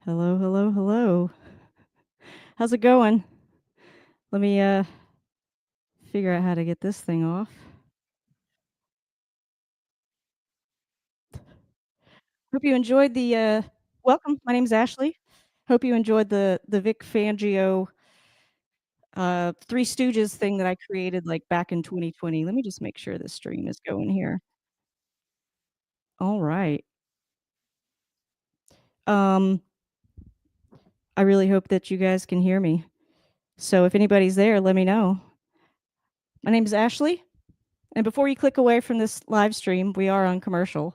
Hello, hello, hello. How's it going? Let me figure out how to get this thing off. Hope you enjoyed the welcome. My name's Ashley. Hope you enjoyed the Vic Fangio Three Stooges thing that I created like back in 2020. Let me just make sure the stream is going here. All right. Um I really hope that you guys can hear me. So if anybody's there, let me know. My name is Ashley, and before you click away from this live stream, we are on commercial.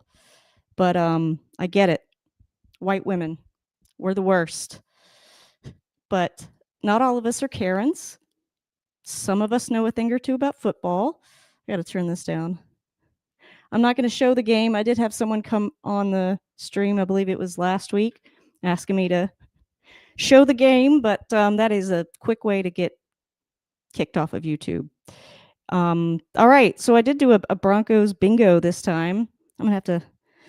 But I get it. White women, we're the worst. But not all of us are Karens. Some of us know a thing or two about football. I got to turn this down. I'm not going to show the game. I did have someone come on the stream, I believe it was last week, asking me to show the game, but that is a quick way to get kicked off of YouTube. All right, so I did do a Broncos bingo this time. I'm gonna have to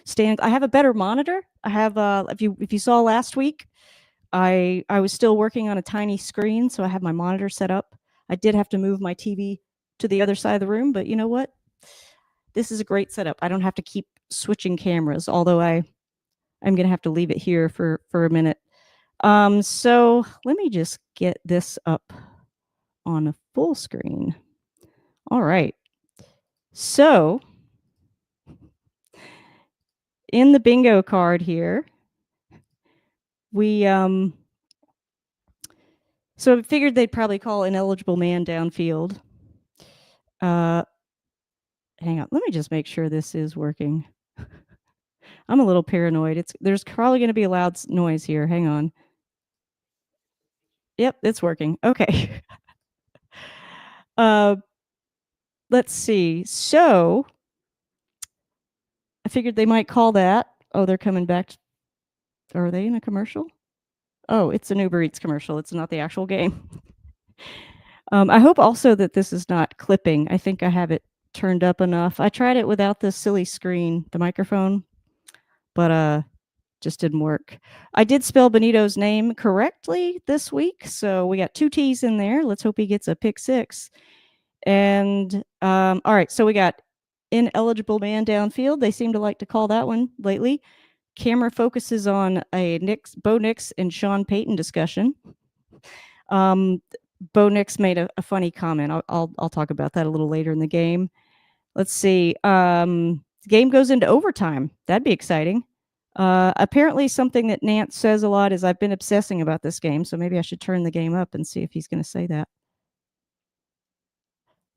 stand. I have a better monitor. I have if you saw last week, I was still working on a tiny screen, so I have my monitor set up. I did have to move my TV to the other side of the room, but you know what? This is a great setup. I don't have to keep switching cameras, although I'm gonna have to leave it here for a minute. So let me just get this up on a full screen. All right. So in the bingo card here, we so I figured they'd probably call ineligible man downfield. Hang on, let me just make sure this is working. I'm a little paranoid. There's probably going to be a loud noise here. Hang on. Yep, it's working. Okay. uh, let's see. So I figured they might call that. Oh, they're coming back. Are they in a commercial? Oh, it's an Uber Eats commercial. It's not the actual game. I hope also that this is not clipping. I think I have it turned up enough. I tried it without the silly screen, the microphone, but just didn't work. I did spell Benito's name correctly this week, so we got 2 T's in there. Let's hope he gets a pick six. And all right, so we got ineligible man downfield. They seem to like to call that one lately. Camera focuses on a Bo Nix and Sean Payton discussion. Bo Nix made a funny comment. I'll talk about that a little later in the game. Let's see. The game goes into overtime. That'd be exciting. Apparently, something that Nance says a lot is I've been obsessing about this game, so maybe I should turn the game up and see if he's going to say that.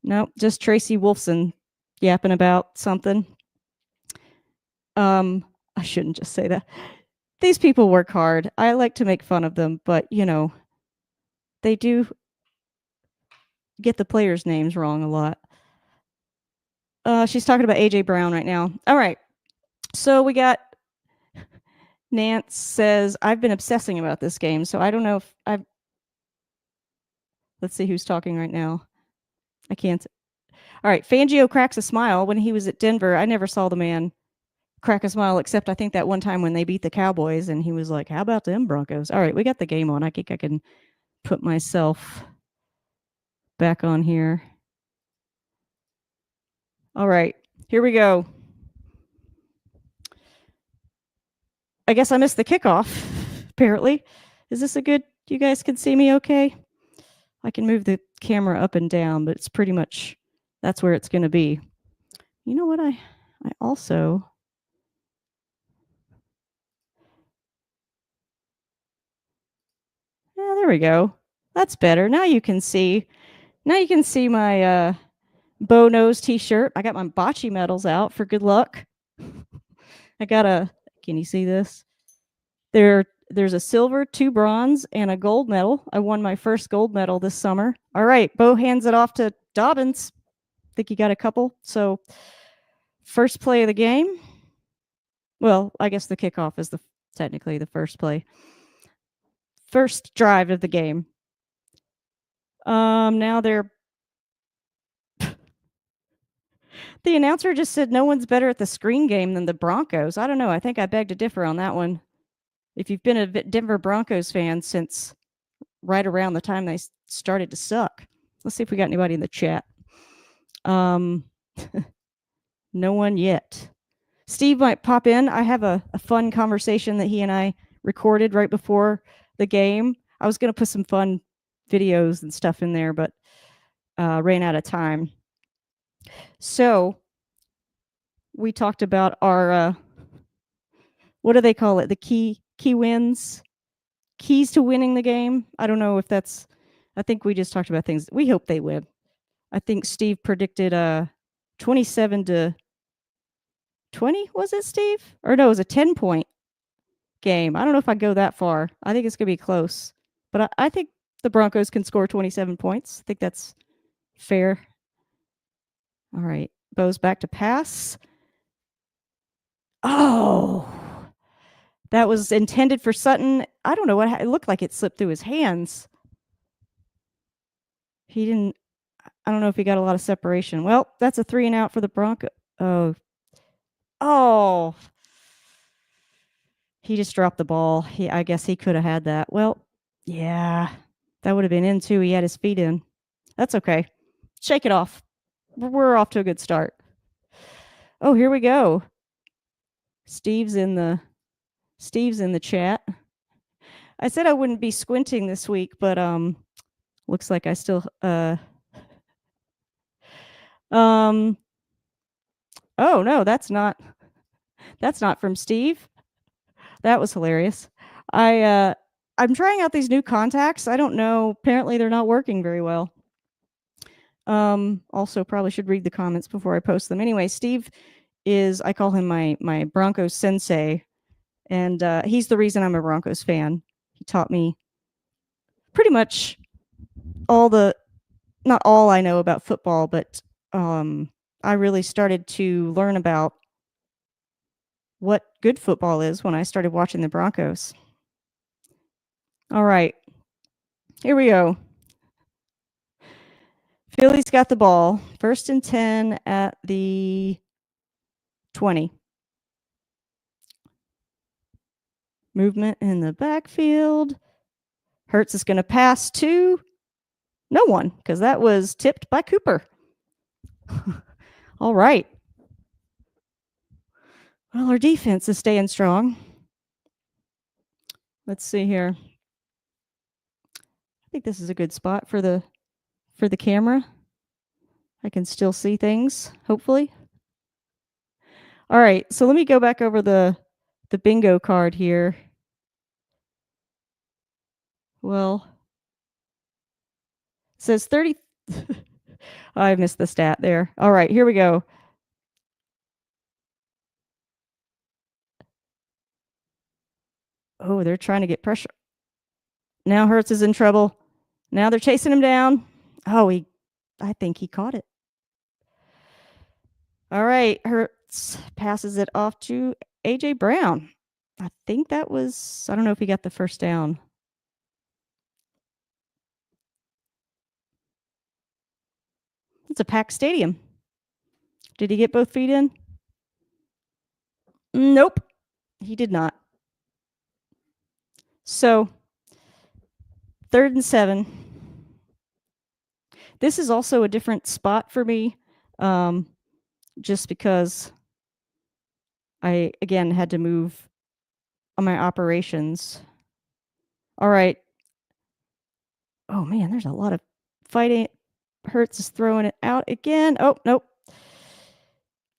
No, just Tracy Wolfson yapping about something. I shouldn't just say that. These people work hard. I like to make fun of them, but you know, they do get the players' names wrong a lot. She's talking about AJ Brown right now. All right. So we got Nance says, I've been obsessing about this game, so I don't know if I've. Let's see who's talking right now. I can't. All right. Fangio cracks a smile. When he was at Denver, I never saw the man crack a smile, except I think that one time when they beat the Cowboys, and he was like, how about them Broncos? All right. We got the game on. I think I can put myself back on here. All right. Here we go. I guess I missed the kickoff, apparently. Is this a good, you guys can see me okay? I can move the camera up and down, but it's pretty much, that's where it's going to be. You know what? I also, yeah, there we go. That's better. Now you can see my bow nose t-shirt. I got my bocce medals out for good luck. I got can you see this? There's a silver, 2 bronze, and a gold medal. I won my first gold medal this summer. All right, Bo hands it off to Dobbins. I think he got a couple. So first play of the game. Well, I guess the kickoff is technically the first play. First drive of the game. Now they're. The announcer just said no one's better at the screen game than the Broncos. I don't know. I think I beg to differ on that one. if you've been a Denver Broncos fan since right around the time they started to suck. Let's see if we got anybody in the chat. No one yet. Steve might pop in. I have a fun conversation that he and I recorded right before the game. I was going to put some fun videos and stuff in there, but ran out of time. So we talked about our, what do they call it? The key wins, keys to winning the game. I don't know if that's, I think we just talked about things. We hope they win. I think Steve predicted 27-20, was it, Steve? Or no, it was a 10-point game. I don't know if I'd go that far. I think it's going to be close. But I think the Broncos can score 27 points. I think that's fair. All right. Bo's back to pass. Oh, that was intended for Sutton. I don't know what it looked like. It slipped through his hands. He didn't. I don't know if he got a lot of separation. Well, that's a 3-and-out for the Broncos. Oh. He just dropped the ball. I guess he could have had that. Well, yeah, that would have been in too. He had his feet in. That's okay. Shake it off. We're off to a good start. Oh, here we go. Steve's in the chat. I said I wouldn't be squinting this week, but looks like I still oh no, that's not from Steve. That was hilarious. I'm trying out these new contacts. I don't know. Apparently they're not working very well. Also probably should read the comments before I post them. Anyway, Steve is, I call him my Broncos sensei, and he's the reason I'm a Broncos fan. He taught me pretty much not all I know about football, but I really started to learn about what good football is when I started watching the Broncos. All right, here we go. Philly's got the ball. 1st and 10 at the 20. Movement in the backfield. Hurts is going to pass to no one because that was tipped by Cooper. All right. Well, our defense is staying strong. Let's see here. I think this is a good spot for the camera. I can still see things, hopefully. All right, so let me go back over the bingo card here. Well, it says 30. I missed the stat there. All right, here we go. Oh, they're trying to get pressure. Now Hurts is in trouble. Now they're chasing him down. Oh, I think he caught it. All right, Hurts passes it off to A.J. Brown. I think that was, I don't know if he got the first down. It's a packed stadium. Did he get both feet in? Nope, he did not. So, 3rd and 7. This is also a different spot for me, just because I, again, had to move on my operations. All right. Oh, man, there's a lot of fighting. Hurts is throwing it out again. Oh, nope.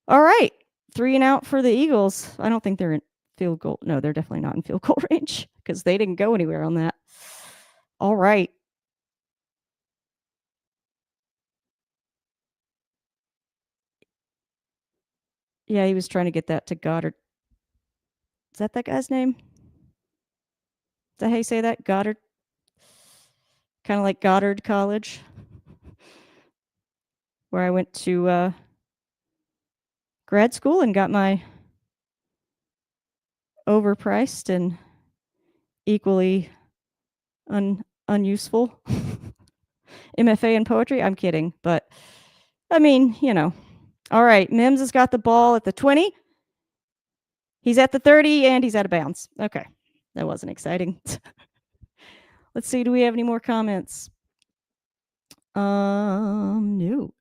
All right. 3-and-out for the Eagles. I don't think they're in field goal. No, they're definitely not in field goal range because they didn't go anywhere on that. All right. Yeah, he was trying to get that to Goddard. Is that guy's name? Is that how you say that? Goddard? Kind of like Goddard College, where I went to grad school and got my overpriced and equally unuseful MFA in poetry. I'm kidding, but I mean, you know. All right, Mims has got the ball at the 20. He's at the 30 and he's out of bounds. Okay, That wasn't exciting. Let's see, do we have any more comments? No.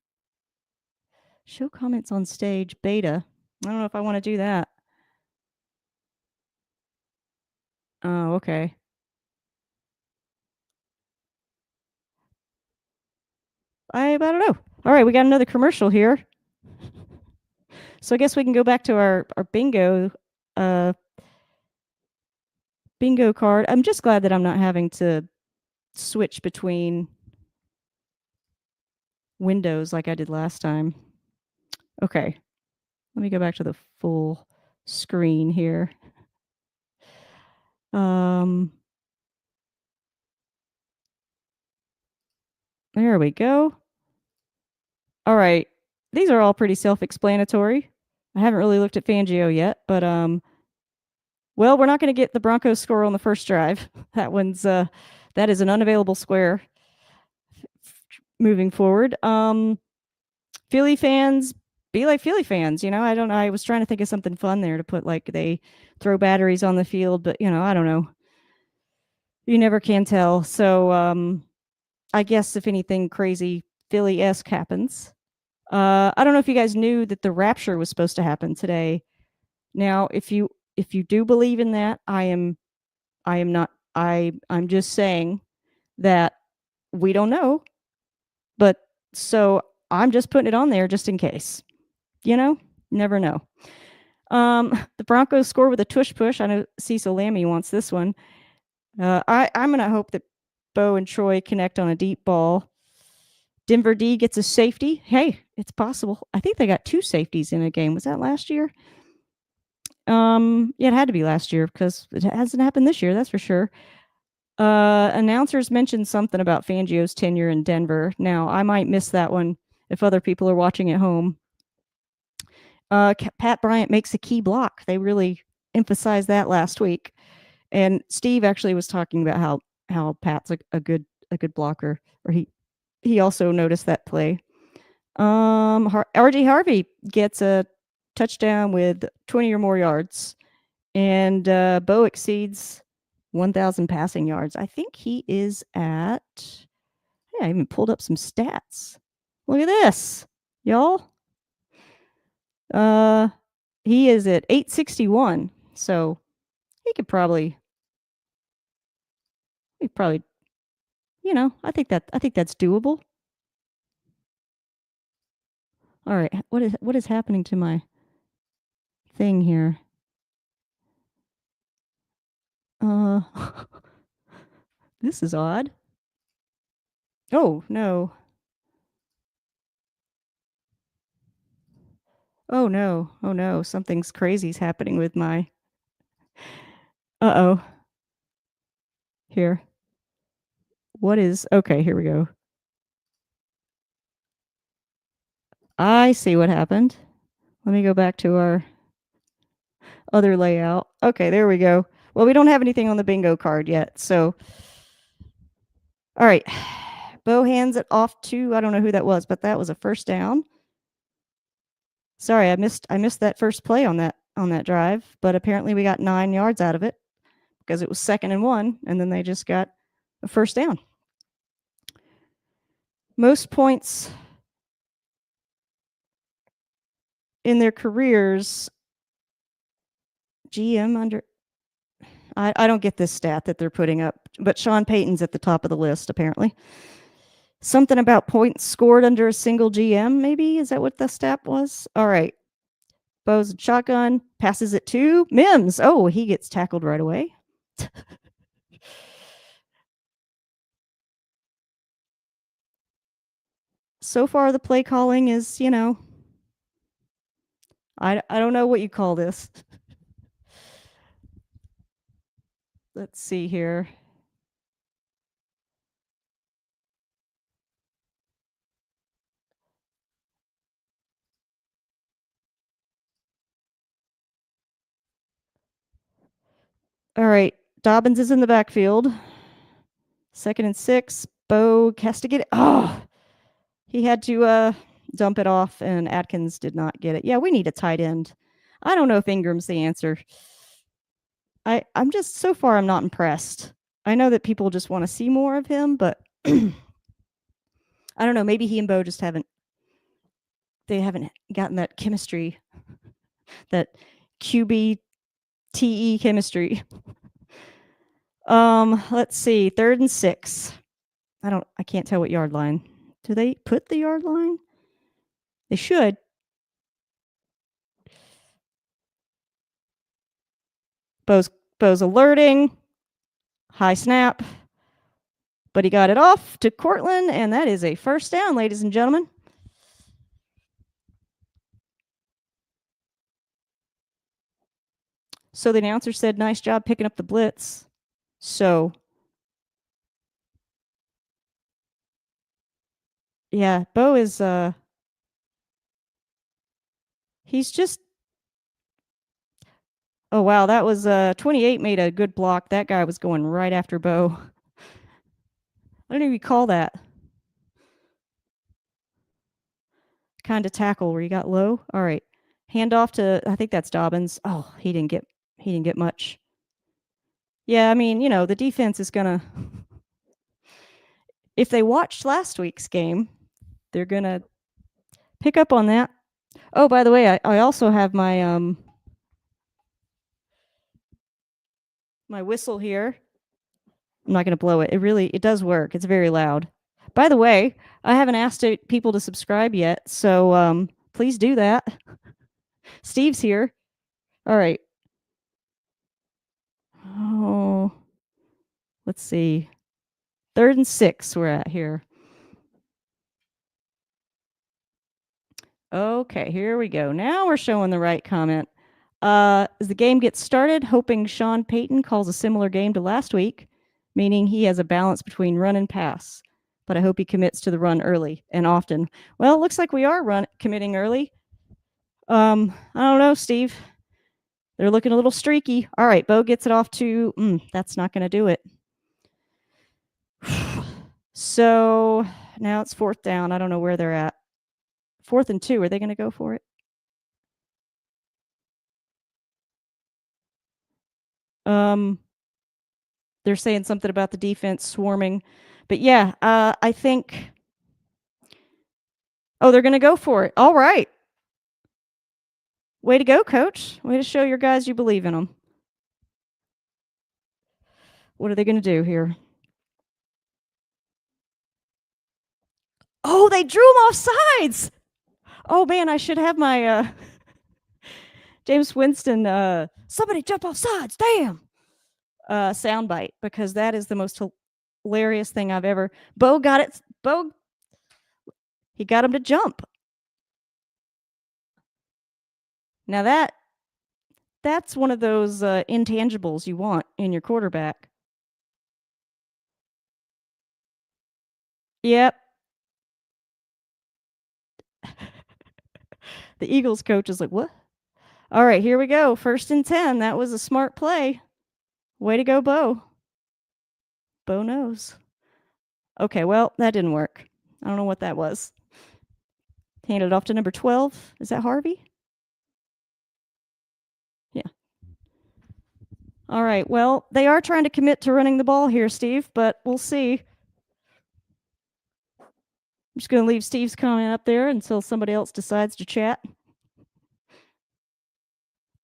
Show comments on stage, beta. I don't know if I want to do that. Oh, okay. I don't know. All right, we got another commercial here. So I guess we can go back to our bingo bingo card. I'm just glad that I'm not having to switch between windows like I did last time. Okay. Let me go back to the full screen here. There we go. All right. These are all pretty self-explanatory. I haven't really looked at Fangio yet, but well, we're not going to get the Broncos score on the first drive. That is an unavailable square moving forward. Philly fans, be like Philly fans, you know. I don't know. I was trying to think of something fun there to put, like they throw batteries on the field, but you know, I don't know. You never can tell. So I guess if anything crazy Philly-esque happens. I don't know if you guys knew that the rapture was supposed to happen today. Now, if you do believe in that, I'm not. I'm just saying that we don't know, but so I'm just putting it on there just in case. You know, never know. The Broncos score with a tush push. I know Cecil Lammy wants this one. I'm gonna hope that Bo and Troy connect on a deep ball. Denver D gets a safety. Hey, it's possible. I think they got 2 safeties in a game. Was that last year? Yeah, it had to be last year because it hasn't happened this year, that's for sure. Announcers mentioned something about Fangio's tenure in Denver. Now, I might miss that one if other people are watching at home. Pat Bryant makes a key block. They really emphasized that last week. And Steve actually was talking about how Pat's a good blocker, or he also noticed that play. RJ Harvey gets a touchdown with 20 or more yards, and Bo exceeds 1,000 passing yards. I think he is at. Yeah, I even pulled up some stats. Look at this, y'all. He is at 861, so he probably, you know, I think that's doable. All right, what is happening to my thing here? This is odd. Oh, no. Oh, no. Oh, no. Something's crazy's happening with my. Uh-oh. Here. What is. Okay, here we go. I see what happened. Let me go back to our other layout. Okay, there we go. Well, we don't have anything on the bingo card yet, so. All right. Bo hands it off to, I don't know who that was, but that was a first down. Sorry, I missed that first play on that drive, but apparently we got 9 yards out of it because it was 2nd and 1, and then they just got a first down. Most points in their careers, GM under. I don't get this stat that they're putting up, but Sean Payton's at the top of the list, apparently. Something about points scored under a single GM, maybe? Is that what the stat was? All right. Bo's shotgun, passes it to Mims. Oh, he gets tackled right away. So far, the play calling is, you know, I don't know what you call this. Let's see here. All right. Dobbins is in the backfield. 2nd and 6. Bo has to get it. Oh, he had to dump it off, and Atkins did not get it. Yeah, we need a tight end. I don't know if Ingram's the answer. I'm just so far I'm not impressed. I know that people just want to see more of him, but I don't know. Maybe he and Bo just haven't gotten that chemistry, that QBTE chemistry. Let's see. 3rd and 6. I can't tell what yard line. Do they put the yard line? They should. Bo's alerting. High snap. But he got it off to Cortland, and that is a first down, ladies and gentlemen. So the announcer said, nice job picking up the blitz. So, yeah, Bo is, he's just, oh, wow, that was, 28 made a good block. That guy was going right after Bo. I don't even call that. Kind of tackle where he got low. All right. Hand off to, I think that's Dobbins. Oh, he didn't get much. Yeah, I mean, the defense is going to, if they watched last week's game, they're going to pick up on that. Oh, by the way, I also have my my whistle here. I'm not going to blow it. It does work. It's very loud. By the way, I haven't asked people to subscribe yet, so please do that. Steve's here. All right. Oh, let's see. 3rd and 6 we're at here. Okay, here we go. Now we're showing the right comment. As the game gets started, hoping Sean Payton calls a similar game to last week, meaning he has a balance between run and pass. But I hope he commits to the run early and often. Well, it looks like we are committing early. I don't know, Steve. They're looking a little streaky. All right, Bo gets it off to, that's not going to do it. So now it's 4th down. I don't know where they're at. 4th and 2. Are they going to go for it? They're saying something about the defense swarming. But yeah, I think. Oh, they're going to go for it. All right. Way to go, coach. Way to show your guys you believe in them. What are they going to do here? Oh, they drew him off sides. Oh, man, I should have my James Winston, somebody jump off sides, damn, soundbite, because that is the most hilarious thing I've ever. Bo got it. He got him to jump. Now that's one of those intangibles you want in your quarterback. Yep. The Eagles coach is like, what? All right, here we go. 1st and 10. That was a smart play. Way to go, Bo. Bo knows. Okay, well, that didn't work. I don't know what that was. Handed it off to number 12. Is that Harvey? Yeah. All right, well, they are trying to commit to running the ball here, Steve, but we'll see. I'm just going to leave Steve's comment up there until somebody else decides to chat.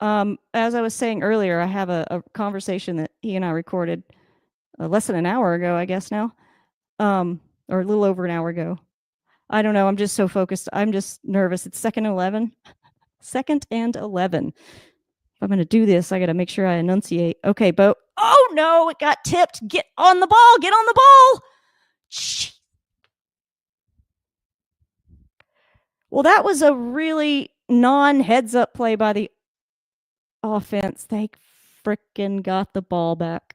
As I was saying earlier, I have a conversation that he and I recorded less than an hour ago, I guess now, or a little over an hour ago. I don't know. I'm just so focused. I'm just nervous. It's 2nd and 11. 2nd and 11. If I'm going to do this, I got to make sure I enunciate. Okay, Bo. Oh, no, it got tipped. Get on the ball. Get on the ball. Well, that was a really non-heads-up play by the offense. They frickin' got the ball back.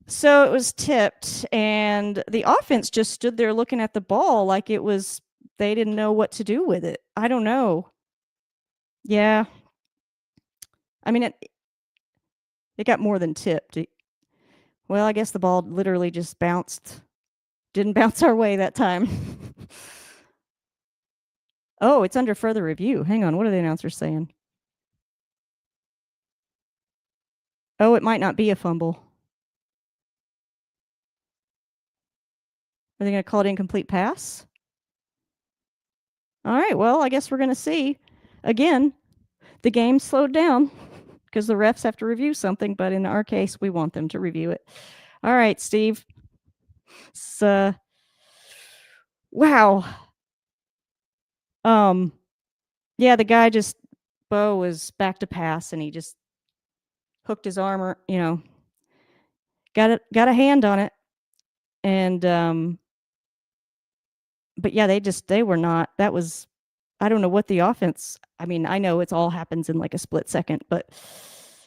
So it was tipped, and the offense just stood there looking at the ball like it was, they didn't know what to do with it. I don't know. Yeah. I mean, it got more than tipped. Well, I guess the ball literally just bounced. Didn't bounce our way that time. Oh, it's under further review. Hang on. What are the announcers saying? Oh, it might not be a fumble. Are they going to call it incomplete pass? All right, well, I guess we're going to see. Again, the game slowed down because the refs have to review something, but in our case, we want them to review it. All right, Steve. So, wow. Yeah, the guy just Bo was back to pass, and he just hooked his armor, got a hand on it, and but yeah, they were not. That was I don't know what the offense. I mean, I know it's all happens in like a split second, but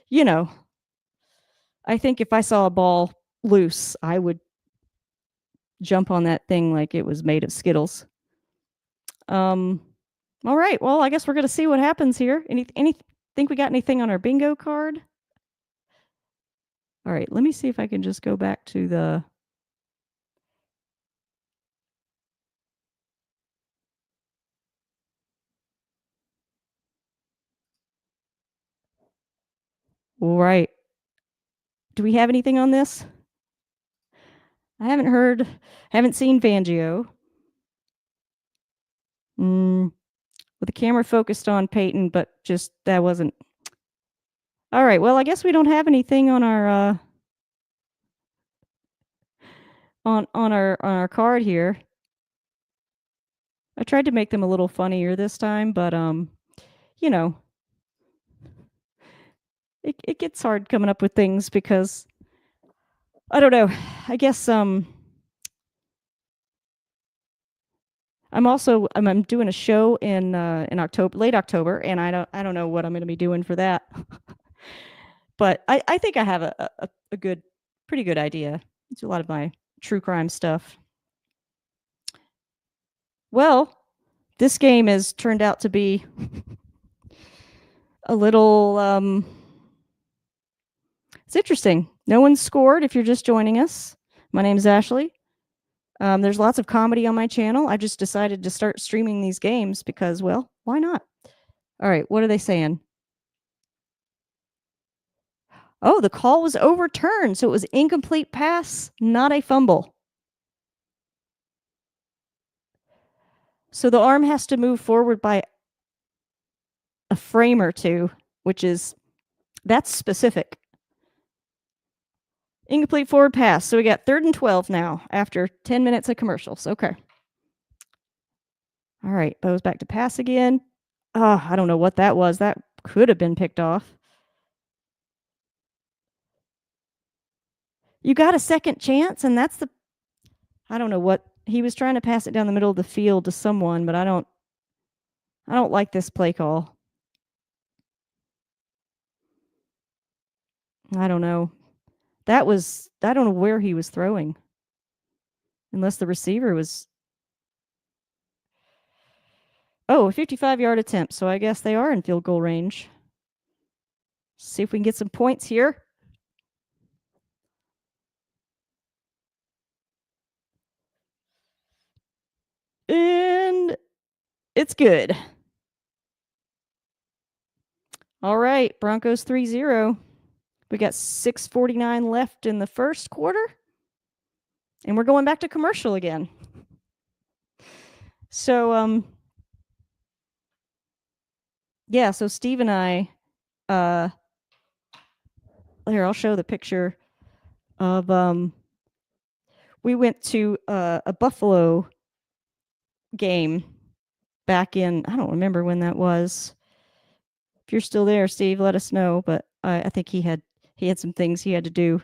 you know, I think if I saw a ball loose, I would jump on that thing like it was made of Skittles. All right. Well, I guess we're gonna see what happens here. Any think we got anything on our bingo card? All right. Let me see if I can just go back to the. Right. Do we have anything on this? I haven't seen Fangio. With the camera focused on Peyton, but just that wasn't. All right. Well, I guess we don't have anything on our on our card here. I tried to make them a little funnier this time, but you know, it gets hard coming up with things because I don't know. I guess I'm doing a show in October, late October, and I don't know what I'm going to be doing for that. But I think I have a good, pretty good idea. It's a lot of my true crime stuff. Well, this game has turned out to be a little. It's interesting. No one's scored if you're just joining us. My name is Ashley. There's lots of comedy on my channel. I just decided to start streaming these games because, well, why not? All right, what are they saying? Oh, the call was overturned, so it was incomplete pass, not a fumble. So the arm has to move forward by a frame or two, that's specific. Incomplete forward pass. So we got 3rd and 12 now after 10 minutes of commercials. Okay. All right, Bo's back to pass again. Oh, I don't know what that was. That could have been picked off. You got a second chance, and I don't know what he was trying to pass it down the middle of the field to someone, but I don't like this play call. I don't know. I don't know where he was throwing. Unless the receiver was. Oh, a 55-yard attempt. So I guess they are in field goal range. See if we can get some points here. And it's good. All right, Broncos 3-0. We got 6:49 left in the first quarter. And we're going back to commercial again. So yeah, so Steve and I here, I'll show the picture of we went to a Buffalo game back in, I don't remember when that was. If you're still there, Steve, let us know, but I think he had some things he had to do.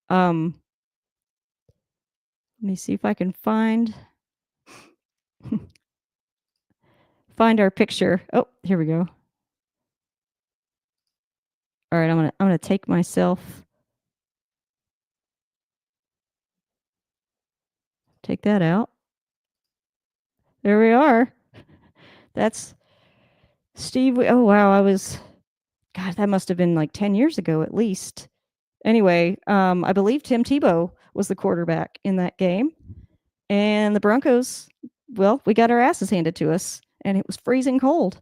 Let me see if I can find our picture. Oh, here we go. All right, I'm gonna take myself. Take that out. There we are. That's Steve. Oh wow, God, that must have been like 10 years ago at least. Anyway, I believe Tim Tebow was the quarterback in that game, and the Broncos. Well, we got our asses handed to us, and it was freezing cold.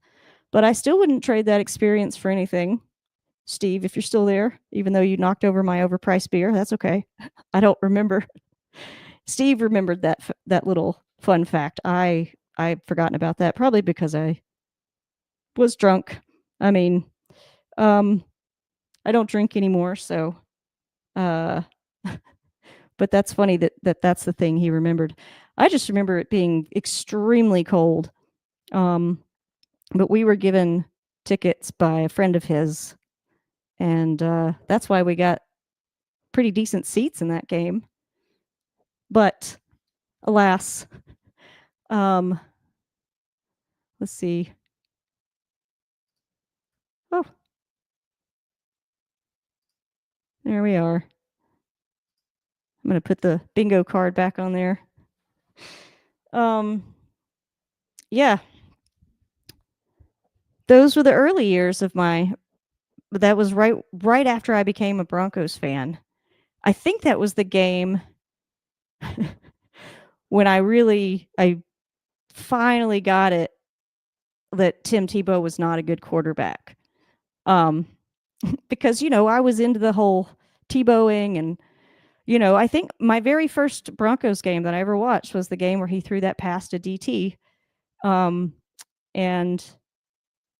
But I still wouldn't trade that experience for anything. Steve, if you're still there, even though you knocked over my overpriced beer, that's okay. I don't remember. Steve remembered that little fun fact. I've forgotten about that, probably because I was drunk. I mean, I don't drink anymore, so but that's funny that's the thing he remembered. I just remember it being extremely cold. But we were given tickets by a friend of his, and that's why we got pretty decent seats in that game. But alas, let's see. Oh, there we are. I'm going to put the bingo card back on there. Yeah. Those were the early years of that was right after I became a Broncos fan. I think that was the game when I finally got it that Tim Tebow was not a good quarterback. Because I was into the whole Tebowing, and I think my very first Broncos game that I ever watched was the game where he threw that pass to DT. And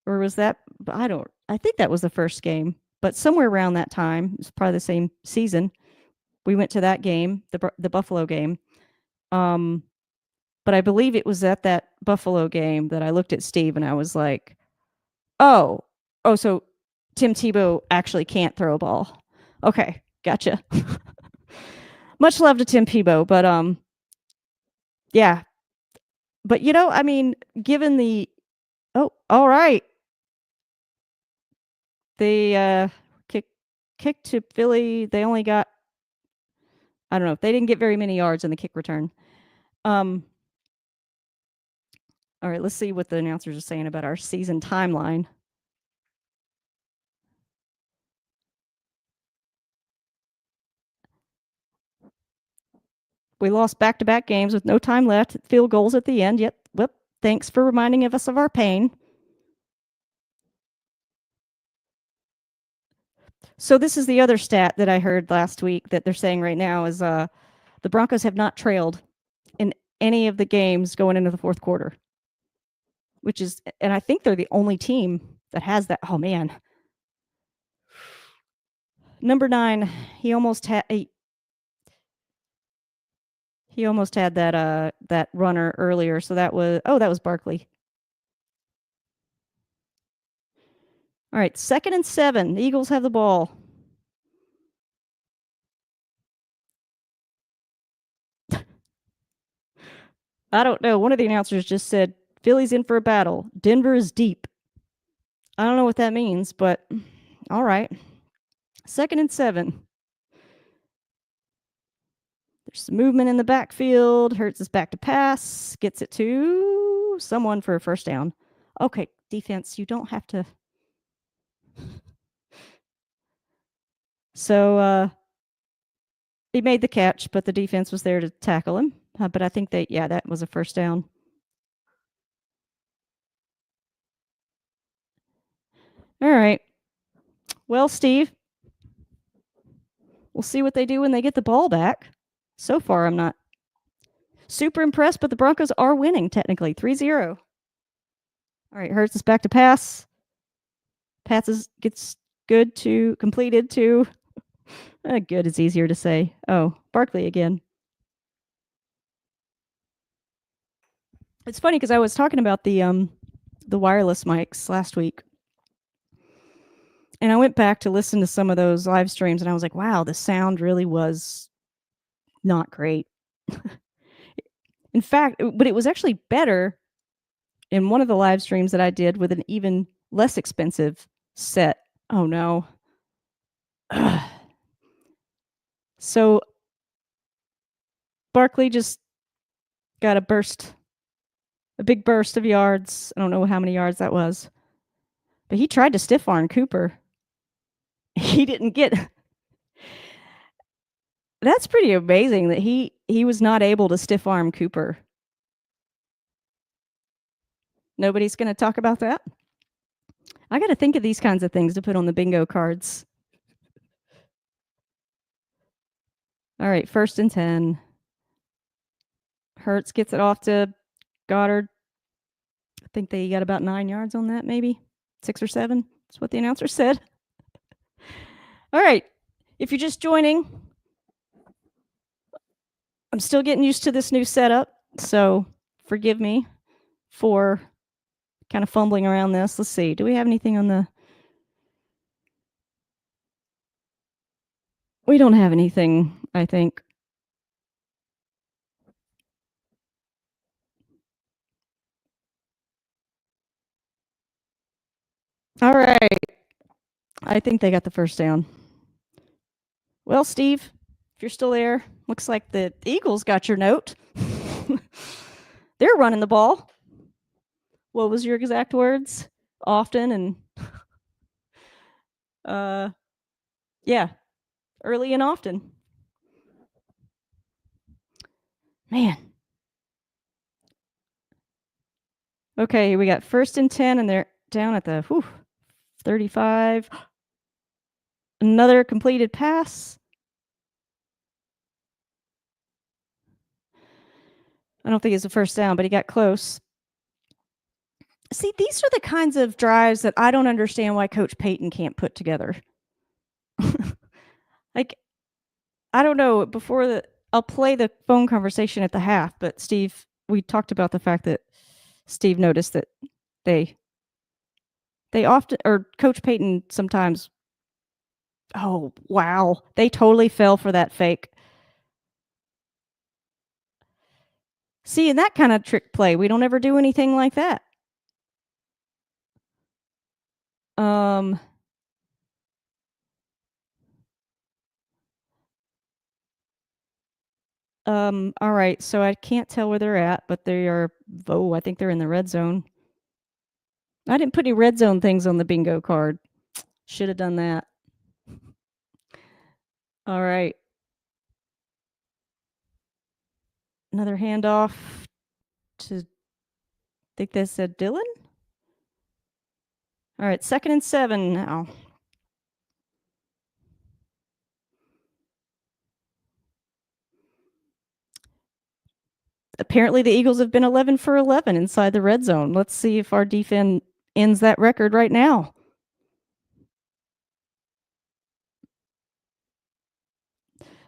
or was that I think that was the first game, but somewhere around that time, it's probably the same season. We went to that game, the Buffalo game. But I believe it was at that Buffalo game that I looked at Steve and I was like, "Oh, so Tim Tebow actually can't throw a ball." Okay, gotcha. Much love to Tim Tebow, but yeah. But I mean, given the all right. They kick to Philly. They only got, I don't know, they didn't get very many yards in the kick return. All right, let's see what the announcers are saying about our season timeline. We lost back-to-back games with no time left, field goals at the end. Yet, thanks for reminding us of our pain. So this is the other stat that I heard last week that they're saying right now is the Broncos have not trailed in any of the games going into the fourth quarter, which is, and I think they're the only team that has that. Oh man, number 9, he almost had that runner earlier. So that was Barkley. All right, 2nd and 7. The Eagles have the ball. I don't know. One of the announcers just said, Philly's in for a battle. Denver is deep. I don't know what that means, but all right. 2nd and 7. There's some movement in the backfield. Hurts is back to pass. Gets it to someone for a first down. Okay, defense, you don't have to. So he made the catch, but the defense was there to tackle him. But I think that was a first down. All right. Well, Steve, we'll see what they do when they get the ball back. So far, I'm not super impressed, but the Broncos are winning technically 3-0. All right, Hurts is back to pass. Gets good to completed to. Good is easier to say. Oh, Barkley again. It's funny because I was talking about the wireless mics last week, and I went back to listen to some of those live streams, and I was like, wow, the sound really was not great. In fact, but it was actually better in one of the live streams that I did with an even less expensive set. Oh no. So Barkley just got a big burst of yards. I don't know how many yards that was. But he tried to stiff arm Cooper. He didn't get. That's pretty amazing that he was not able to stiff arm Cooper. Nobody's going to talk about that? I got to think of these kinds of things to put on the bingo cards. All right, 1st and 10. Hurts gets it off to Goddard. I think they got about 9 yards on that, maybe 6 or 7. That's what the announcer said. All right, if you're just joining, I'm still getting used to this new setup, so forgive me for kind of fumbling around this. Let's see. Do we have anything on the? We don't have anything, I think. All right. I think they got the first down. Well, Steve, if you're still there, looks like the Eagles got your note. They're running the ball. What was your exact words? Often and yeah, early and often. Man. Okay, we got 1st and 10, and they're down at the 35. Another completed pass. I don't think it's a first down, but he got close. See, these are the kinds of drives that I don't understand why Coach Payton can't put together. Like, I don't know. I'll play the phone conversation at the half, but Steve, we talked about the fact that Steve noticed that they often, or Coach Payton sometimes. Oh wow, they totally fell for that fake. See, in that kind of trick play, we don't ever do anything like that. All right, so I can't tell where they're at, but they are. Oh, I think they're in the red zone. I didn't put any red zone things on the bingo card. Should have done that. All right. Another handoff to, I think they said Dylan. All right, 2nd and 7 now. Apparently, the Eagles have been 11 for 11 inside the red zone. Let's see if our defense ends that record right now.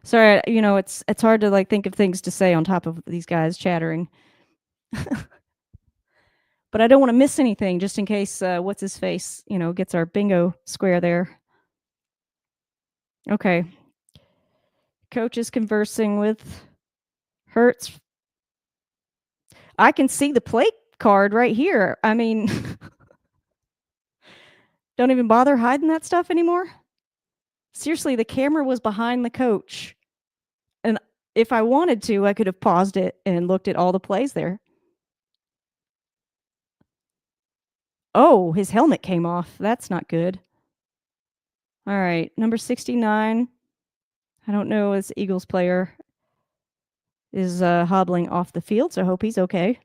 Sorry, it's hard to think of things to say on top of these guys chattering. But I don't want to miss anything just in case what's his face, gets our bingo square there. Okay. Coach is conversing with Hertz. I can see the plate card right here. I mean, don't even bother hiding that stuff anymore. Seriously, the camera was behind the coach. And if I wanted to, I could have paused it and looked at all the plays there. Oh, his helmet came off. That's not good. All right, number 69. I don't know, this Eagles player is hobbling off the field, so I hope he's okay.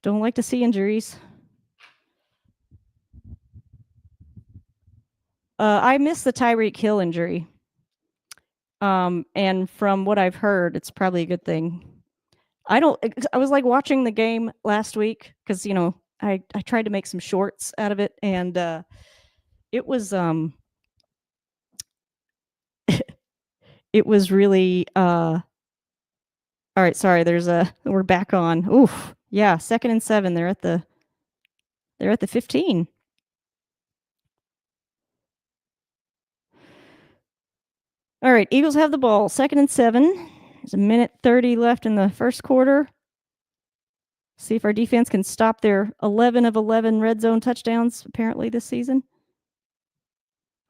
Don't like to see injuries. I missed the Tyreek Hill injury. And from what I've heard, it's probably a good thing. I was watching the game last week because I tried to make some shorts out of it, and it was it was really all right. Sorry, we're back on. Oof, yeah, 2nd and 7. They're at the 15. All right, Eagles have the ball. 2nd and 7. There's a minute 30 left in the first quarter. See if our defense can stop their 11 of 11 red zone touchdowns apparently this season.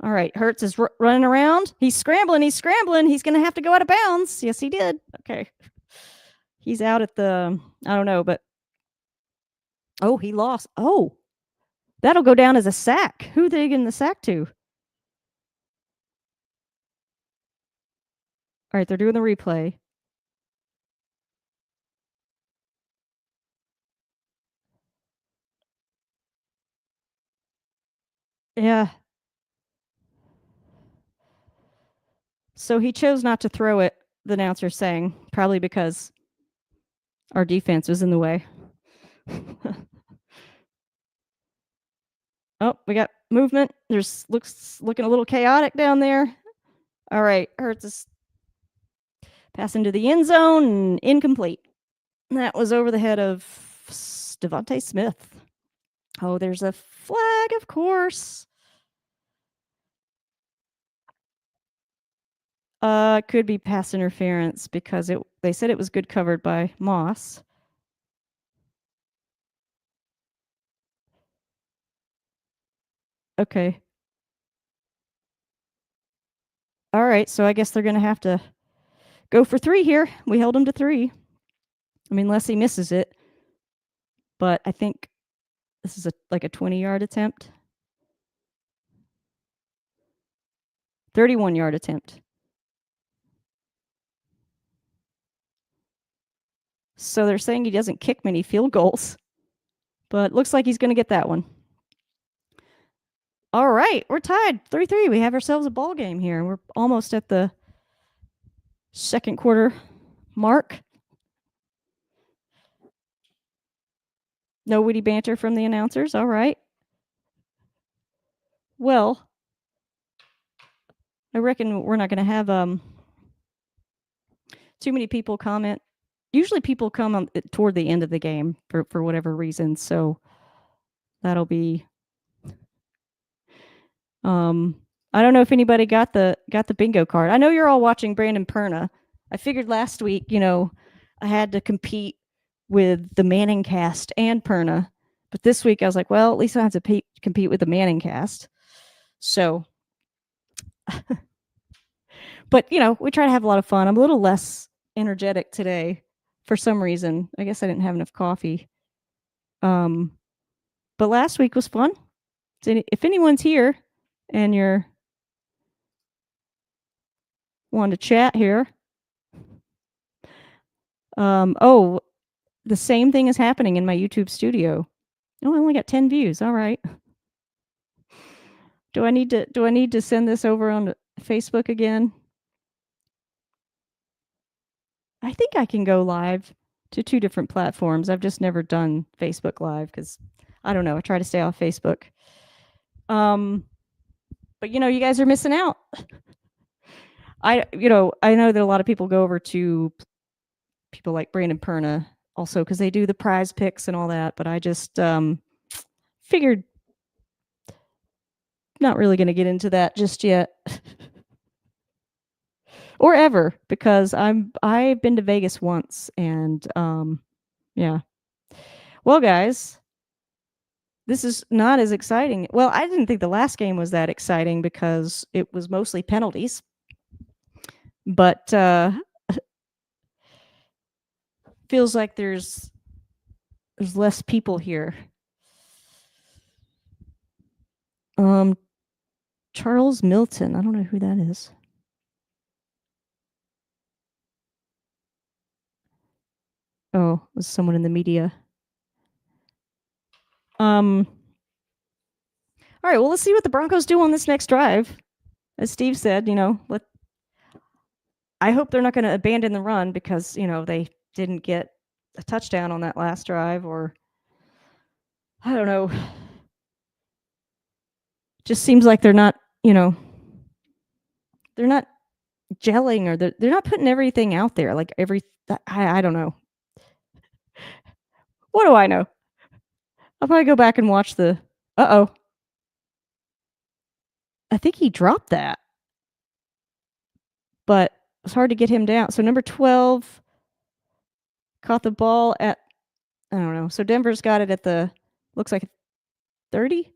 All right, Hertz is running around. He's scrambling. He's going to have to go out of bounds. Yes, he did. Okay. He's out at the, I don't know, but oh, he lost. Oh, that'll go down as a sack. Who are they getting the sack to? All right, they're doing the replay. Yeah. So he chose not to throw it, the announcer's saying, probably because our defense was in the way. Oh, we got movement. There's looking a little chaotic down there. All right, Hurts is passing to the end zone and incomplete. That was over the head of Devontae Smith. Oh, there's a flag, of course. Could be pass interference because they said it was good covered by Moss. Okay. All right, so I guess they're going to have to go for 3 here. We held him to 3. I mean, unless he misses it. But I think this is like a 20-yard attempt. 31-yard attempt. So they're saying he doesn't kick many field goals. But looks like he's going to get that one. All right, we're tied 3-3. We have ourselves a ball game here. We're almost at the second quarter mark. No witty banter from the announcers. All right. Well, I reckon we're not going to have too many people comment. Usually people come toward the end of the game for whatever reason. So that'll be I don't know if anybody got the bingo card. I know you're all watching Brandon Perna. I figured last week, I had to compete with the Manning cast and Perna. But this week I was like, well, at least I don't have to compete with the Manning cast. So but we try to have a lot of fun. I'm a little less energetic today for some reason. I guess I didn't have enough coffee. But last week was fun. If anyone's here and you're wanting to chat here, oh, the same thing is happening in my YouTube studio. Oh, I only got 10 views. All right. Do I need to send this over on Facebook again? I think I can go live to 2 different platforms. I've just never done Facebook Live because I don't know. I try to stay off Facebook. But you guys are missing out. I know that a lot of people go over to people like Brandon Perna also because they do the prize picks and all that. But I just figured not really going to get into that just yet. Or ever, because I've been to Vegas once and yeah. Well, guys, this is not as exciting. Well, I didn't think the last game was that exciting because it was mostly penalties. But feels like there's less people here. Charles Milton. I don't know who that is. Oh, it was someone in the media. All right, well, let's see what the Broncos do on this next drive. As Steve said, I hope they're not going to abandon the run because, they didn't get a touchdown on that last drive, or I don't know. Just seems like they're not, they're not gelling, or they're not putting everything out there. Like I don't know. What do I know? I'll probably go back and watch the. Uh-oh. I think he dropped that. But it's hard to get him down. So number 12 caught the ball at, I don't know. So Denver's got it at looks like 30,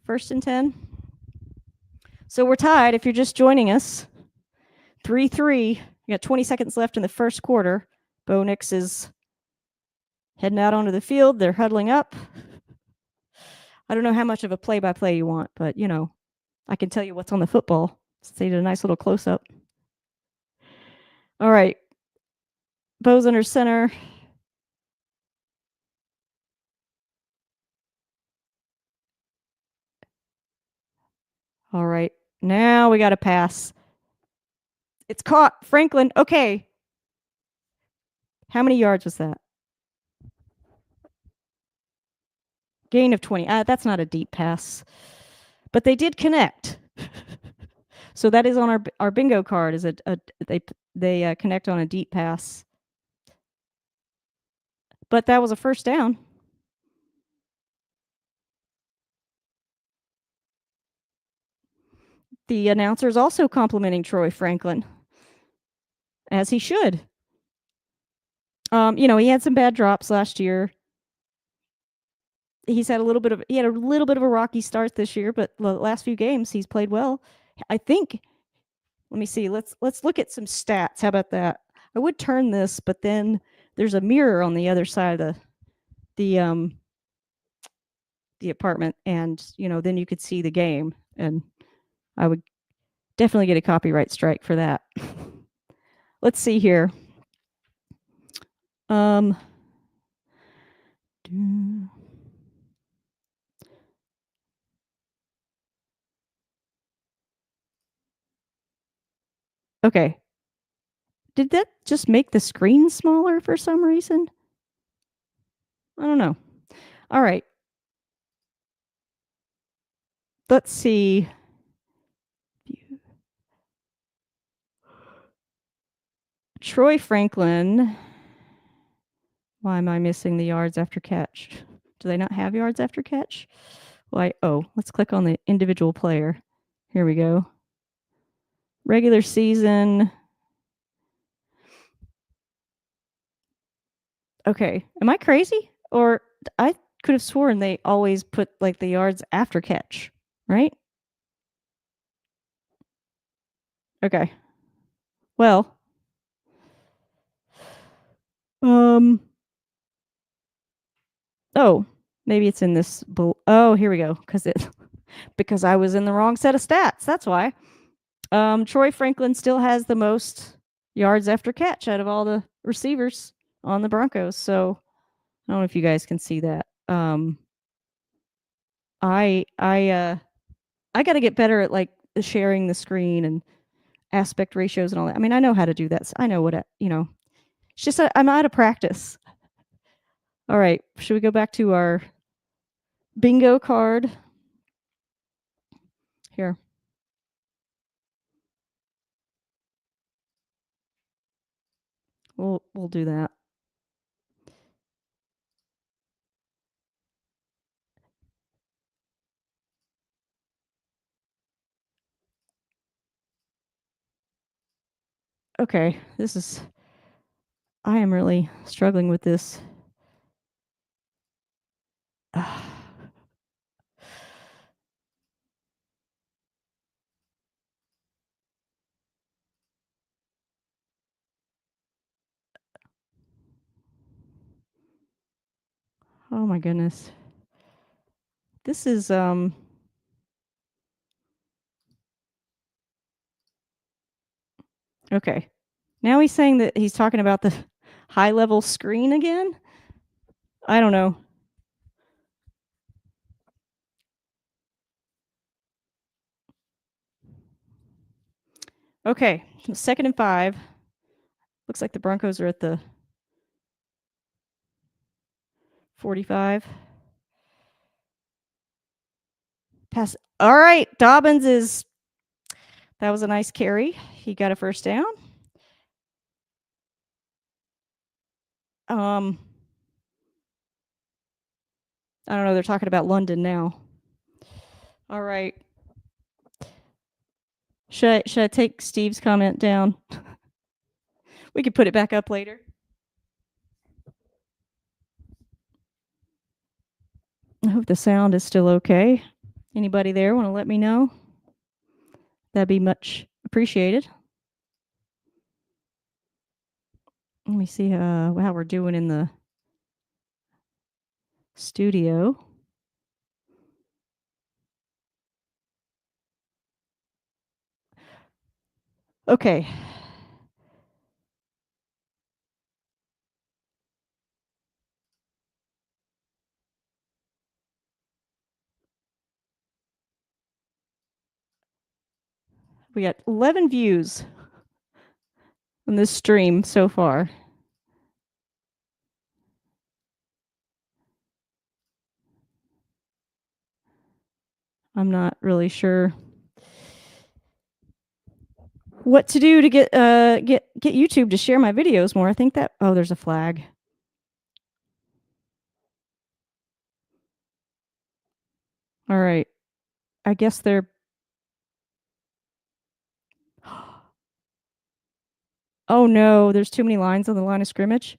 1st and 10. So we're tied if you're just joining us. 3-3. We got 20 seconds left in the first quarter. Bo Nix is heading out onto the field. They're huddling up. I don't know how much of a play-by-play you want, but, I can tell you what's on the football. So they did a nice little close-up. All right. Bo's under center. All right. Now we got to pass. It's caught. Franklin. Okay. How many yards was that? Gain of 20. That's not a deep pass. But they did connect. So that is on our bingo card. Is they connect on a deep pass. But that was a first down. The announcer is also complimenting Troy Franklin, as he should. He had some bad drops last year. He had a little bit of a rocky start this year, but the last few games he's played well. I think. Let me see. Let's look at some stats. How about that? I would turn this, but then there's a mirror on the other side of the apartment, and then you could see the game, and I would definitely get a copyright strike for that. Let's see here. Okay. Did that just make the screen smaller for some reason? I don't know. All right. Let's see. Troy Franklin. Why am I missing the yards after catch? Do they not have yards after catch? Let's click on the individual player. Here we go. Regular season. Okay. Am I crazy? Or I could have sworn they always put like the yards after catch, right? Okay. Well, oh, maybe it's in this. Oh, here we go. Because I was in the wrong set of stats. That's why. Troy Franklin still has the most yards after catch out of all the receivers on the Broncos. So I don't know if you guys can see that. I got to get better at like sharing the screen and aspect ratios and all that. I mean, I know how to do that. So I know it's just I'm out of practice. All right, should we go back to our bingo card? Here. We'll do that. Okay, I am really struggling with this. Oh my goodness. This is okay. Now he's saying that he's talking about the high level screen again. I don't know. Okay, 2nd and 5. Looks like the Broncos are at the 45. Pass. All right, that was a nice carry. He got a first down. I don't know. They're talking about London now. All right. Should I take Steve's comment down? We could put it back up later. I hope the sound is still okay. Anybody there want to let me know? That'd be much appreciated. Let me see how we're doing in the studio. Okay. We got 11 views on this stream so far. I'm not really sure what to do to get YouTube to share my videos more. I think that there's a flag. All right. I guess they're Oh no, there's too many lines on the line of scrimmage.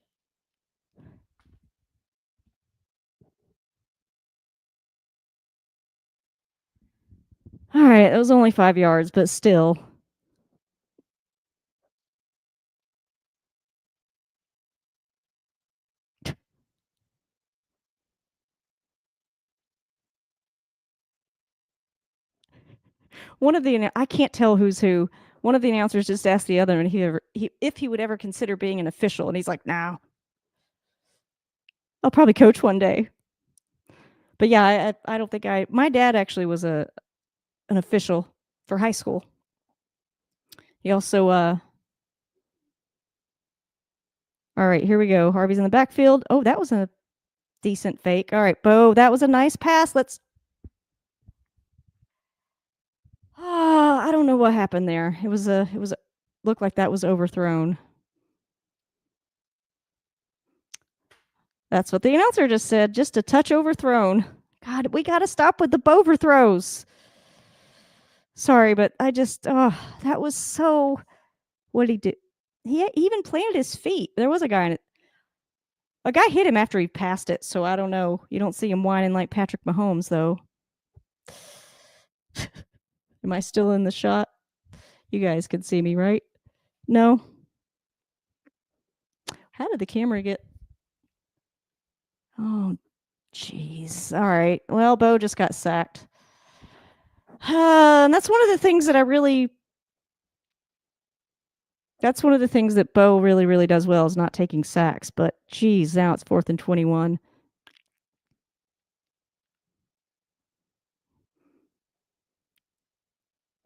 All right, it was only 5 yards, but still. I can't tell who's who. One of the announcers just asked the other if he would ever consider being an official, and he's like, "No, I'll probably coach one day." But yeah, I don't think my dad actually was an official for high school. He also all right, here we go. Harvey's in the backfield. Oh, that was a decent fake. All right, Bo, that was a nice pass. I don't know what happened there. It was looked like that was overthrown. That's what the announcer just said. Just a touch overthrown. God, we got to stop with the overthrows. Sorry, but that was so. What did he do? He even planted his feet. There was a guy in it. A guy hit him after he passed it, so I don't know. You don't see him whining like Patrick Mahomes, though. Am I still in the shot? You guys can see me, right? No? How did the camera get? Oh, jeez. All right. Well, Bo just got sacked. And that's one of the things that that's one of the things that Bo really, really does well is not taking sacks. But geez, now it's 4th and 21.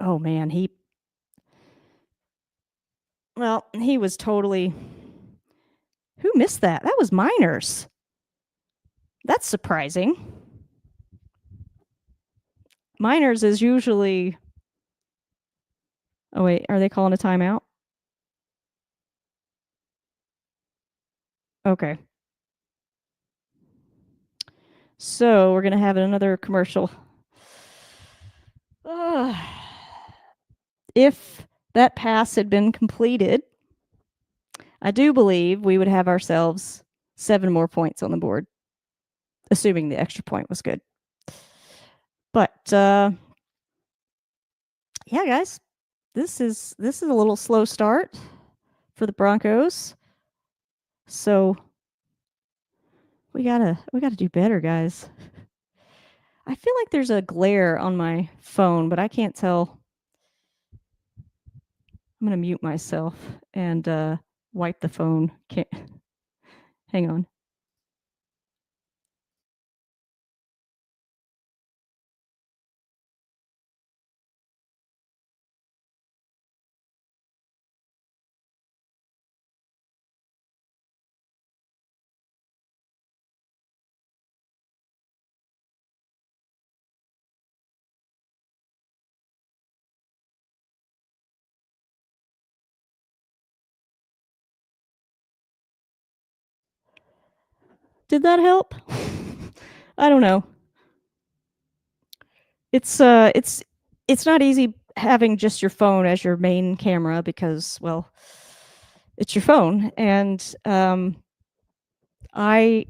Oh man, he was totally. Who missed that? That was Miners. That's surprising. Miners is usually. Oh wait, are they calling a timeout? Okay. So we're gonna have another commercial. If that pass had been completed, I do believe we would have ourselves 7 more points on the board, assuming the extra point was good. But yeah, guys, this is a little slow start for the Broncos. So we gotta do better, guys. I feel like there's a glare on my phone, but I can't tell. I'm gonna mute myself and wipe the phone. Can't. Hang on. Did that help? I don't know. It's not easy having just your phone as your main camera because, well, it's your phone, and I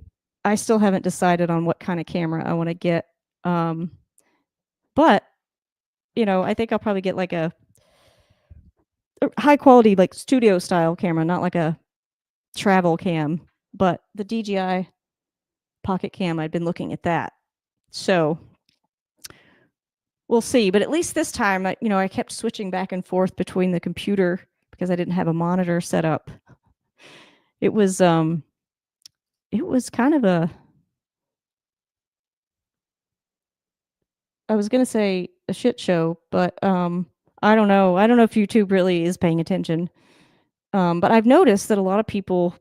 still haven't decided on what kind of camera I want to get. But I think I'll probably get like a high quality, like studio style camera, not like a travel cam. But the DJI Pocket Cam, I've been looking at that. So we'll see. But at least this time, I kept switching back and forth between the computer because I didn't have a monitor set up. It was kind of I was gonna say a shit show, but I don't know. I don't know if YouTube really is paying attention. But I've noticed that a lot of people,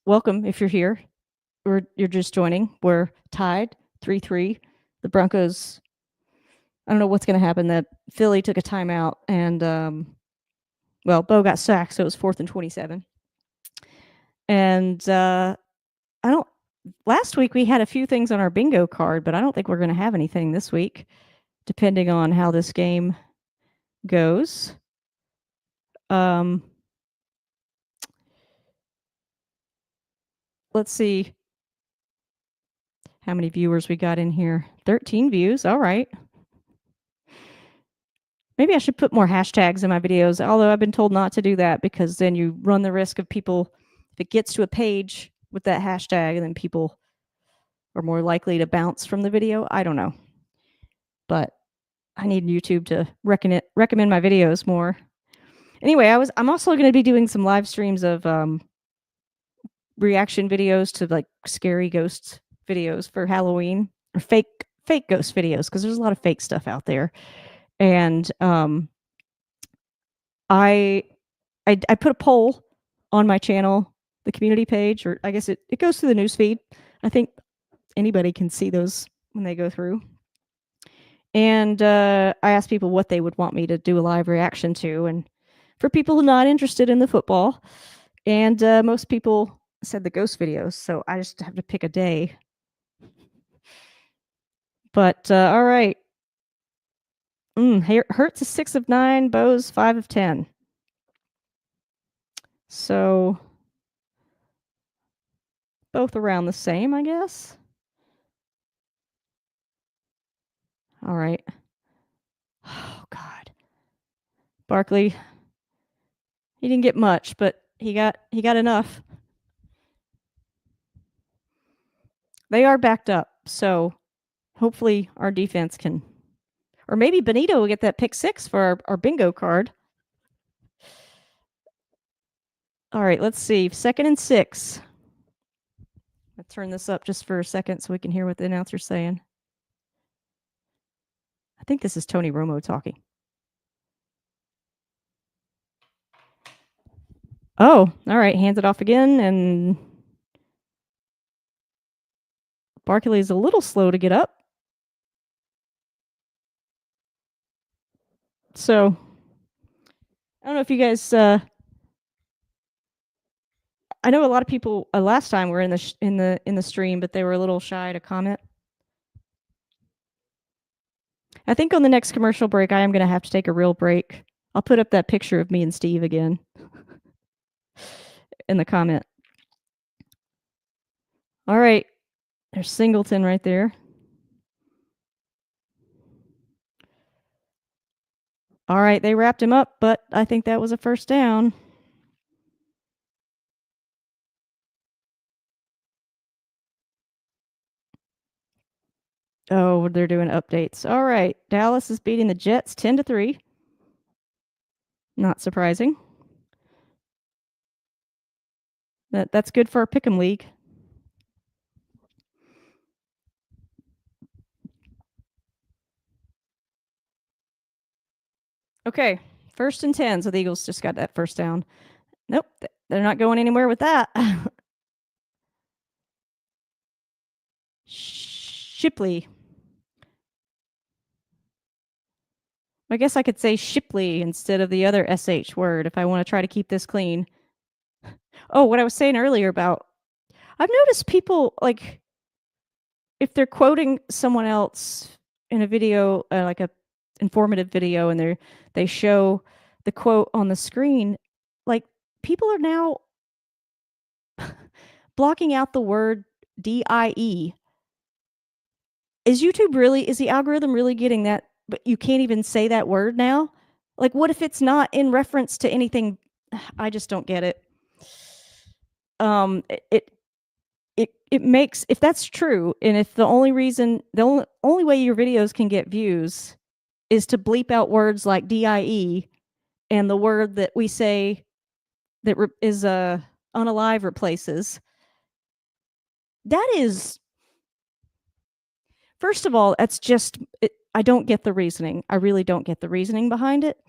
welcome if you're here or you're just joining. We're tied 3-3. The Broncos, I don't know what's going to happen. That Philly took a timeout and, Bo got sacked, so it was 4th and 27. And I don't. Last week we had a few things on our bingo card, but I don't think we're going to have anything this week, depending on how this game goes. Let's see how many viewers we got in here. 13 views. All right. Maybe I should put more hashtags in my videos, although I've been told not to do that because then you run the risk of people, if it gets to a page with that hashtag, then people are more likely to bounce from the video. I don't know. But I need YouTube to recommend my videos more. Anyway, I'm also going to be doing some live streams of reaction videos to like scary ghost videos for Halloween, or fake ghost videos, because there's a lot of fake stuff out there. And I put a poll on my channel, the community page, or I guess it goes through the news feed. I think anybody can see those when they go through. And I asked people what they would want me to do a live reaction to, and for people not interested in the football, and most people said the ghost videos, so I just have to pick a day. But all right. Hurts is 6 of 9, Bo's 5 of 10. So both around the same, I guess. All right. Oh God. Barkley. He didn't get much, but he got enough. They are backed up, so hopefully our defense can, or maybe Benito will get that pick 6 for our bingo card. All right, let's see. 2nd and 6. I'll turn this up just for a second so we can hear what the announcer's saying. I think this is Tony Romo talking. Oh, all right. Hands it off again, and Barkley is a little slow to get up. So I don't know if you guys. I know a lot of people last time were in the stream, but they were a little shy to comment. I think on the next commercial break, I am going to have to take a real break. I'll put up that picture of me and Steve again in the comment. All right. There's Singleton right there. All right. They wrapped him up, but I think that was a first down. Oh, they're doing updates. All right. Dallas is beating the Jets 10-3. Not surprising. That's good for our Pick'em League. Okay, 1st and 10. So the Eagles just got that first down. Nope, they're not going anywhere with that. Shipley. I guess I could say Shipley instead of the other SH word if I want to try to keep this clean. Oh, what I was saying earlier about, I've noticed people, like, if they're quoting someone else in a video, like a informative video, and they show the quote on the screen, like, people are now blocking out the word DIE. Is the algorithm really getting that? But you can't even say that word now? Like, what if it's not in reference to anything? I just don't get it. It makes, if that's true, and if the only way your videos can get views is to bleep out words like DIE and the word that we say that is unalive replaces, that is, first of all, that's just I don't get the reasoning. I really don't get the reasoning behind it.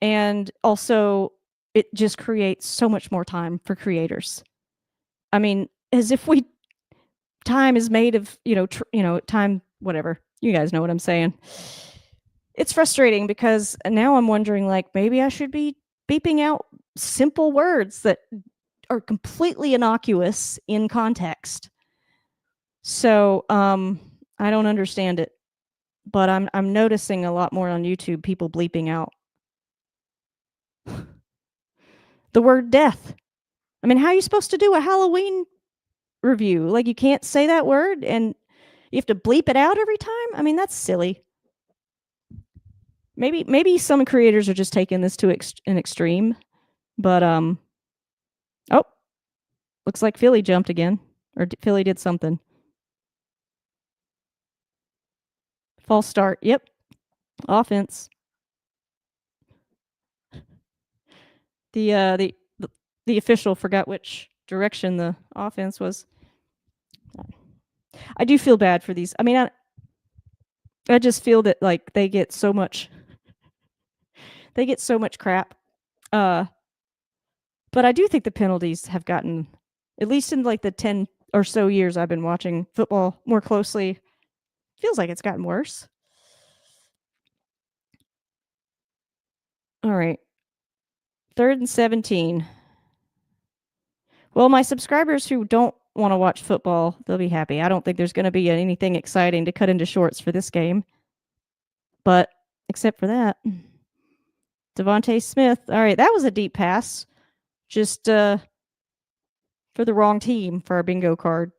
And also, it just creates so much more time for creators. I mean, as if we time is made of, time, whatever. You guys know what I'm saying. It's frustrating because now I'm wondering, like, maybe I should be beeping out simple words that are completely innocuous in context. So, I don't understand it, but I'm noticing a lot more on YouTube people bleeping out the word death. I mean, how are you supposed to do a Halloween review? Like, you can't say that word and you have to bleep it out every time? I mean, that's silly. Maybe some creators are just taking this to an extreme, but oh, looks like Philly jumped again, or Philly did something. False start. Yep, offense. The official forgot which direction the offense was. I do feel bad for these. I mean, I just feel that like they get so much crap. But I do think the penalties have gotten, at least in like the 10 or so years I've been watching football more closely, feels like it's gotten worse. All right. 3rd and 17. Well, my subscribers who don't want to watch football, they'll be happy. I don't think there's going to be anything exciting to cut into shorts for this game. But except for that, Devontae Smith. All right, that was a deep pass. Just for the wrong team for our bingo card.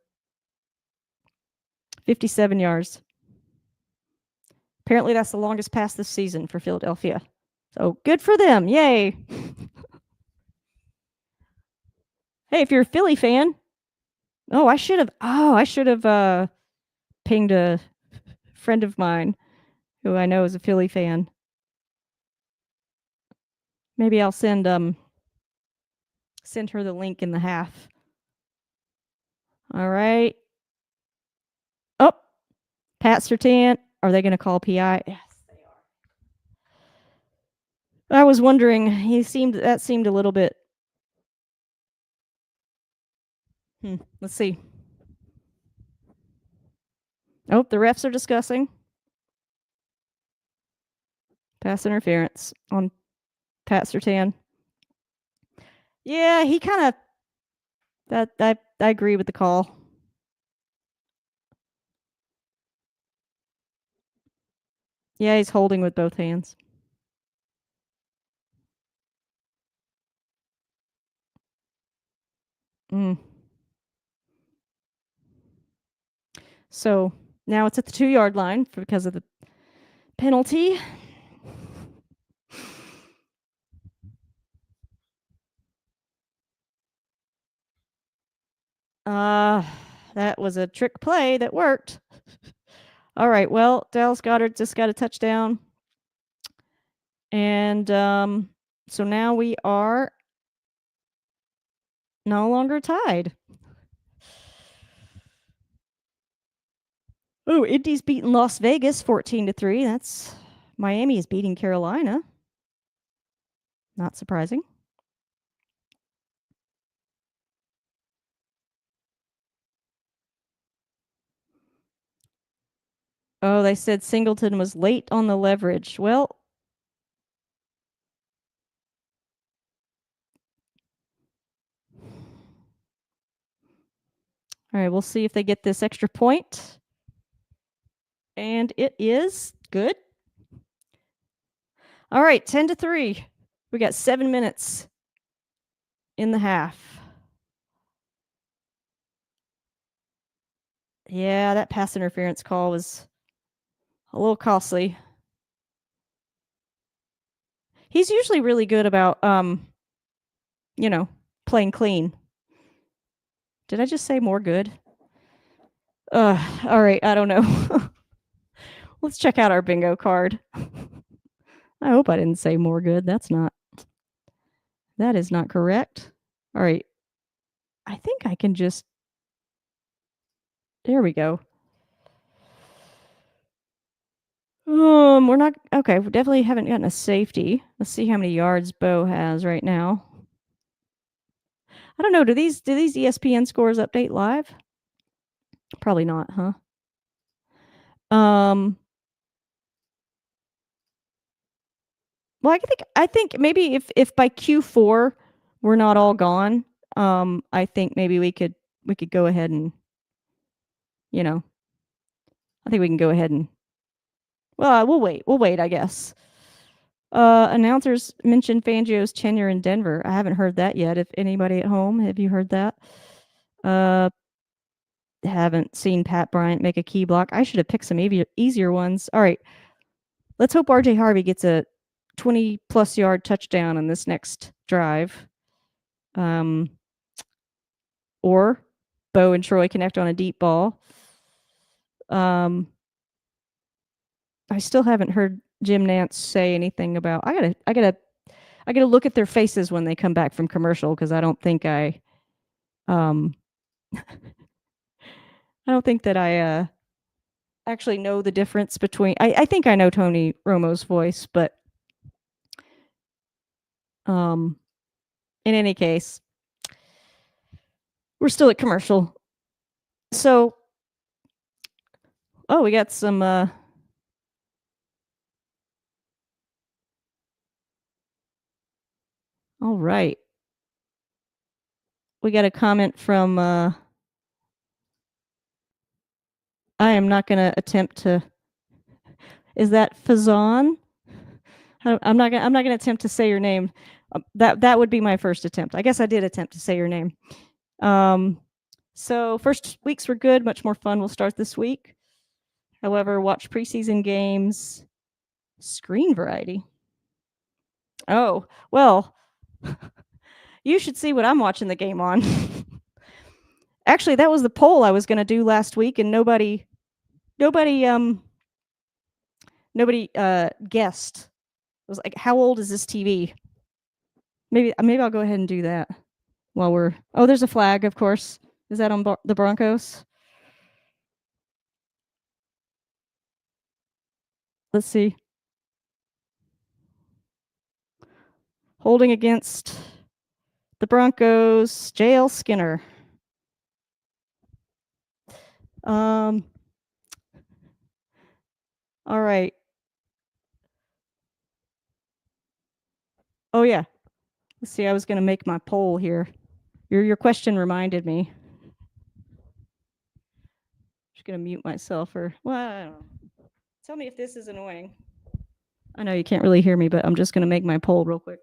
57 yards. Apparently, that's the longest pass this season for Philadelphia. So good for them. Yay. Hey, if you're a Philly fan, I should have pinged a friend of mine who I know is a Philly fan. Maybe I'll send her the link in the half. All right. Oh, Pat Surtain. Are they going to call PI? Yes, they are. I was wondering. That seemed a little bit. Let's see. Oh, the refs are discussing pass interference on Pat Surtain. Yeah, he kind of. I agree with the call. Yeah, he's holding with both hands. So now it's at the 2-yard line because of the penalty. That was a trick play that worked. All right, well, Dallas Goedert just got a touchdown. And so now we are no longer tied. Oh, Indy's beating Las Vegas 14-3. That's Miami is beating Carolina. Not surprising. Oh, they said Singleton was late on the leverage. Well, all right, we'll see if they get this extra point. And it is good. All right, 10-3. We got 7 minutes in the half. Yeah, that pass interference call was a little costly. He's usually really good about playing clean. Did I just say more good? All right, I don't know. Let's check out our bingo card. I hope I didn't say more good. That is not correct. All right. I think I can just. There we go. We're not okay. We definitely haven't gotten a safety. Let's see how many yards Bo has right now. I don't know. Do these ESPN scores update live? Probably not, huh? Um, well, I think maybe if by Q4 we're not all gone, I think maybe we could go ahead and, you know, I think we can go ahead and well, we'll wait. We'll wait, I guess. Announcers mentioned Fangio's tenure in Denver. I haven't heard that yet. If anybody at home, have you heard that? Uh, haven't seen Pat Bryant make a key block. I should have picked some easier ones. All right, let's hope RJ Harvey gets a 20+ yard touchdown on this next drive. Or Bo and Troy connect on a deep ball. I still haven't heard Jim Nantz say anything about. I gotta look at their faces when they come back from commercial because I don't think um I don't think that I actually know the difference between. I think I know Tony Romo's voice, but um in any case, we're still at commercial. So we got some all right. We got a comment from I am not gonna attempt to. Is that Fazan? I'm not gonna attempt to say your name. That would be my first attempt. I guess I did attempt to say your name. So first weeks were good. Much more fun will start this week. However, watch preseason games. Screen variety. Oh well, you should see what I'm watching the game on. Actually, that was the poll I was going to do last week, and nobody guessed. It was like, how old is this TV? Maybe I'll go ahead and do that while we're. Oh, there's a flag, of course. Is that on the Broncos? Let's see. Holding against the Broncos, J.L. Skinner. All right. Oh yeah. Let's see. I was going to make my poll here. Your question reminded me. Just going to mute myself, or well, I don't know. Tell me if this is annoying. I know you can't really hear me, but I'm just going to make my poll real quick.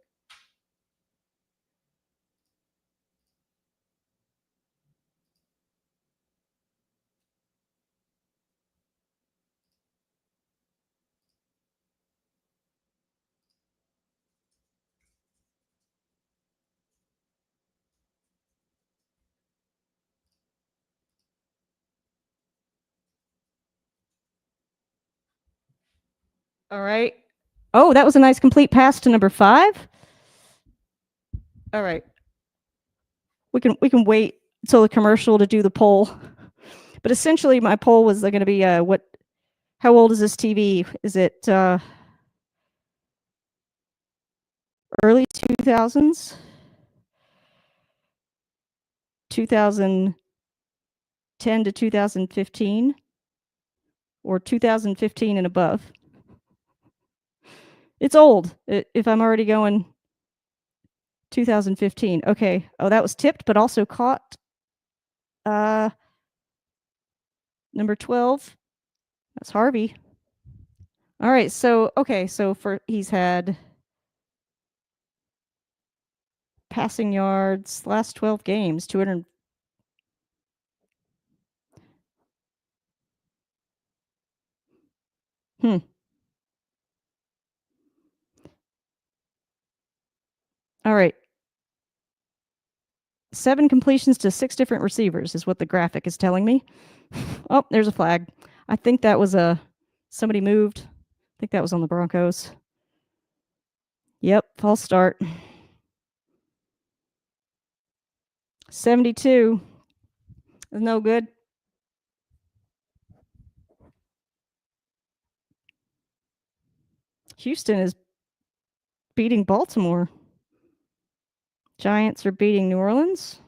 All right. Oh, that was a nice complete pass to number 5. All right. We can wait until the commercial to do the poll. But essentially, my poll was going to be how old is this TV? Is it early 2000s? 2010 to 2015? Or 2015 and above? It's old. If I'm already going 2015. Okay. Oh, that was tipped, but also caught. Number 12. That's Harvey. All right. So he's had passing yards last 12 games, 200. All right. 7 completions to 6 different receivers is what the graphic is telling me. Oh, there's a flag. I think that was somebody moved. I think that was on the Broncos. Yep, false start. 72 is no good. Houston is beating Baltimore. Giants are beating New Orleans.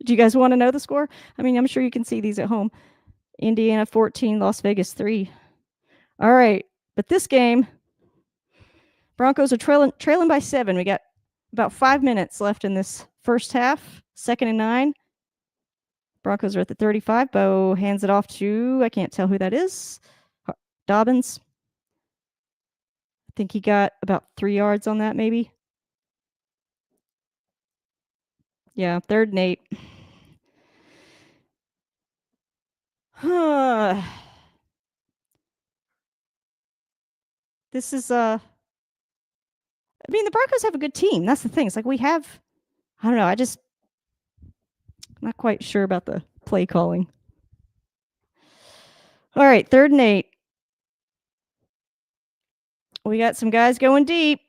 Do you guys want to know the score? I mean, I'm sure you can see these at home. Indiana 14, Las Vegas 3. All right. But this game, Broncos are trailing by 7. We got about 5 minutes left in this first half. 2nd and 9. Broncos are at the 35. Bo hands it off to, I can't tell who that is. Dobbins. I think he got about 3 yards on that, maybe. Yeah, 3rd and 8. This is I mean, the Broncos have a good team. That's the thing. It's like we have, I don't know, I'm not quite sure about the play calling. All right, 3rd and 8. We got some guys going deep.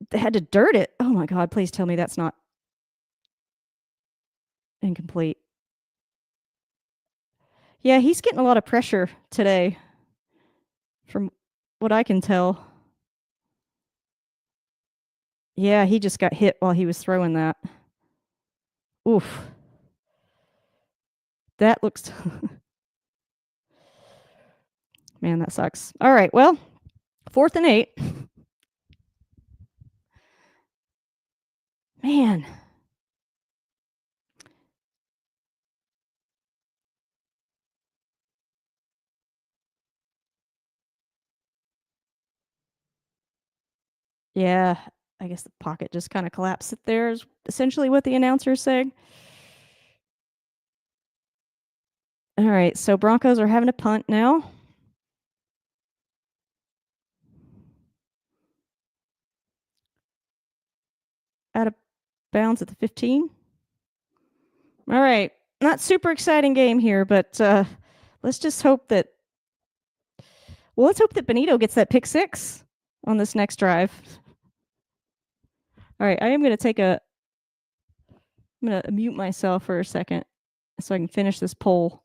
They had to dirt it. Oh my God, please tell me that's not incomplete. Yeah, he's getting a lot of pressure today from what I can tell. Yeah, he just got hit while he was throwing that. Oof. That looks... Man, that sucks. All right, well, 4th and 8. Man. Yeah, I guess the pocket just kind of collapsed there is essentially what the announcer is saying. All right, so Broncos are having a punt now. Out of bounds at the 15. All right, not super exciting game here, but let's just hope that, well, let's hope that Benito gets that pick 6 on this next drive. All right, I'm going to mute myself for a second so I can finish this poll.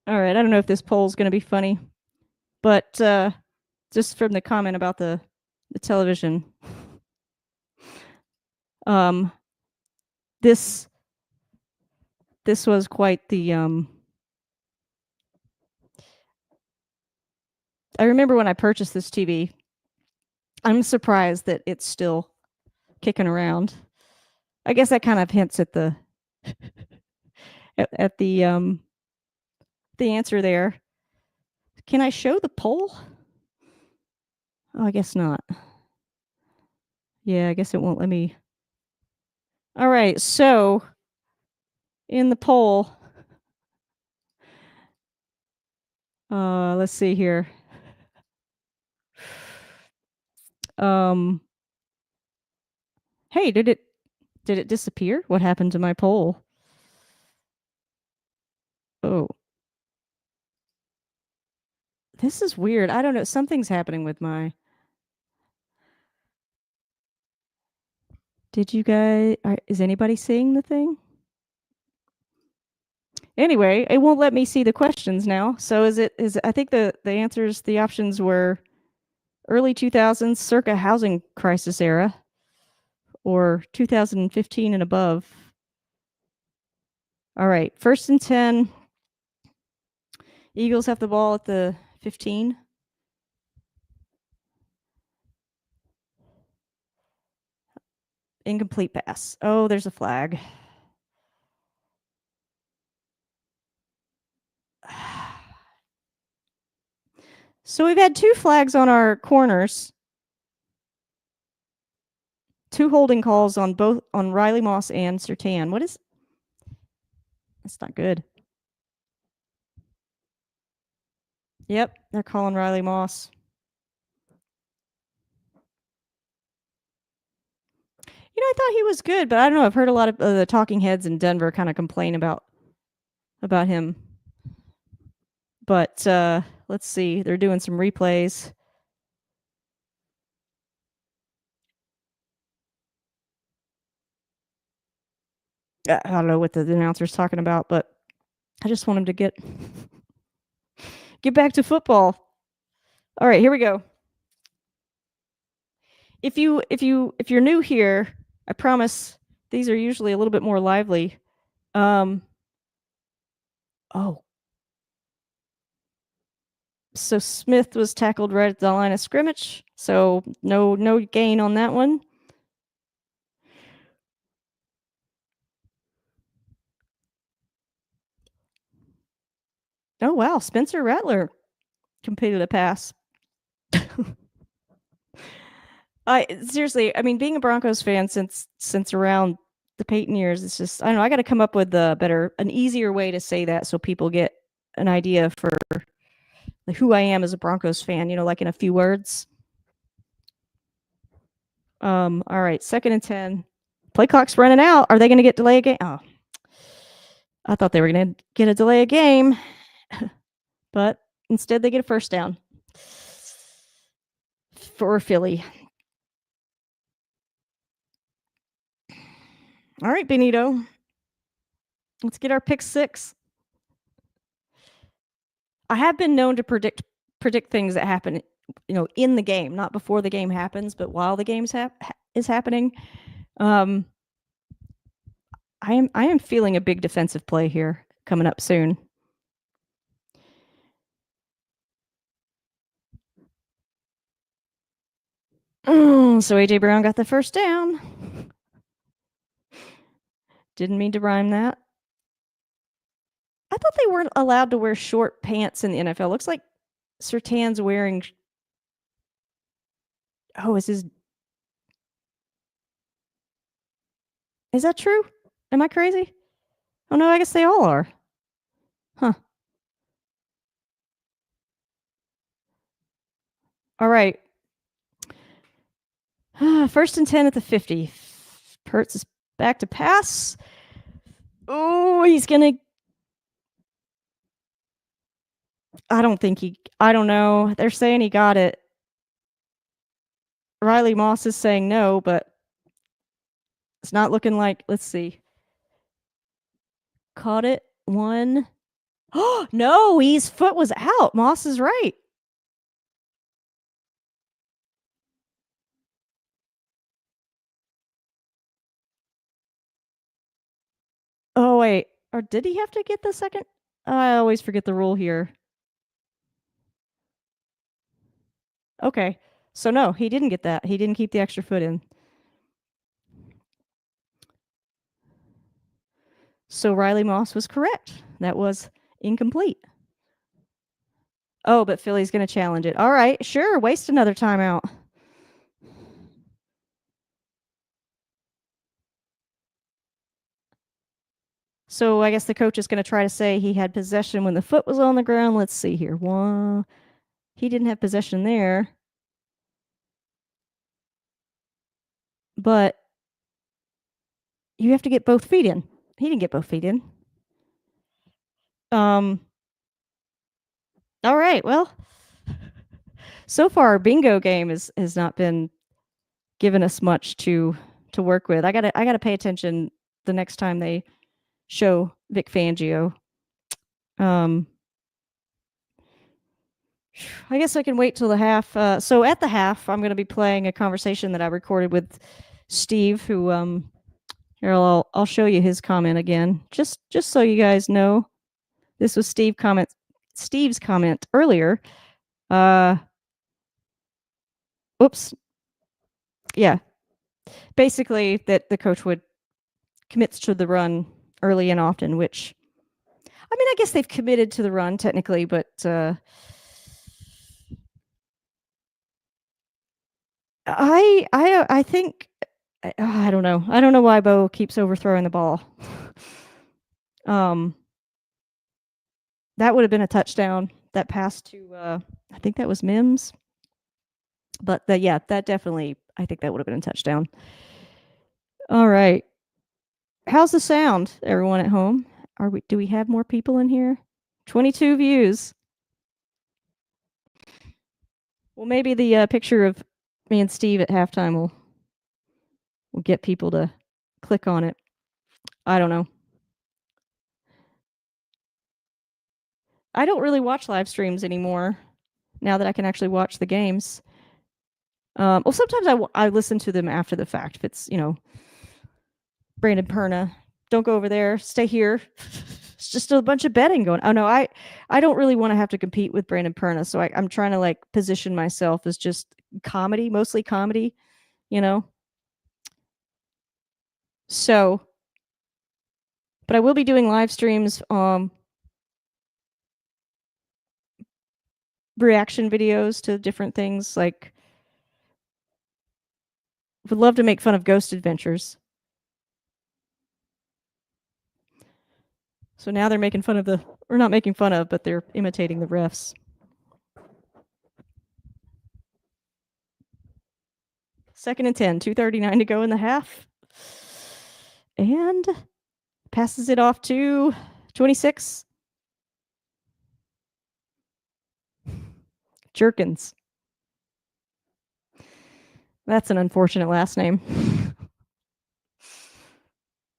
All right, I don't know if this poll is going to be funny, but just from the comment about the television, this was quite the I remember when I purchased this TV. I'm surprised that it's still kicking around. I guess that kind of hints at the at the answer there. Can I show the poll? Oh, I guess not. Yeah, I guess it won't let me. All right, so in the poll, let's see here. Hey, did it disappear? What happened to my poll? Oh. This is weird. I don't know. Something's happening with my. Did you guys? Is anybody seeing the thing? Anyway, it won't let me see the questions now. So I think the answers, the options were early 2000s, circa housing crisis era, or 2015 and above. All right, 1st and 10. Eagles have the ball at the 15. Incomplete pass. Oh, there's a flag. So we've had 2 flags on our corners. 2 holding calls on both on Riley Moss and Surtain. What is? That's not good. Yep, they're calling Riley Moss. I thought he was good, but I don't know. I've heard a lot of the talking heads in Denver kind of complain about him. But let's see. They're doing some replays. I don't know what the announcer's talking about, but I just want him to get back to football. All right, here we go. If you're new here, I promise these are usually a little bit more lively. Oh. So Smith was tackled right at the line of scrimmage. So no gain on that one. Oh wow, Spencer Rattler completed a pass. Seriously, I mean, being a Broncos fan since around the Peyton years, it's just I don't know. I got to come up with an easier way to say that so people get an idea for like who I am as a Broncos fan. Like in a few words. All right, 2nd and 10. Play clock's running out. Are they going to get delay a game? Oh, I thought they were going to get a delay a game, but instead they get a 1st down for Philly. All right, Benito. Let's get our pick 6. I have been known to predict things that happen, in the game, not before the game happens, but while the game is happening. I am feeling a big defensive play here coming up soon. So AJ Brown got the 1st down. Didn't mean to rhyme that. I thought they weren't allowed to wear short pants in the NFL. Looks like Surtain's wearing. Oh, is that true? Am I crazy? Oh no, I guess they all are. Huh. All right. 1st and 10 at the 50. Pertz is back to pass. Oh, he's gonna. I don't know. They're saying he got it. Riley Moss is saying no, but it's not looking like. Let's see. Caught it. 1. Oh no, his foot was out. Moss is right. Oh wait, or did he have to get the 2nd? I always forget the rule here. Okay, so no, he didn't get that. He didn't keep the extra foot in. So Riley Moss was correct. That was incomplete. Oh, but Philly's going to challenge it. All right, sure. Waste another timeout. So I guess the coach is going to try to say he had possession when the foot was on the ground. Let's see here. He didn't have possession there. But you have to get both feet in. He didn't get both feet in. All right. Well, so far our bingo game has not been given us much to work with. I gotta pay attention the next time they show Vic Fangio. I guess I can wait till the half. So at the half, I'm going to be playing a conversation that I recorded with Steve, who here I'll show you his comment again, just so you guys know. This was Steve's comment earlier. Oops. Yeah. Basically, that the coach would commits to the run early and often, which, I mean, I guess they've committed to the run technically, but I think I don't know. I don't know why Bo keeps overthrowing the ball. That would have been a touchdown. That pass to I think that was Mims. But yeah, that definitely, I think that would have been a touchdown. All right. How's the sound, everyone at home? Do we have more people in here? 22 views. Well, maybe the picture of me and Steve at halftime will get people to click on it. I don't know. I don't really watch live streams anymore now that I can actually watch the games. Well, sometimes I listen to them after the fact. If it's, Brandon Perna, don't go over there, stay here. It's just a bunch of betting going. Oh no, I don't really want to have to compete with Brandon Perna, so I'm trying to like position myself as just comedy, mostly comedy, you know. So, but I will be doing live streams, reaction videos to different things. Like, would love to make fun of Ghost Adventures. So now they're making fun of or not making fun of, but they're imitating the refs. Second and 10, 2:39 to go in the half. And passes it off to 26. Jerkins. That's an unfortunate last name.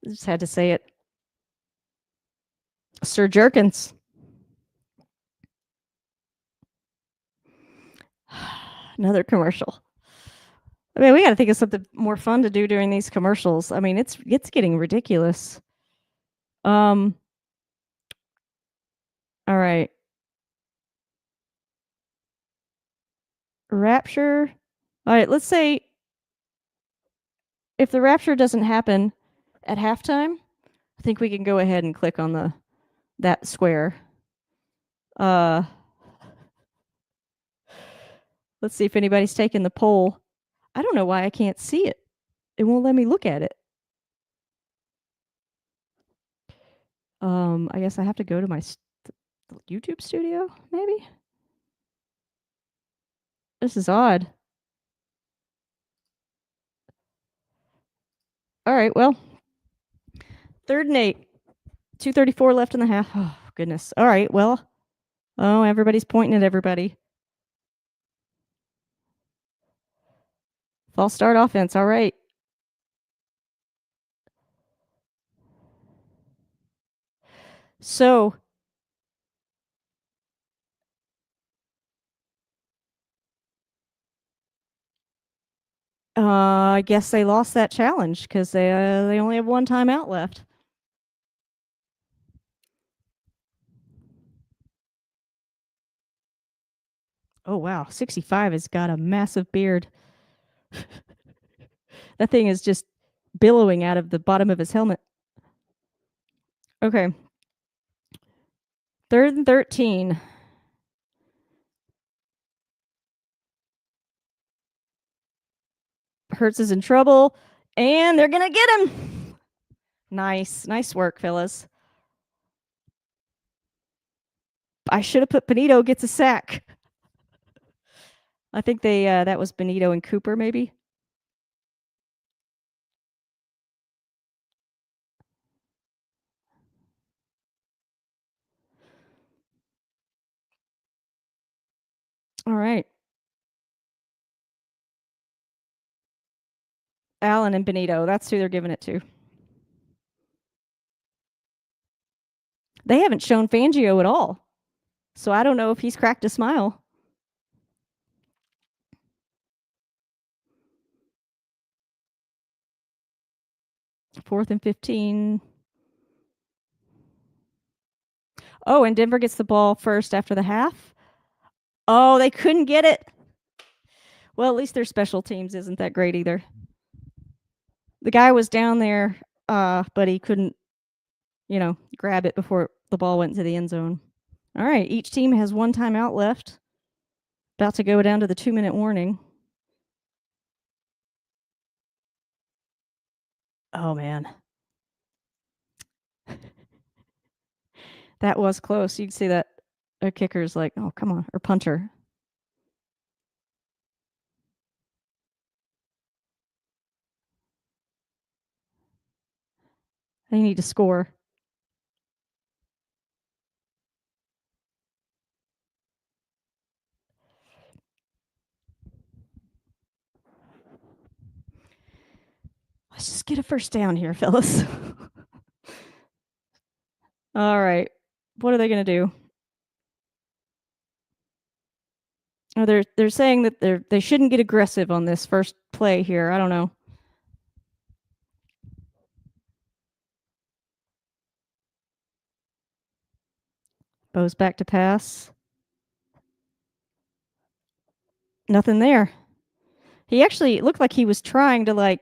I just had to say it. Sir Jerkins. Another commercial. I mean, we got to think of something more fun to do during these commercials. I mean, it's getting ridiculous. All right. Rapture. All right, let's say if the rapture doesn't happen at halftime, I think we can go ahead and click on that square. Let's see if anybody's taken the poll. I don't know why I can't see it. It won't let me look at it. I guess I have to go to my YouTube studio, maybe? This is odd. All right, well, 3rd and 8. 2:34 left in the half. Oh, goodness. All right, well. Oh, everybody's pointing at everybody. False start offense. All right. So, I guess they lost that challenge because they only have one timeout left. Oh wow, 65 has got a massive beard. That thing is just billowing out of the bottom of his helmet. Okay. 3rd and 13. Hurts is in trouble, and they're gonna get him. Nice work, fellas. I should have put Benito gets a sack. I think that was Benito and Cooper, maybe. All right. Allen and Benito. That's who they're giving it to. They haven't shown Fangio at all, so I don't know if he's cracked a smile. 4th and 15. Oh, and Denver gets the ball first after the half. Oh, they couldn't get it. Well, at least their special teams isn't that great either. The guy was down there, but he couldn't, grab it before the ball went into the end zone. All right, each team has one timeout left. About to go down to the 2-minute warning. Oh, man. That was close. You'd see that a kicker's like, oh, come on, or punter. They need to score. Let's just get a first down here, fellas. All right. What are they going to do? Oh, they're saying that they shouldn't get aggressive on this first play here. I don't know. Bo's back to pass. Nothing there. He actually looked like he was trying to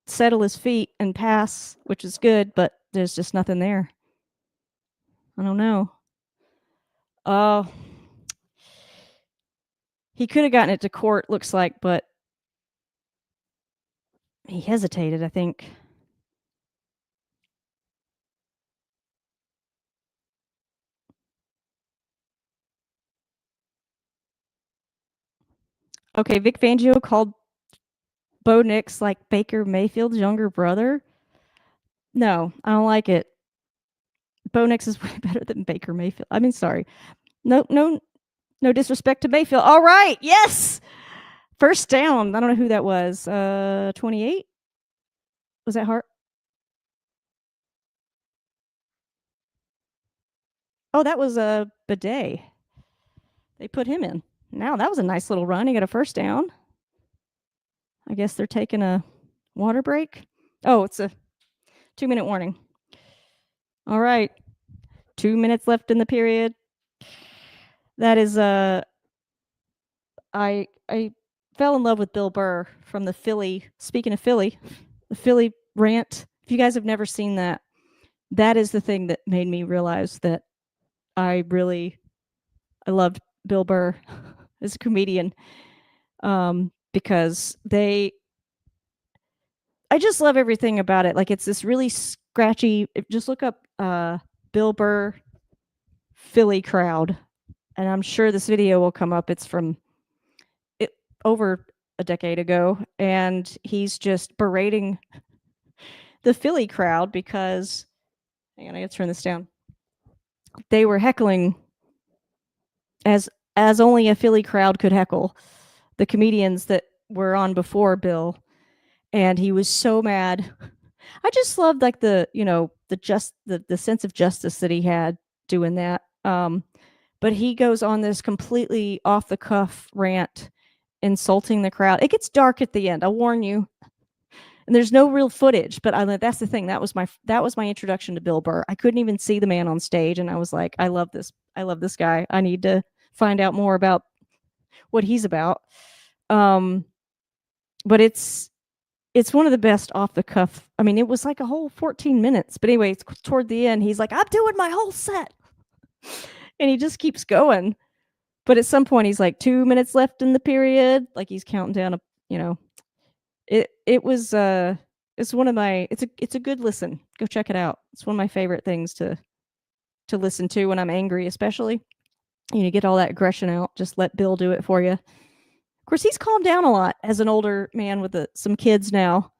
settle his feet and pass, which is good, but there's just nothing there. I don't know. Oh, he could have gotten it to court, looks like, but he hesitated, I think. Okay, Vic Fangio called Bo Nix like Baker Mayfield's younger brother. No, I don't like it. Bo Nix is way better than Baker Mayfield. I mean, sorry. No disrespect to Mayfield. All right, yes. First down. I don't know who that was. 28? Was that Hart? Oh, that was a Bidet. They put him in. Now that was a nice little run. He got a first down. I guess they're taking a water break. Oh, it's a 2-minute warning. All right. 2 minutes left in the period. That is I fell in love with Bill Burr from the Philly. Speaking of Philly, the Philly rant. If you guys have never seen that, that is the thing that made me realize that I loved Bill Burr as a comedian, because I just love everything about it. Like, it's this really scratchy. Just look up Bill Burr Philly crowd, and I'm sure this video will come up. It's from over a decade ago, and he's just berating the Philly crowd because, hang on, I gotta turn this down. They were heckling as only a Philly crowd could heckle the comedians that were on before Bill, and he was so mad. I just loved the sense of justice that he had doing that. But he goes on this completely off the cuff rant, insulting the crowd. It gets dark at the end. I'll warn you. And there's no real footage, but that's the thing. That was my introduction to Bill Burr. I couldn't even see the man on stage, and I was like, I love this guy. I need to find out more about what he's about. But it's one of the best off the cuff. I mean, it was like a whole 14 minutes. But anyway, toward the end, he's like, I'm doing my whole set. And he just keeps going. But at some point, he's like, 2 minutes left in the period. Like, he's counting down it's one of my, it's a good listen. Go check it out. It's one of my favorite things to listen to when I'm angry, especially. Get all that aggression out. Just let Bill do it for you. Of course, he's calmed down a lot as an older man with some kids now.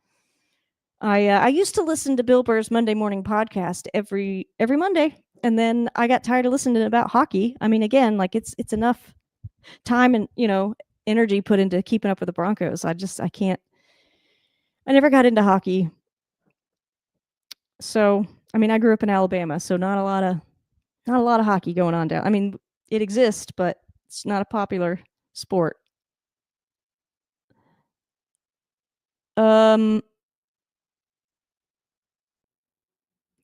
I used to listen to Bill Burr's Monday morning podcast every Monday, and then I got tired of listening about hockey. I mean, again, it's enough time and energy put into keeping up with the Broncos. I can't. I never got into hockey. So, I mean, I grew up in Alabama, so not a lot of hockey going on down. I mean, it exists, but it's not a popular sport.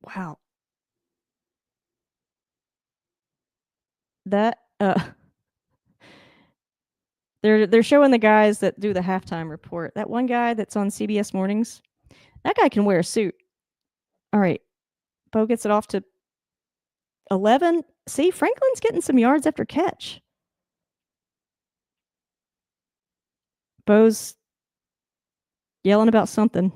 Wow. That they're showing the guys that do the halftime report. That one guy that's on CBS Mornings, that guy can wear a suit. All right. Bo gets it off to 11. See, Franklin's getting some yards after catch. Bo's yelling about something.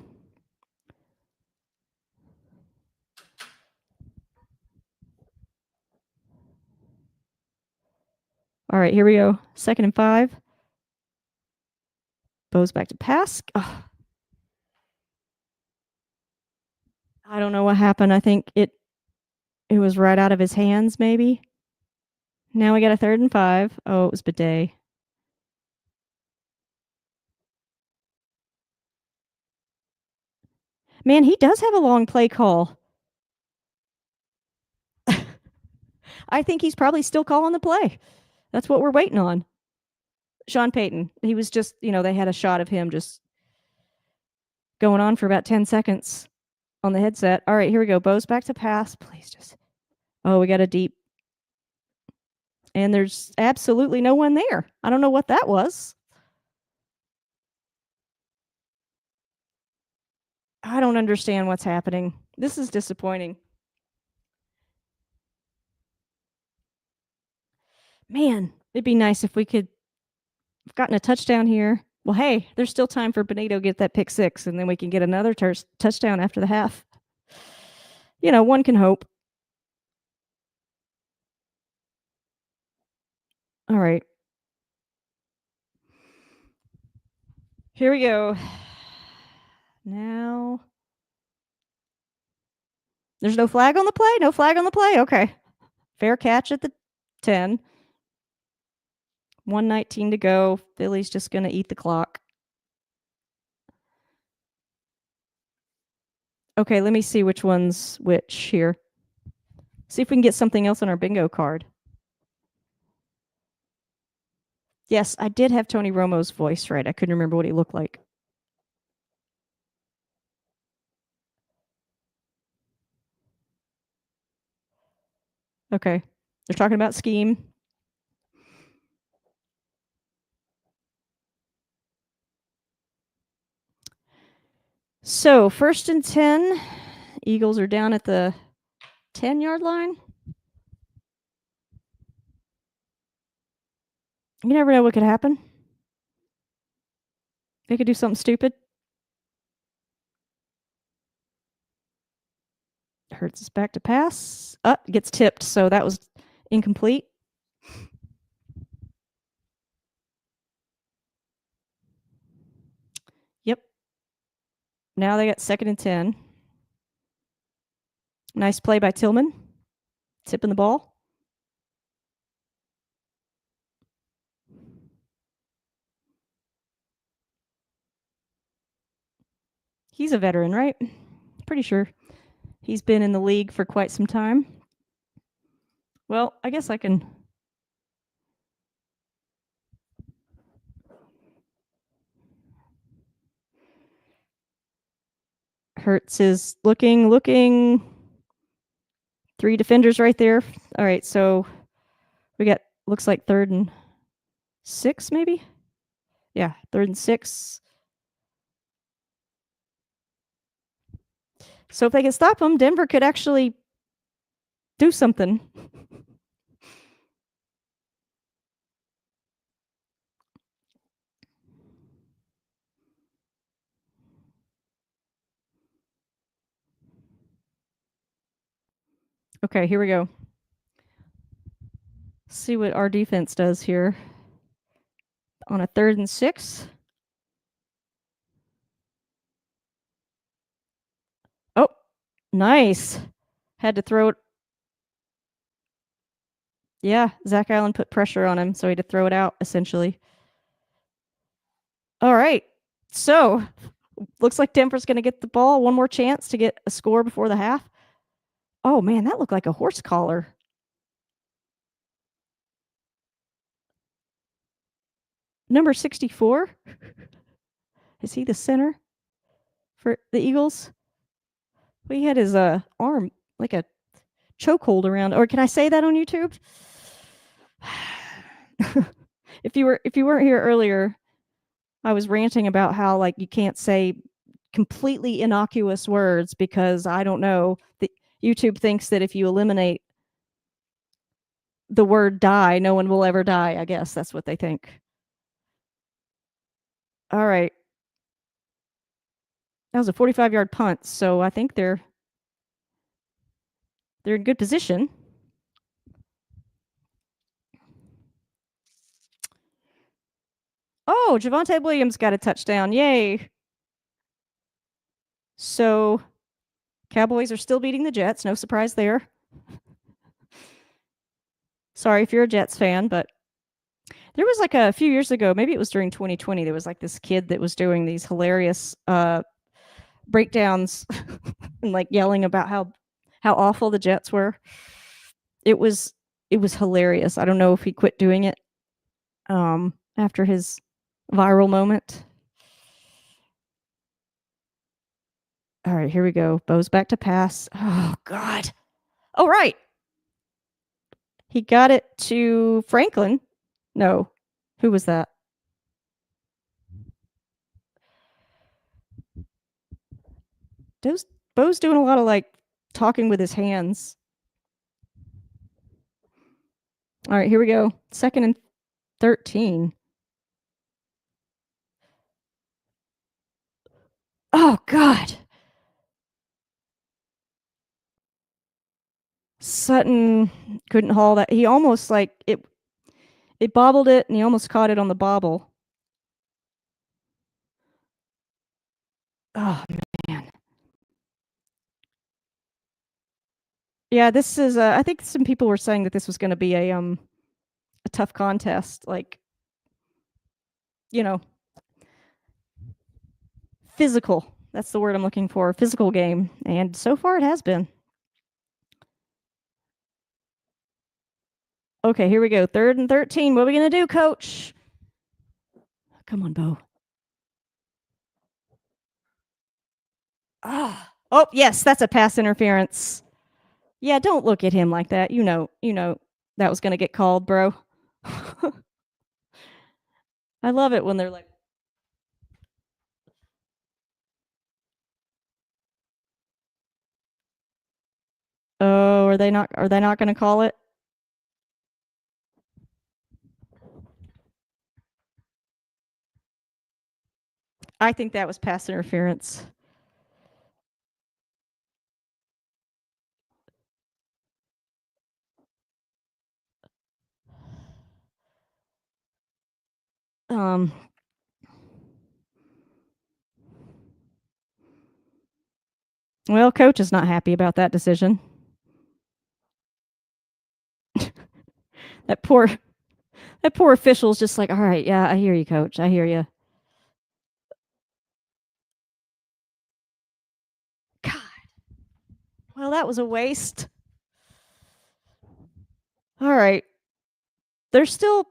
All right, here we go. 2nd and 5. Bo's back to pass. Oh, I don't know what happened. I think it was right out of his hands, maybe. Now we got a 3rd and 5. Oh, it was Bidet. Man, he does have a long play call. I think he's probably still calling the play. That's what we're waiting on. Sean Payton. He was just, they had a shot of him just going on for about 10 seconds on the headset. All right, here we go. Bo's back to pass. Please just. Oh, we got a deep. And there's absolutely no one there. I don't know what that was. I don't understand what's happening. This is disappointing. Man, it'd be nice if we could have gotten a touchdown here. Well, hey, there's still time for Benito to get that pick 6, and then we can get another touchdown after the half. One can hope. All right. Here we go. Now. There's no flag on the play? No flag on the play? Okay. Fair catch at the 10. 1:19 to go. Philly's just going to eat the clock. Okay, let me see which one's which here. See if we can get something else on our bingo card. Yes, I did have Tony Romo's voice right. I couldn't remember what he looked like. Okay. They're talking about scheme. So 1st and 10. Eagles are down at the 10-yard line. You never know what could happen. They could do something stupid. Hurts is back to pass. Gets tipped, so that was incomplete. Yep. Now they got 2nd and 10. Nice play by Tillman. Tipping the ball. He's a veteran, right? Pretty sure. He's been in the league for quite some time. Well, I guess I can. Hurts is looking. 3 defenders right there. All right, so we got, looks like 3rd and 6, maybe? Yeah, 3rd and 6. So if they can stop them, Denver could actually do something. Okay, here we go. See what our defense does here. On a 3rd and 6. Oh, nice. Had to throw it. Yeah, Zach Allen put pressure on him, so he had to throw it out, essentially. All right. So, looks like Denver's going to get the ball. One more chance to get a score before the half. Oh, man, that looked like a horse collar. Number 64. Is he the center for the Eagles? Well, he had his arm like a chokehold around. Or can I say that on YouTube? If you weren't here earlier, I was ranting about how like you can't say completely innocuous words because I don't know. YouTube thinks that if you eliminate the word die, no one will ever die. I guess that's what they think. All right. That was a 45-yard punt, so I think they're in good position. Oh, Javonte Williams got a touchdown. Yay. So Cowboys are still beating the Jets. No surprise there. Sorry if you're a Jets fan, but there was like a few years ago, maybe it was during 2020, there was like this kid that was doing these hilarious breakdowns and like yelling about how awful the Jets were. It was hilarious. I don't know if he quit doing it after his viral moment. All right, here we go. Bo's back to pass. Oh God. Oh right. He got it to Franklin. No. Who was that? Bo's doing a lot of like talking with his hands. All right, here we go. 2nd and 13. Oh God. Sutton couldn't haul that. He almost like it bobbled it and he almost caught it on the bobble. Oh man. Yeah, this is I think some people were saying that this was going to be a tough contest, like you know, physical. That's the word I'm looking for, physical game, and so far it has been. Okay, here we go. 3rd and 13. What are we going to do, coach? Come on, Bo. Ah. Oh, yes, that's a pass interference. Yeah, don't look at him like that. You know that was going to get called, bro. I love it when they're like, "Oh, are they not going to call it?" I think that was pass interference. Um Well, coach is not happy about that decision. That poor official's just like, "All right, yeah, I hear you, coach. I hear you." God. Well, that was a waste. All right. They're still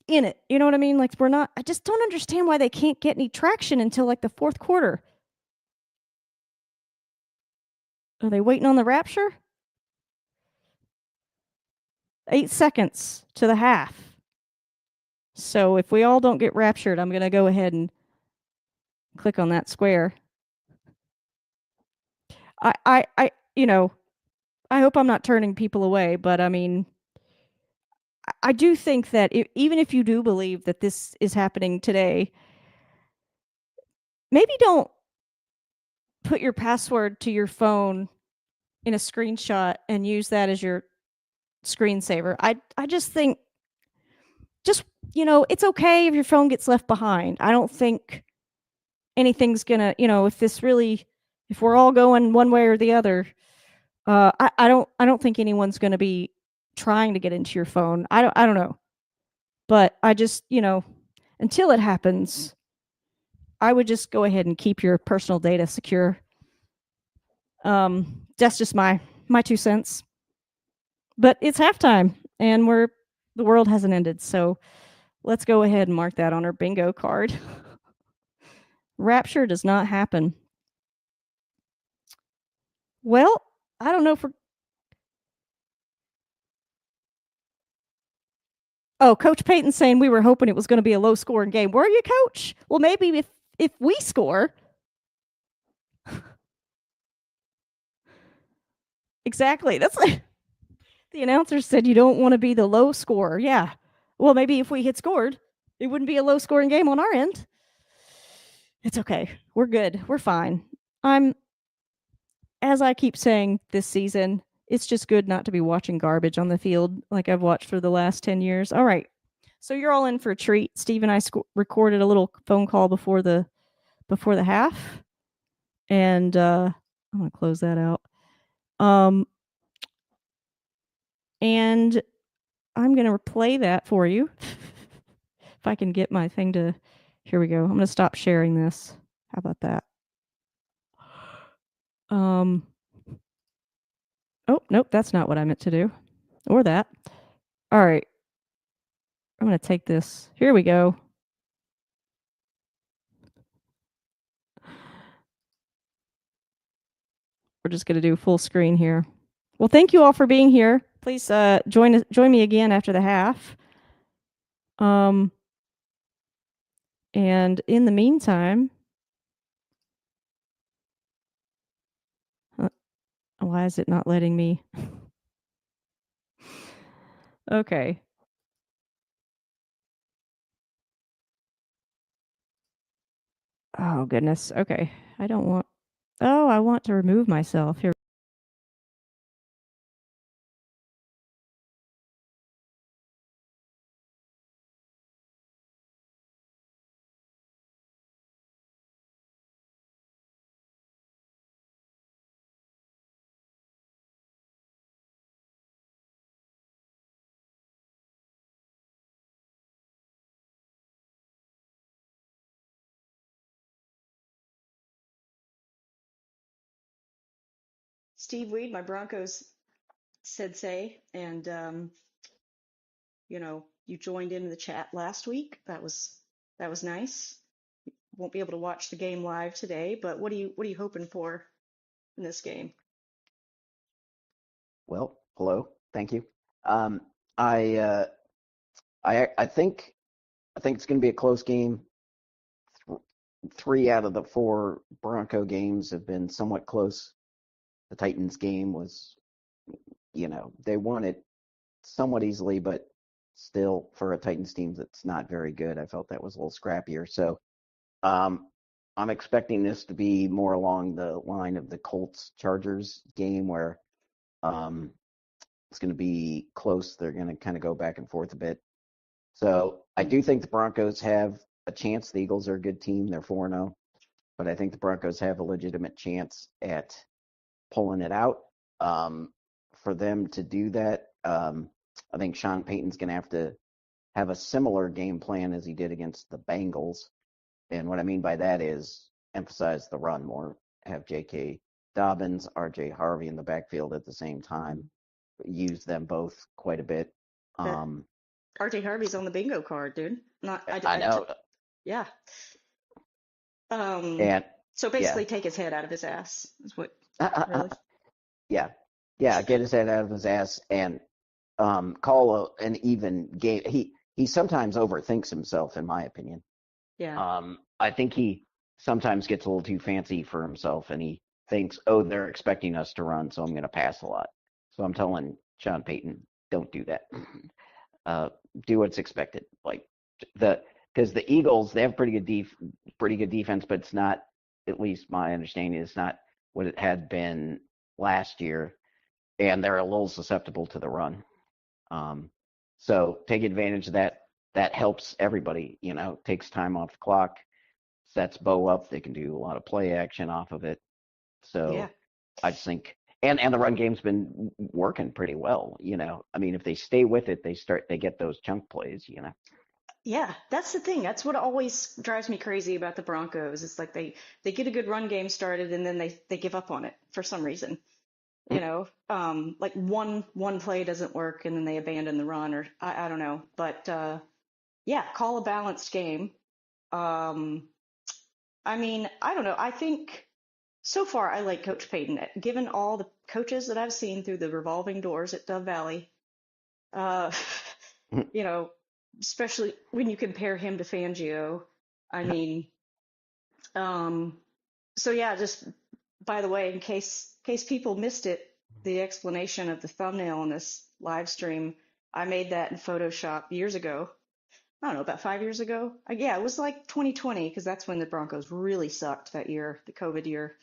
in it. You know what I mean? Like we're not I just don't understand why they can't get any traction until like the 4th quarter. Are they waiting on the rapture? 8 seconds to the half. So if we all don't get raptured, I'm going to go ahead and click on that square. I I hope I'm not turning people away, but I mean, I do think that even if you do believe that this is happening today, maybe don't put your password to your phone in a screenshot and use that as your screensaver. I just think just it's okay if your phone gets left behind. I don't think anything's gonna if we're all going one way or the other, I don't think anyone's gonna be trying to get into your phone. I don't know, but I just until it happens, I would just go ahead and keep your personal data secure. That's just my 2 cents. But it's halftime, and the world hasn't ended, so let's go ahead and mark that on our bingo card. Rapture does not happen. Well, I don't know if we're. Oh, Coach Payton's saying we were hoping it was going to be a low scoring game. Were you, Coach? Well, maybe if we score. Exactly. That's like the announcer said you don't want to be the low scorer. Yeah. Well, maybe if we had scored, it wouldn't be a low scoring game on our end. It's okay. We're good. We're fine. I'm as I keep saying this season, it's just good not to be watching garbage on the field like I've watched for the last 10 years. All right. So you're all in for a treat. Steve and I recorded a little phone call before the half, and I'm gonna close that out. Um, and I'm gonna replay that for you if I can get my thing to. Here we go. I'm gonna stop sharing this. How about that? Um. Oh nope, that's not what I meant to do, or that. All right. I'm gonna take this. Here we go. We're just gonna do full screen here. Well, thank you all for being here. Please join me again after the half. Um, and in the meantime, why is it not letting me? Okay. Oh goodness. Okay. I don't want. Oh, I want to remove myself here. Steve Weed, my Broncos sensei, and you joined in the chat last week. That was nice. Won't be able to watch the game live today, but what are you hoping for in this game? Well, hello. Thank you. Um, I, uh, I think it's going to be a close game. Th- Three out of the four Bronco games have been somewhat close. The Titans game was, they won it somewhat easily, but still, for a Titans team that's not very good, I felt that was a little scrappier. So, um, I'm expecting this to be more along the line of the Colts Chargers game where um, it's going to be close. They're going to kind of go back and forth a bit. So I do think the Broncos have a chance. The Eagles are a good team. They're 4-0. But I think the Broncos have a legitimate chance at pulling it out. For them to do that, I think Sean Payton's going to have a similar game plan as he did against the Bengals. And what I mean by that is emphasize the run more, have J.K. Dobbins, R.J. Harvey in the backfield at the same time, use them both quite a bit. That Um, RJ Harvey's on the bingo card, dude. Not I know, yeah. Um, and so yeah, basically take his head out of his ass is what really. yeah, yeah, get his head out of his ass and call an even game. He sometimes overthinks himself, in my opinion. Yeah. I think he sometimes gets a little too fancy for himself, and he thinks, "Oh, they're expecting us to run, so I'm going to pass a lot." So I'm telling Sean Payton, don't do that. uh, do what's expected. Like the because the Eagles, they have pretty good defense, but it's not. At least my understanding is not what it had been last year, and they're a little susceptible to the run. Um, so take advantage of that. That helps everybody. Takes time off the clock, sets Bo up. They can do a lot of play action off of it. Yeah. So I just think, and the run game's been working pretty well. I mean, if they stay with it, they get those chunk plays. Yeah, that's the thing. That's what always drives me crazy about the Broncos. It's like they get a good run game started and then they give up on it for some reason. Like one play doesn't work and then they abandon the run or I don't know. But yeah, call a balanced game. Um, I mean, I don't know. I think So far, I like Coach Payton. Given all the coaches that I've seen through the revolving doors at Dove Valley, uh, you know, especially when you compare him to Fangio, I mean, um, so yeah, just by the way, in case people missed it, the explanation of the thumbnail on this live stream, I made that in Photoshop years ago. I don't know, about 5 years ago. Yeah, it was like 2020 because that's when the Broncos really sucked that year, the COVID year.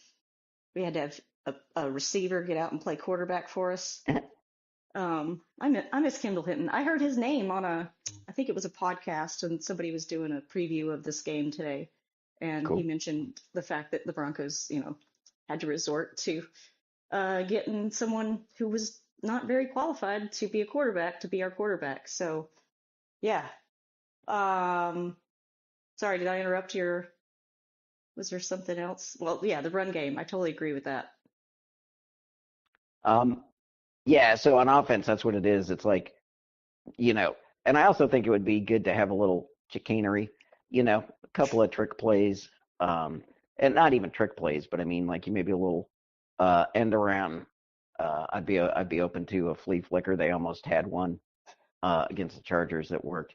We had to have a receiver get out and play quarterback for us. I miss Kendall Hinton. I heard his name on I think it was a podcast, and somebody was doing a preview of this game today, and he Cool. mentioned the fact that the Broncos, had to resort to getting someone who was not very qualified to be a quarterback to be our quarterback. So, yeah. Um, Sorry, did I interrupt your? Was there something else? Well, yeah, the run game. I totally agree with that. Um, yeah, so on offense, that's what it is. It's like, you know, and I also think it would be good to have a little chicanery, a couple of trick plays, and not even trick plays, but I mean, like maybe a little end around. I'd be open to a flea flicker. They almost had one against the Chargers that worked.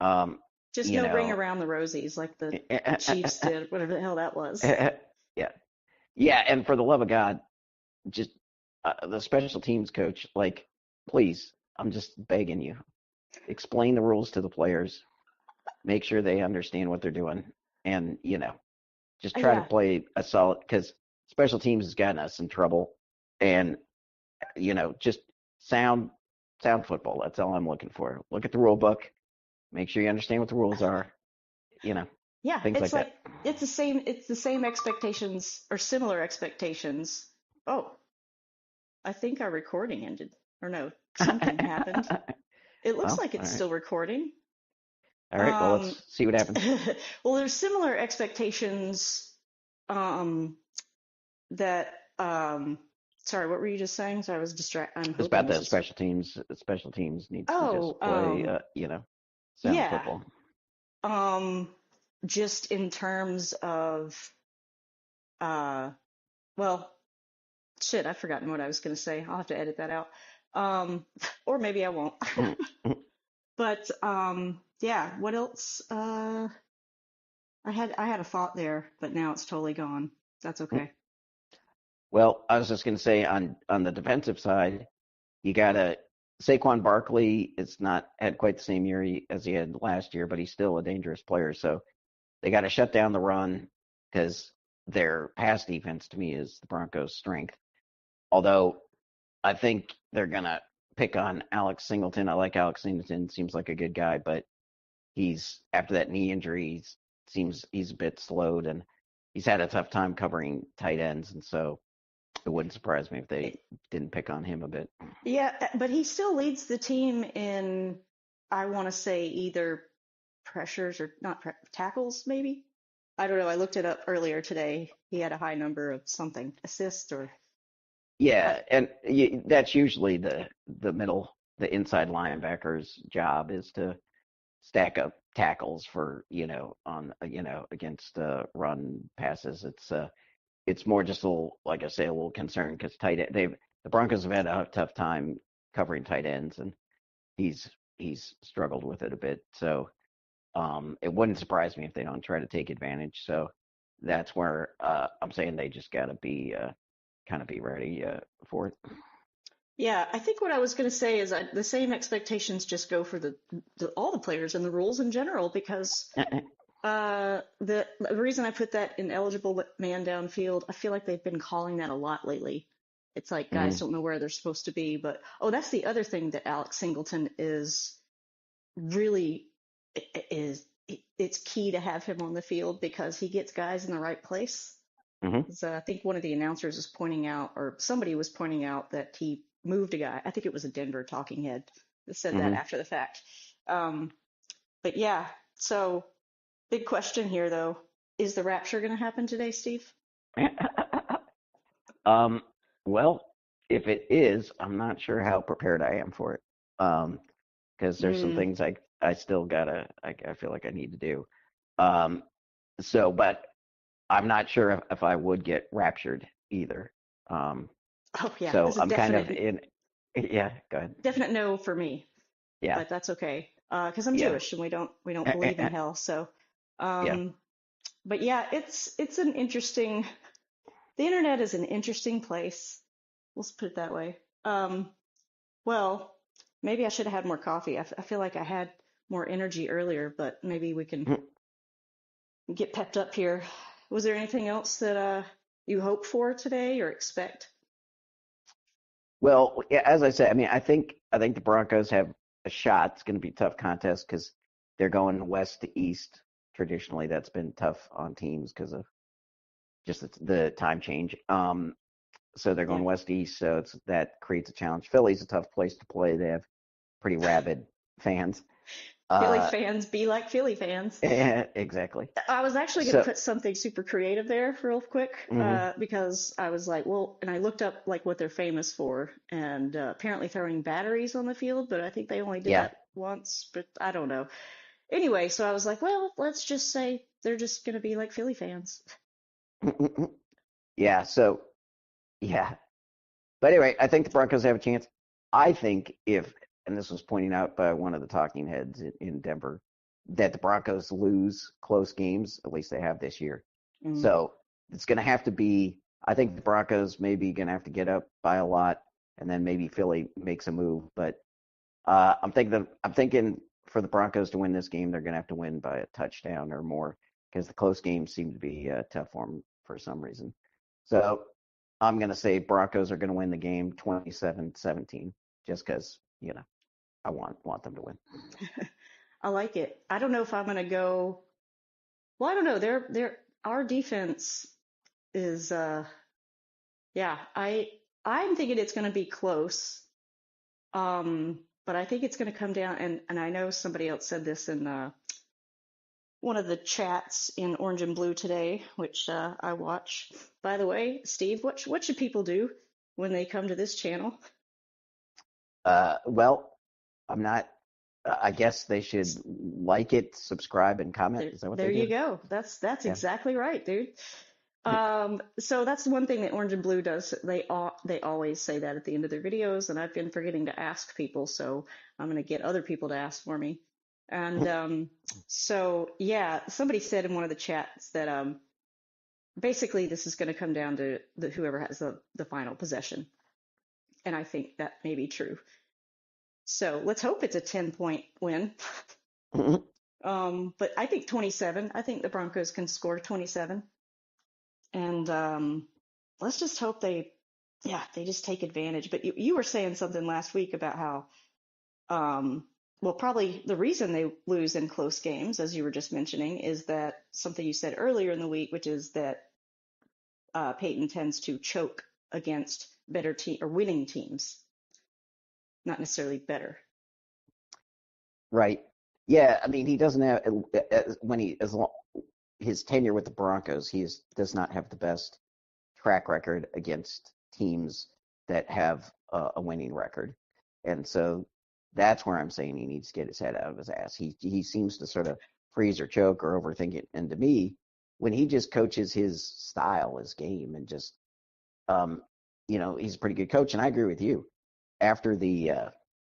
Um, Just you no ring know, around the rosies like the Chiefs did, whatever the hell that was. yeah, yeah, and for the love of God, just the special teams coach, like, please, I'm just begging you, explain the rules to the players, make sure they understand what they're doing, and just try to Yeah, play a solid because special teams has gotten us in trouble, and just sound sound football. That's all I'm looking for. Look at the rule book, make sure you understand what the rules are, you know, yeah. things It's like like that. it's the same expectations or similar expectations. Oh, I think our recording ended. Or no, something happened. It looks Well, like all it's right, still recording. all right. Well, Um, let's see what happens. well, there's similar expectations um, that. Sorry, what were you just saying? So I was distracted. I'm It's hoping about this the is. special teams. Special teams needs to Oh, just play, sound yeah. football. Um, just in terms of, uh, well, shit, I've forgotten what I was going to say. I'll have to edit that out. Or maybe I won't. But yeah, what else? I had a thought there, but now it's totally gone. That's okay. Well, I was just going to say on the defensive side, you got to Saquon Barkley. It's not had quite the same year as he had last year, but he's still a dangerous player. So they got to shut down the run because their pass defense to me is the Broncos' strength. Although I think they're gonna pick on Alex Singleton. I like Alex Singleton; seems like a good guy, but he's after that knee injury, seems he's a bit slowed and he's had a tough time covering tight ends, and so it wouldn't surprise me if they didn't pick on him a bit. Yeah, but he still leads the team in, I want to say either pressures or not tackles, maybe. I don't know. I looked it up earlier today. He had a high number of something, assists or I, Yeah, and that's usually the inside linebacker's job is to stack up tackles for on against run passes. It's more just a little, like I say, a little concerned because the Broncos have had a tough time covering tight ends, and he's he's struggled with it a bit. So it wouldn't surprise me if they don't try to take advantage. So that's where I'm saying they just got to be kind of be ready for it. yeah, I think what I was going to say is the same expectations just go for all the players and the rules in general because the reason I put that in eligible man downfield, I feel like they've been calling that a lot lately. It's like guys Mhm. don't know where they're supposed to be, but oh, that's the other thing that Alex Singleton is really is it's key to have him on the field because he gets guys in the right place. Mhm. So I think one of the announcers is pointing out, or somebody was pointing out that he moved a guy. I think it was a Denver talking head that said that Mhm. after the fact. Um, but yeah, so big question here though. Is the rapture going to happen today, Steve? um. Well, if it is, I'm not sure how prepared I am for it. Because there's some Mm, things I still gotta I feel like I need to do. Um. So, but I'm not sure if I would get raptured either. Um, Oh yeah, so this is I'm kind of definite in. Yeah, go ahead. definite no for me, Yeah, but that's okay. Because I'm yeah, Jewish and we don't believe in hell. So, yeah. um, but yeah, it's an interesting. The internet is an interesting place. Let's put it that way. Well, maybe I should have had more coffee. I feel like I had more energy earlier, but maybe we can get pepped up here. Was there anything else that you hope for today or expect? Well, yeah, as I said, I mean, I think the Broncos have a shot. It's going to be a tough contest because they're going west to east. Traditionally, that's been tough on teams because of just the time change. So they're Yeah, going west to east, so that creates a challenge. Philly's a tough place to play. They have pretty rabid fans. Philly Uh, fans be like Philly fans. exactly. I was actually going to So, put something super creative there real quick mhm, because I was like, well, and I looked up like what they're famous for, and apparently throwing batteries on the field, but I think they only did yeah, that once, but I don't know. Anyway, so I was like, well, let's just say they're just going to be like Philly fans. yeah. So, yeah. But anyway, I think the Broncos have a chance. I think if, and this was pointed out by one of the talking heads in Denver, that the Broncos lose close games, at least they have this year. Mm. So it's going to have to be, I think the Broncos maybe going to have to get up by a lot, and then maybe Philly makes a move. But I'm thinking for the Broncos to win this game, they're going to have to win by a touchdown or more because the close games seem to be tough for them for some reason. So I'm going to say Broncos are going to win the game 27-17 just because, I want them to win. I like it. I don't know if I'm going to go. Well, I don't know. Our defense is yeah, I'm thinking it's going to be close. But I think it's going to come down and I know somebody else said this in one of the chats in Orange and Blue today, which I watch. By the way, Steve, what should people do when they come to this channel? Well, I'm not. I guess they should like it, subscribe, and comment. Is that what There they you do? go. That's Yeah. exactly right, dude. So that's one thing that Orange and Blue does. They always say that at the end of their videos, and I've been forgetting to ask people, so I'm gonna get other people to ask for me. And so yeah, somebody said in one of the chats that basically this is going to come down to whoever has the final possession, and I think that may be true. So let's hope it's a 10-point win. But I think 27. I think the Broncos can score 27. And let's just hope yeah, they just take advantage. But you were saying something last week about how, well, probably the reason they lose in close games, as you were just mentioning, is that something you said earlier in the week, which is that Peyton tends to choke against better team or winning teams, not necessarily better. Right. Yeah. I mean, he doesn't have when he as long his tenure with the Broncos, does not have the best track record against teams that have a winning record, and so that's where I'm saying he needs to get his head out of his ass. He seems to sort of freeze or choke or overthink it, and to me, when he just coaches his style, his game, and just um, he's a pretty good coach, and I agree with you. After the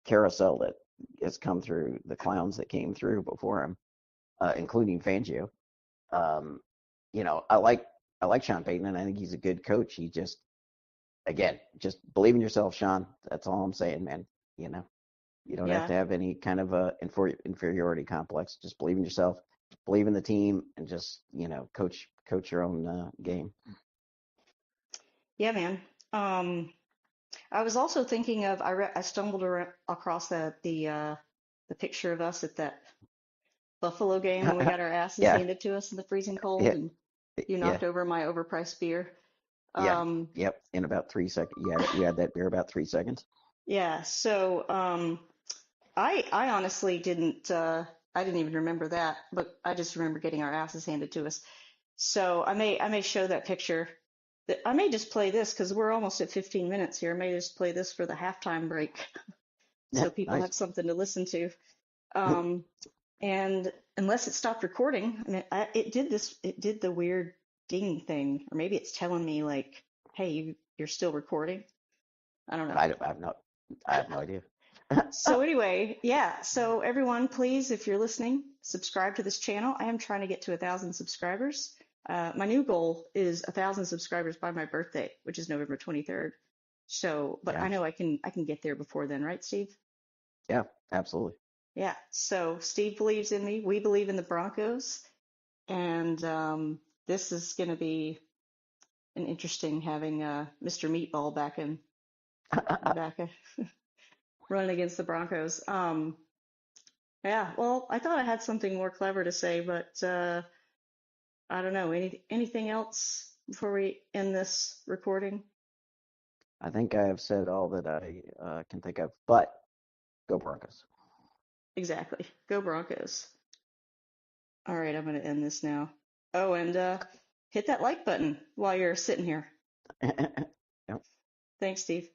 carousel that has come through, the clowns that came through before him, including Fangio, um, I like Sean Payton, and I think he's a good coach. He again, just believe in yourself, Sean. That's all I'm saying, man. You know, you don't have Yeah, to have any kind of a inferiority complex. Just believe in yourself, believe in the team, and just coach your own game. yeah, man. Um, I was also thinking of I stumbled across the picture of us at that Buffalo game when we got our asses Yeah, handed to us in the freezing cold, yeah, and you yeah, knocked over my overpriced beer. yeah, Um, yep. In about 3 seconds, you had that beer about 3 seconds. yeah, so I honestly didn't I didn't even remember that, but I just remember getting our asses handed to us. So I may show that picture. I may just play this because we're almost at 15 minutes here. I may just play this for the halftime break Yeah, so people nice. have something to listen to. Um, and unless it stopped recording, I mean, it did the weird ding thing, or maybe it's telling me like, "Hey, you're still recording." I don't know. I have no idea. So anyway, yeah. So everyone, please, if you're listening, subscribe to this channel. I am trying to get to 1,000 subscribers. My new goal is 1,000 subscribers by my birthday, which is November 23rd. So, but Yeah. I know I can get there before then, right, Steve? Yeah, absolutely. Yeah. So Steve believes in me. We believe in the Broncos, and this is going to be an interesting having Mr. Meatball back running against the Broncos. Yeah, well, I thought I had something more clever to say, but I don't know. Anything else before we end this recording? I think I have said all that I can think of, but go Broncos. Exactly. Go Broncos. All right, I'm going to end this now. Oh, and hit that like button while you're sitting here. Yep. Thanks, Steve.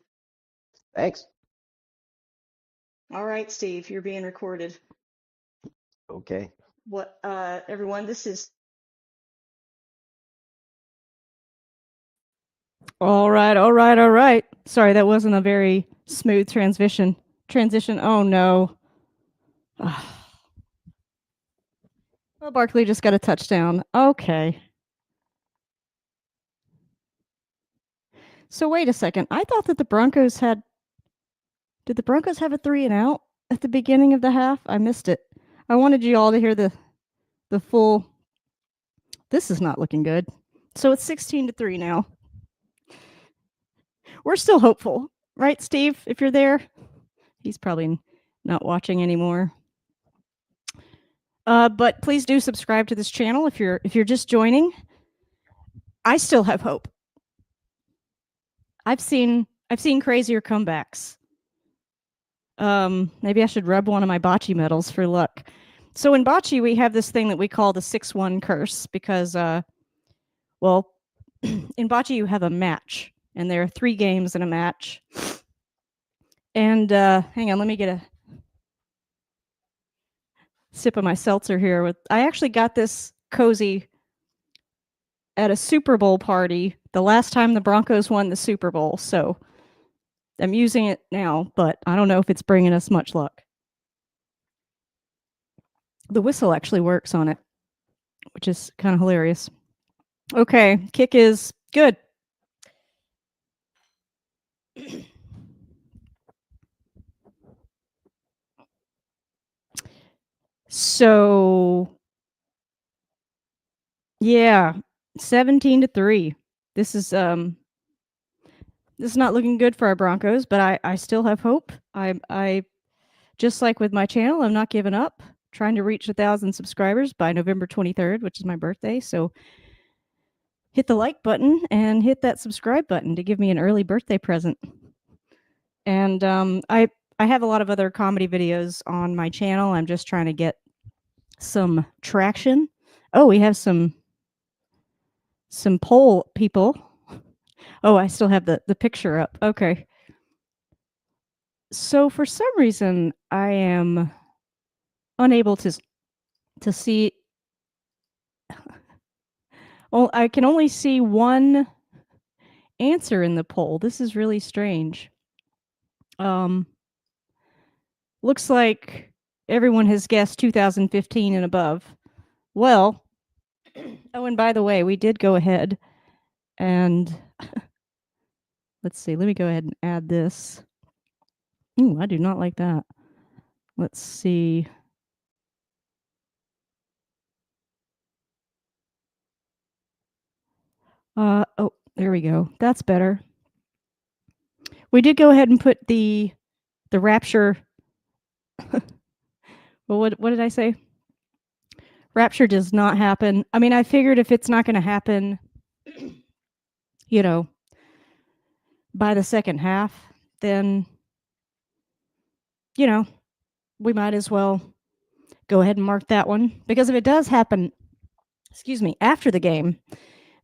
Thanks. All right, Steve, you're being recorded. Okay. What, everyone, this is. All right, all right, all right. Sorry, that wasn't a very smooth transition. Oh no. Well, Barkley just got a touchdown. Okay. So wait a second. I thought that the Broncos had. Did the Broncos have a 3-and-out at the beginning of the half? I missed it. I wanted you all to hear the full. This is not looking good. So it's 16-3 now. We're still hopeful, right, Steve? If you're there, he's probably not watching anymore. But please do subscribe to this channel if you're just joining. I still have hope. I've seen crazier comebacks. Maybe I should rub one of my bocce medals for luck. So in bocce, we have this thing that we call the 6-1 curse because, well, in bocce you have a match, and there are 3 games in a match. And hang on, let me get a sip of my seltzer here. I actually got this cozy at a Super Bowl party the last time the Broncos won the Super Bowl. So I'm using it now, but I don't know if it's bringing us much luck. The whistle actually works on it, which is kind of hilarious. Okay, kick is good. So, yeah, 17-3. This is not looking good for our Broncos, but I still have hope. I just like with my channel, I'm not giving up. Trying to reach 1,000 subscribers by November 23rd, which is my birthday. So hit the like button and hit that subscribe button to give me an early birthday present. And I have a lot of other comedy videos on my channel. I'm just trying to get some traction. Oh, we have some poll people. Oh, I still have the picture up. Okay. So for some reason, I am unable to see. Well, I can only see one answer in the poll. This is really strange. Looks like everyone has guessed 2015 and above. Well, oh, and by the way, we did go ahead and let's see. Let me go ahead and add this. Ooh, I do not like that. Let's see. Oh, there we go. That's better. We did go ahead and put the Rapture. Well, what did I say? Rapture does not happen. I mean, I figured if it's not going to happen, you know, by the second half, then, you know, we might as well go ahead and mark that one. Because if it does happen, after the game,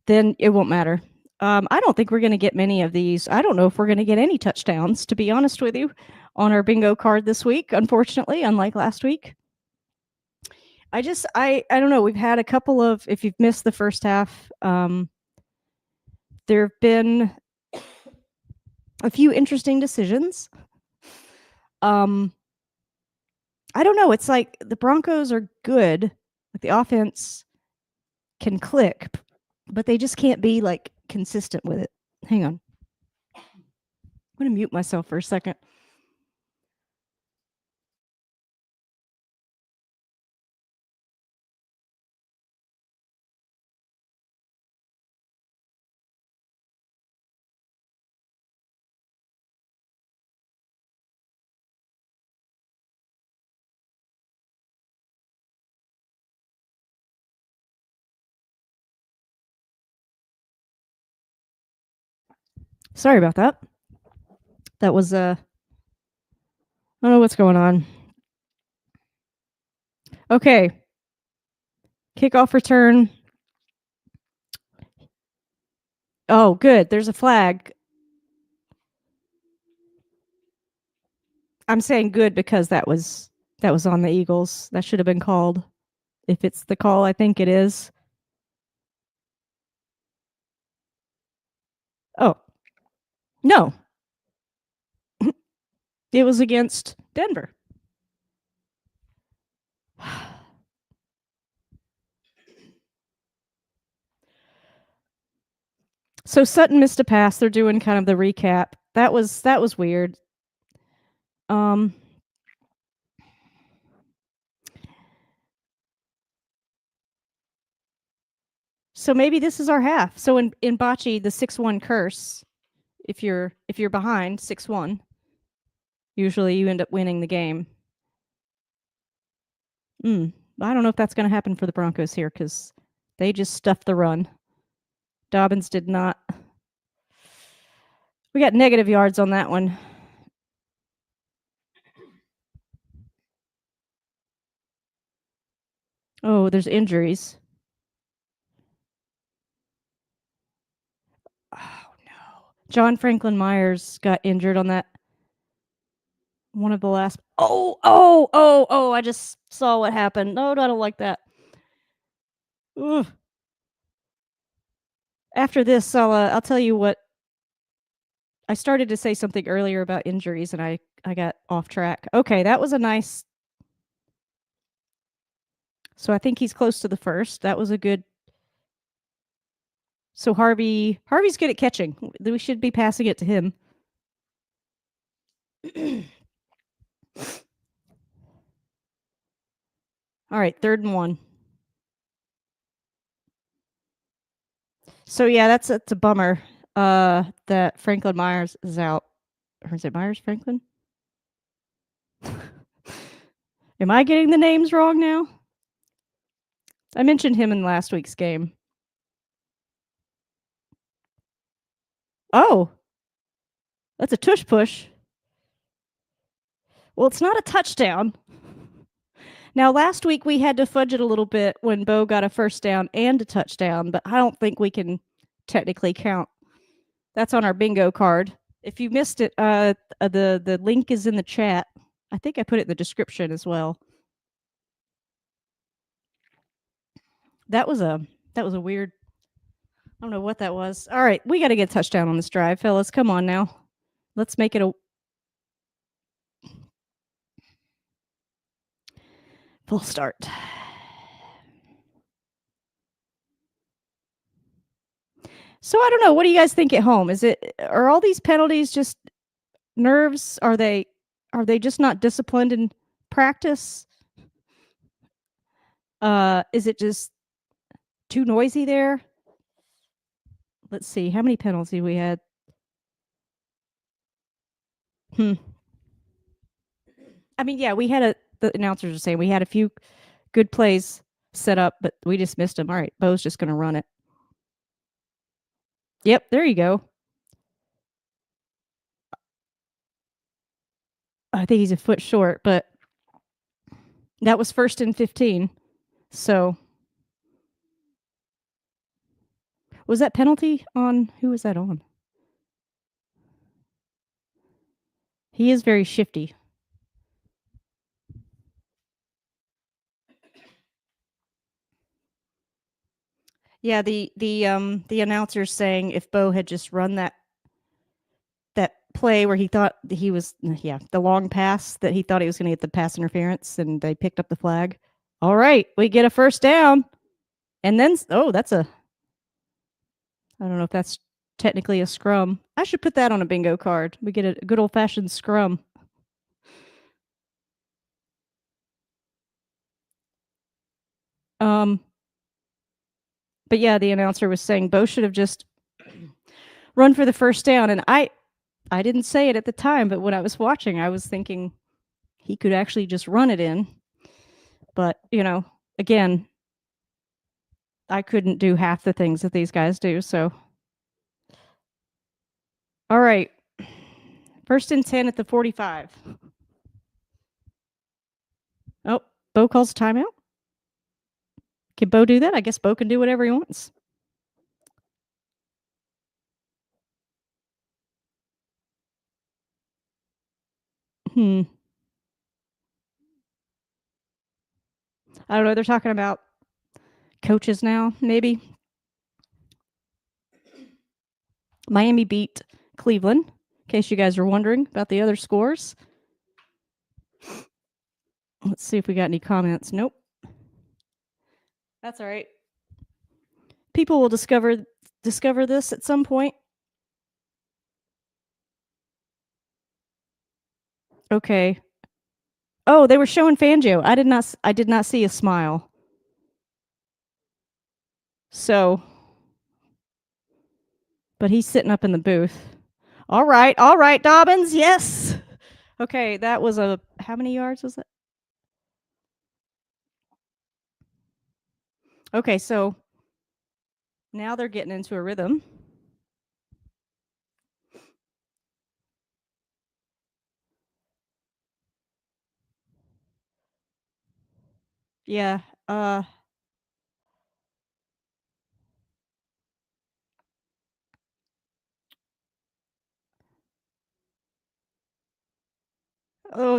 then it won't matter. I don't think we're going to get many of these. I don't know if we're going to get any touchdowns, to be honest with you, on our bingo card this week, unfortunately, unlike last week. I don't know. We've had a couple of, if you've missed the first half, there have been a few interesting decisions. I don't know. It's like the Broncos are good. Like the offense can click, but they just can't be like consistent with it. Hang on. I'm going to mute myself for a second. Sorry about that. That was I don't know what's going on. Okay. Kickoff return. Oh, good. There's a flag. I'm saying good because that was on the Eagles. That should have been called. If it's the call, I think it is. Oh. No. It was against Denver. So Sutton missed a pass. They're doing kind of the recap. That was weird. So maybe this is our half. So in bocce, the 6-1 curse, if you're behind 6-1, usually you end up winning the game. I don't know if that's going to happen for the Broncos here because they just stuffed the run. Dobbins did not. We got negative yards on that one. Oh, there's injuries. Oh, no. John Franklin Myers got injured on that. One of the last. Oh, I just saw what happened. No, I don't like that. Ugh. After this, I'll tell you what. I started to say something earlier about injuries and I got off track. Okay, that was a nice. So I think he's close to the first. That was a good. So Harvey's good at catching. We should be passing it to him. All right, 3rd and 1. So yeah, that's a bummer. That Franklin Myers is out. Or is it Myers Franklin? Am I getting the names wrong now? I mentioned him in last week's game. Oh, that's a tush push. Well, it's not a touchdown. Now, last week we had to fudge it a little bit when Bo got a first down and a touchdown, but I don't think we can technically count. That's on our bingo card. If you missed it, the link is in the chat. I think I put it in the description as well. That was a weird. I don't know what that was. All right, we got to get a touchdown on this drive, fellas. Come on now. Let's make it a full start. So I don't know. What do you guys think at home? Are all these penalties just nerves? Are they just not disciplined in practice? Is it just too noisy there? Let's see. How many penalties we had? I mean, yeah, we had the announcers are saying we had a few good plays set up, but we just missed them. All right, Bo's just going to run it. Yep, there you go. I think he's a foot short, but that was 1st and 15. So was that penalty on? Who was that on? He is very shifty. Yeah, the announcer's saying if Bo had just run that play where he thought he was the long pass that he thought he was going to get the pass interference and they picked up the flag. All right, we get a first down. And then that's a I don't know if that's technically a scrum. I should put that on a bingo card. We get a good old-fashioned scrum. But yeah, the announcer was saying Bo should have just run for the first down, and I didn't say it at the time, but when I was watching, I was thinking he could actually just run it in. But, again, I couldn't do half the things that these guys do, so. All right. 1st and 10 at the 45. Oh, Bo calls a timeout. Can Bo do that? I guess Bo can do whatever he wants. I don't know. They're talking about coaches now, maybe. Miami beat Cleveland, in case you guys are wondering about the other scores. Let's see if we got any comments. Nope. That's all right. People will discover this at some point. Okay. Oh, they were showing Fangio. I did not see a smile. So, but he's sitting up in the booth. All right, Dobbins. Yes. Okay, that was how many yards was that? Okay, so now they're getting into a rhythm. Yeah. Oh,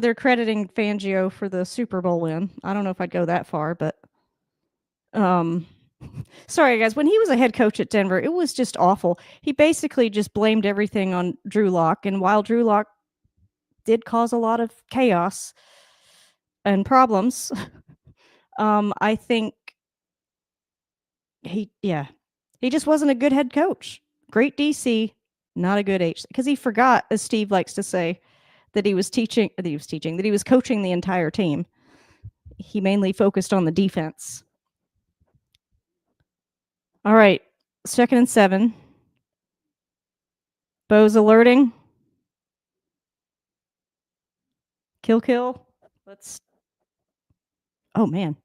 they're crediting Fangio for the Super Bowl win. I don't know if I'd go that far, but sorry guys, when he was a head coach at Denver, it was just awful. He basically just blamed everything on Drew Lock, and while Drew Lock did cause a lot of chaos and problems, I think he just wasn't a good head coach. Great DC, not a good H, because he forgot, as Steve likes to say, that he was coaching the entire team. He mainly focused on the defense. All right, 2nd and 7. Bo's alerting. Kill. Oh man,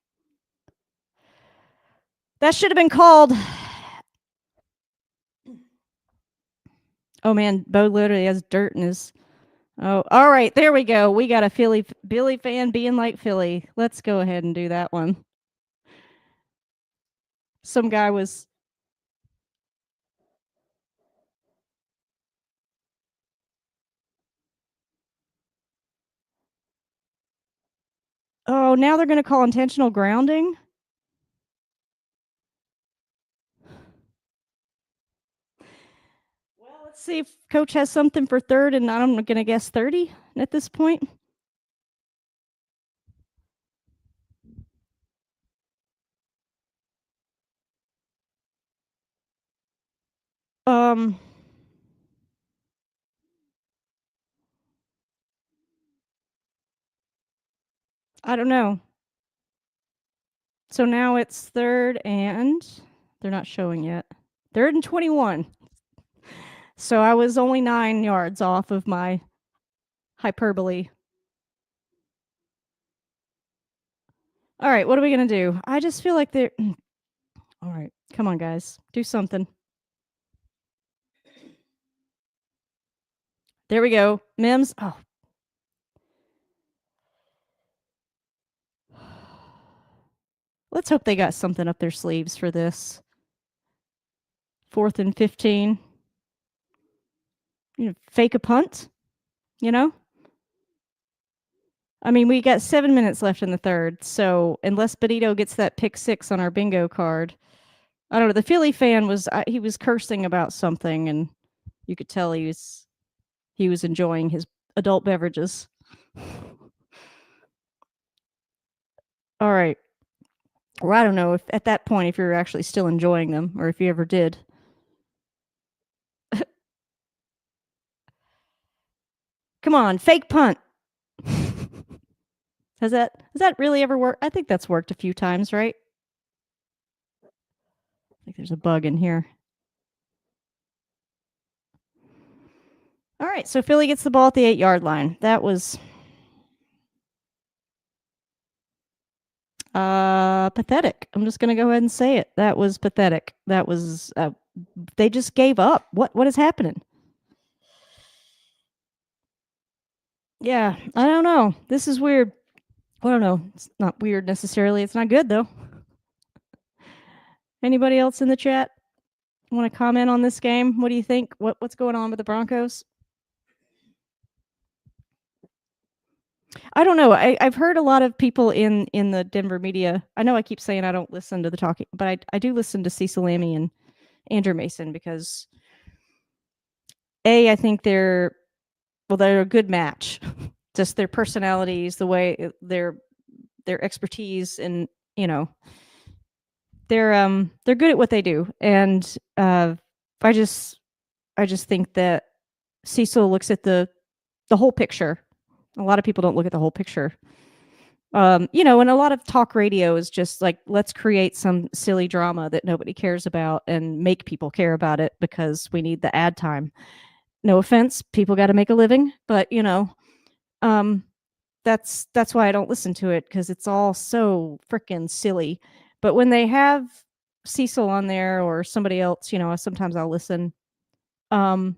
that should have been called. Oh man, Bo literally has dirt in his. Oh, all right, there we go. We got a Billy fan being like Philly. Let's go ahead and do that one. Some guy was. Oh, now they're going to call intentional grounding. Well, let's see if coach has something for 3rd, and I'm going to guess 30 at this point. I don't know. So now it's 3rd and they're not showing yet. 3rd and 21. So I was only 9 yards off of my hyperbole. All right, what are we going to do? I just feel like they're. All right, come on, guys. Do something. There we go. Mims. Oh. Let's hope they got something up their sleeves for this. 4th and 15. Fake a punt, I mean, we got 7 minutes left in the 3rd, so unless Benito gets that pick 6 on our bingo card, I don't know. The Philly fan was he was cursing about something, and you could tell he was enjoying his adult beverages. All right. Or I don't know if at that point if you're actually still enjoying them or if you ever did. Come on, fake punt. Has that really ever worked? I think that's worked a few times, right? I think there's a bug in here. All right, so Philly gets the ball at the 8-yard line. That was pathetic. I'm just going to go ahead and say it. That was pathetic. That was they just gave up. What is happening? Yeah, I don't know. This is weird. I don't know. It's not weird necessarily. It's not good though. Anybody else in the chat want to comment on this game? What do you think? What's going on with the Broncos? I don't know. I've heard a lot of people in the Denver media. I know I keep saying I don't listen to the talking, but I do listen to Cecil Lammy and Andrew Mason because I think they're a good match. Just their personalities, the way their expertise, and they're good at what they do. And I just think that Cecil looks at the whole picture. A lot of people don't look at the whole picture. And a lot of talk radio is just like, let's create some silly drama that nobody cares about and make people care about it because we need the ad time. No offense, people got to make a living, but that's why I don't listen to it because it's all so freaking silly. But when they have Cecil on there or somebody else, sometimes I'll listen. Oh,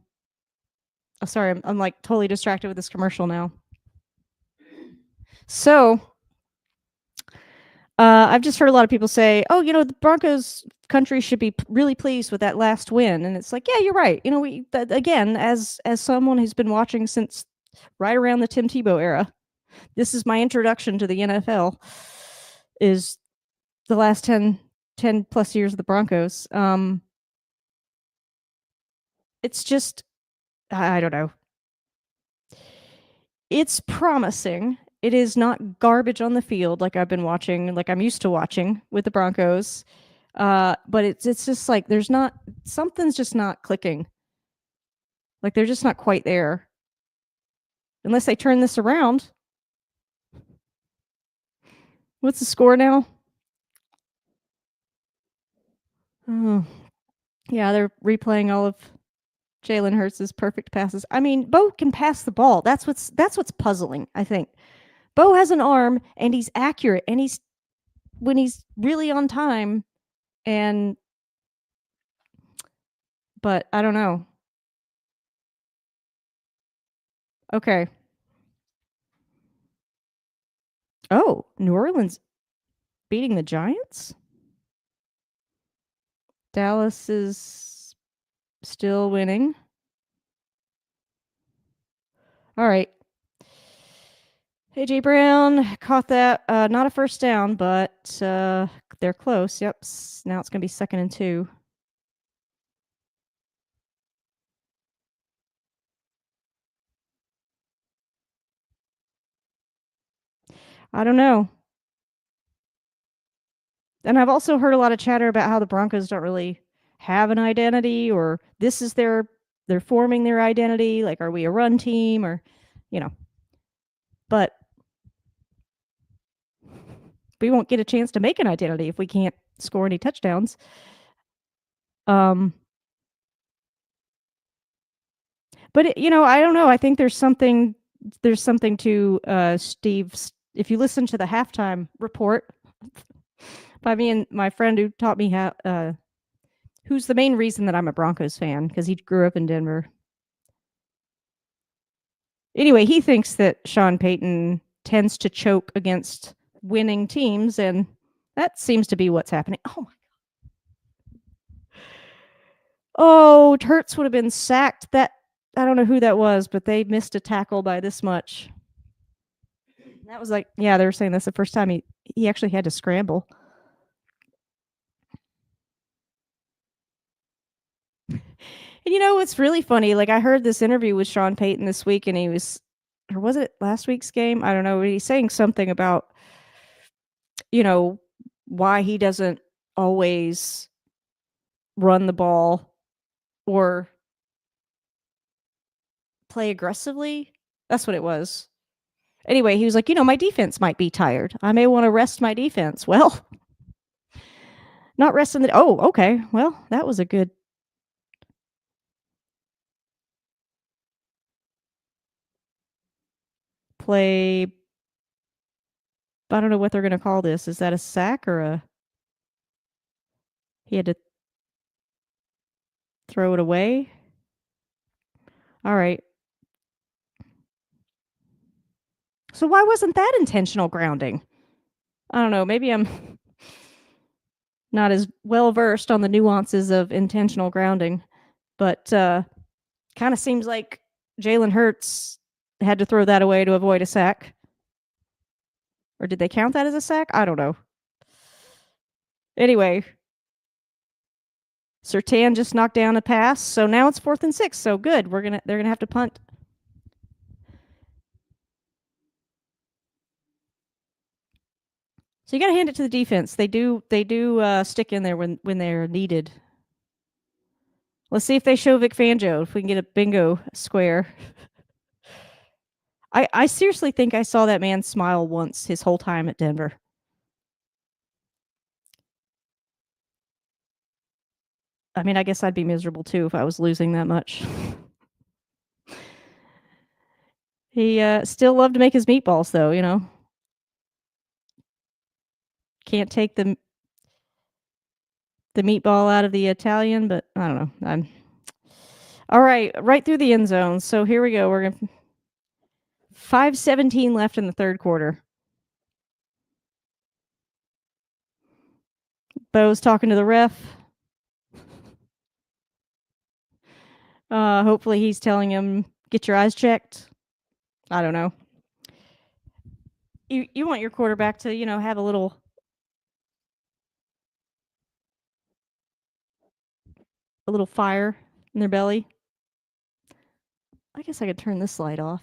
sorry, I'm like totally distracted with this commercial now. So I've just heard a lot of people say, "Oh, the Broncos country should be really pleased with that last win," and it's like, yeah, you're right. Again, as someone who's been watching since right around the Tim Tebow era, this is my introduction to the NFL. Is the last 10 plus years of the Broncos. It's just, I don't know. It's promising. It is not garbage on the field like I've been watching, like I'm used to watching with the Broncos. But it's just like something's just not clicking. Like they're just not quite there. Unless they turn this around. What's the score now? Oh, yeah, they're replaying all of Jalen Hurts' perfect passes. I mean, Bo can pass the ball. That's what's puzzling, I think. Bo has an arm and he's accurate and when he's really on time but I don't know. Okay. Oh, New Orleans beating the Giants? Dallas is still winning. All right. AJ Brown caught that. Not a first down, but they're close. Yep. Now it's going to be 2nd and 2. I don't know. And I've also heard a lot of chatter about how the Broncos don't really have an identity, or this is they're forming their identity. Like, are we a run team, or, but we won't get a chance to make an identity if we can't score any touchdowns. But I don't know. I think there's something to Steve. If you listen to the halftime report by me and my friend who taught me how, who's the main reason that I'm a Broncos fan because he grew up in Denver. Anyway, he thinks that Sean Payton tends to choke against winning teams, and that seems to be what's happening. Oh my God. Oh, Hurts would have been sacked. I don't know who that was, but they missed a tackle by this much. That was like, yeah, they were saying that's the first time he actually had to scramble. And it's really funny. Like I heard this interview with Sean Payton this week, and he was, or was it last week's game? I don't know. He's saying something about, you know, why he doesn't always run the ball or play aggressively. That's what it was. Anyway, he was like, my defense might be tired. I may want to rest my defense. Well, not resting the. Oh, okay. Well, that was a good play. I don't know what they're going to call this. Is that a sack or a? He had to throw it away. All right. So why wasn't that intentional grounding? I don't know. Maybe I'm not as well versed on the nuances of intentional grounding, but kind of seems like Jalen Hurts had to throw that away to avoid a sack. Or did they count that as a sack? I don't know. Anyway, Surtain just knocked down a pass, so now it's 4th and 6. So good. They're gonna have to punt. So you got to hand it to the defense. They do stick in there when they're needed. Let's see if they show Vic Fangio, if we can get a bingo square. I seriously think I saw that man smile once his whole time at Denver. I mean, I guess I'd be miserable too if I was losing that much. He still loved to make his meatballs, though. Can't take the meatball out of the Italian, but I don't know. All right through the end zone. So here we go. We're going to 5:17 left in the third quarter. Bo's talking to the ref. Hopefully he's telling him, get your eyes checked. I don't know. You want your quarterback to, have a little fire in their belly. I guess I could turn this light off.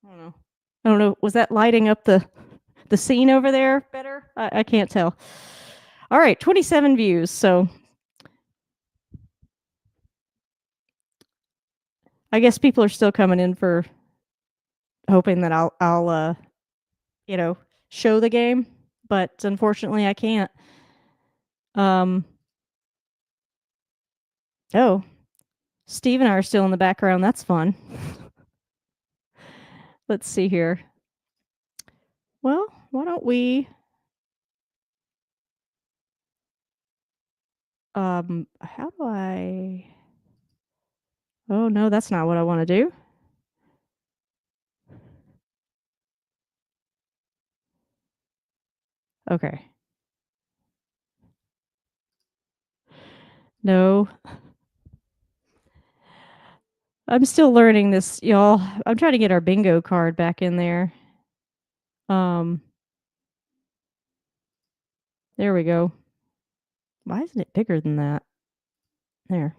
I don't know. Was that lighting up the scene over there better? I can't tell. All right, 27 views. So I guess people are still coming in for hoping that I'll show the game, but unfortunately I can't. Oh, Steve and I are still in the background. That's fun. Let's see here. Well, why don't we how do I Oh no, that's not what I want to do. Okay. No. I'm still learning this, y'all. I'm trying to get our bingo card back in there. There we go. Why isn't it bigger than that? There.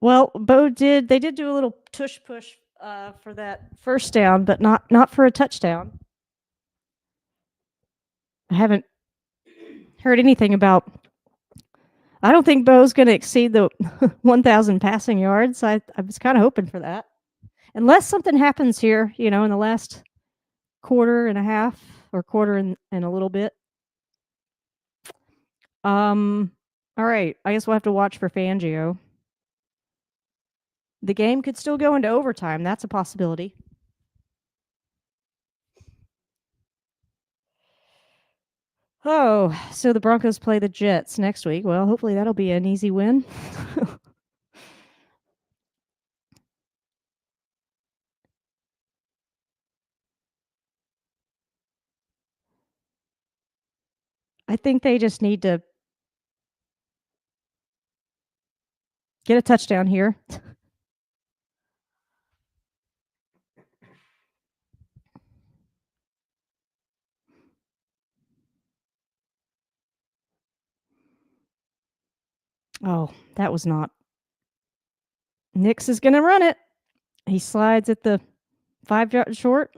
Well, they did do a little tush push for that first down, but not for a touchdown. I haven't heard anything about. I don't think Bo's going to exceed the 1,000 passing yards. I was kind of hoping for that, unless something happens here, in the last quarter and a half or quarter and a little bit. All right. I guess we'll have to watch for Fangio. The game could still go into overtime. That's a possibility. Oh, so the Broncos play the Jets next week. Well, hopefully that'll be an easy win. I think they just need to get a touchdown here. Oh, that was not. Nix is going to run it. He slides at the 5-yard short.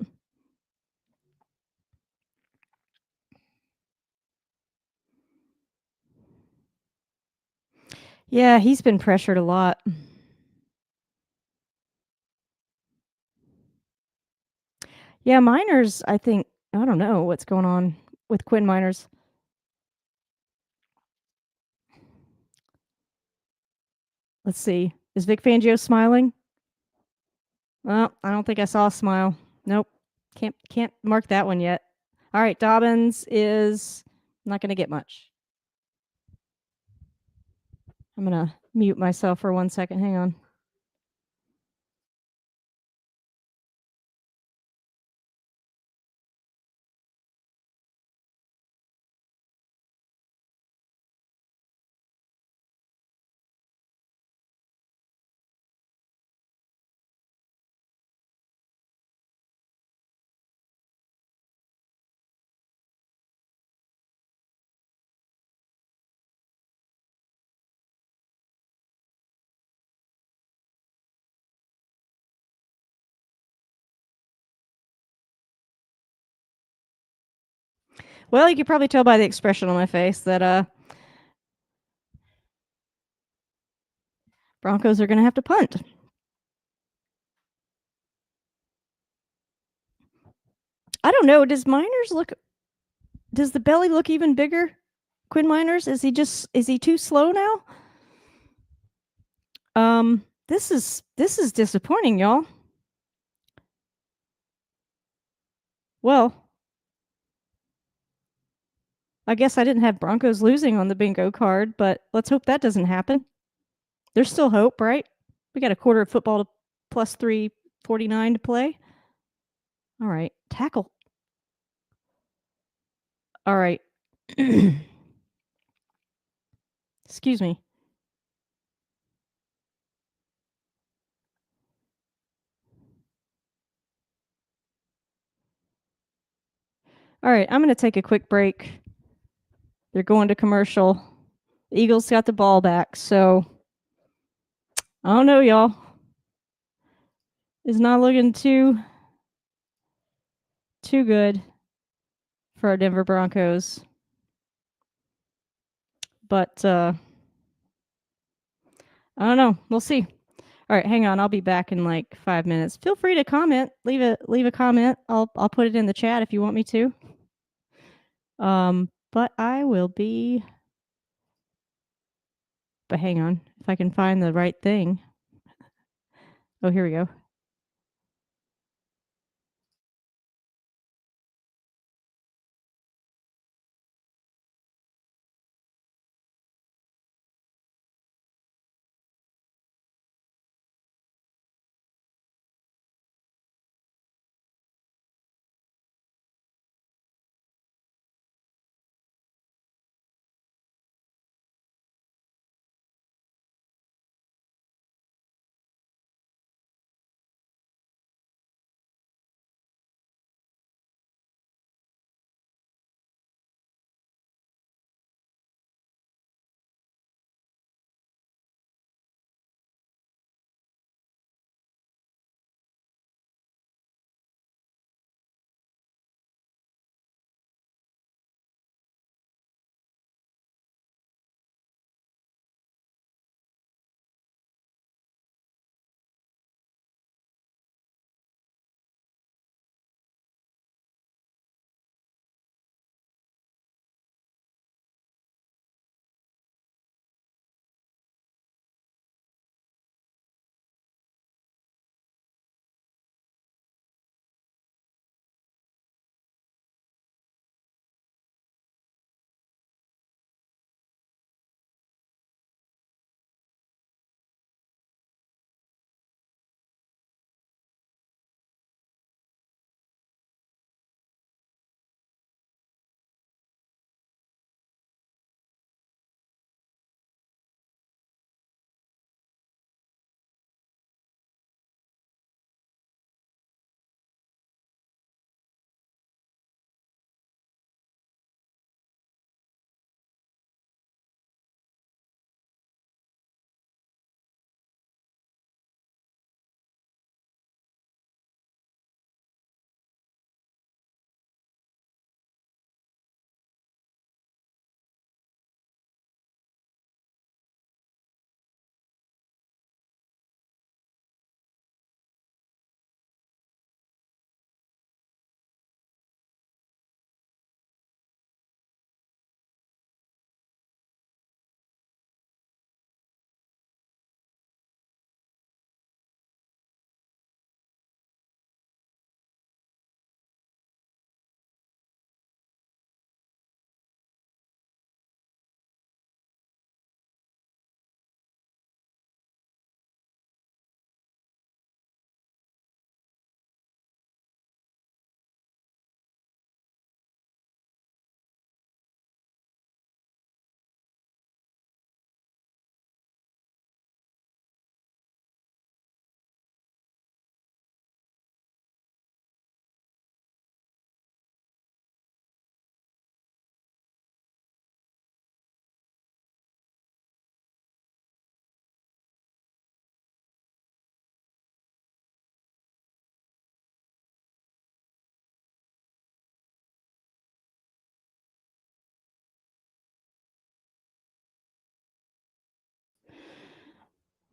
Yeah, he's been pressured a lot. Yeah, Miners, I think, I don't know what's going on with Quinn Miners. Let's see. Is Vic Fangio smiling? Well, I don't think I saw a smile. Nope. Can't mark that one yet. All right, Dobbins is not going to get much. I'm going to mute myself for 1 second. Hang on. Well, you could probably tell by the expression on my face that Broncos are going to have to punt. I don't know. Does the belly look even bigger? Quinn Miners? Is he too slow now? This is disappointing, y'all. Well, I guess I didn't have Broncos losing on the bingo card, but let's hope that doesn't happen. There's still hope, right? We got a quarter of football to plus 349 to play. All right, tackle. All right. Excuse me. All right, I'm going to take a quick break. They're going to commercial. The Eagles got the ball back, so I don't know, y'all. It's not looking too good for our Denver Broncos. But I don't know. We'll see. All right, hang on. I'll be back in like 5 minutes. Feel free to comment. Leave a comment. I'll put it in the chat if you want me to. But I will be. But hang on, if I can find the right thing. Oh, here we go.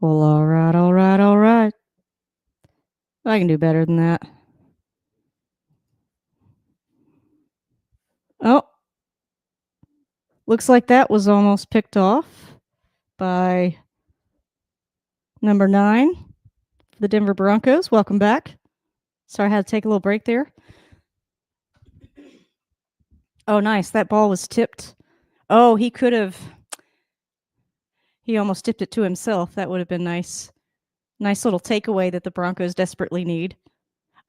Well, all right, all right, all right. I can do better than that. Oh, looks like that was almost picked off by number 9 for the Denver Broncos. Welcome back. Sorry, I had to take a little break there. Oh, nice. That ball was tipped. Oh, he could have. He almost tipped it to himself. That would have been nice. Nice little takeaway that the Broncos desperately need.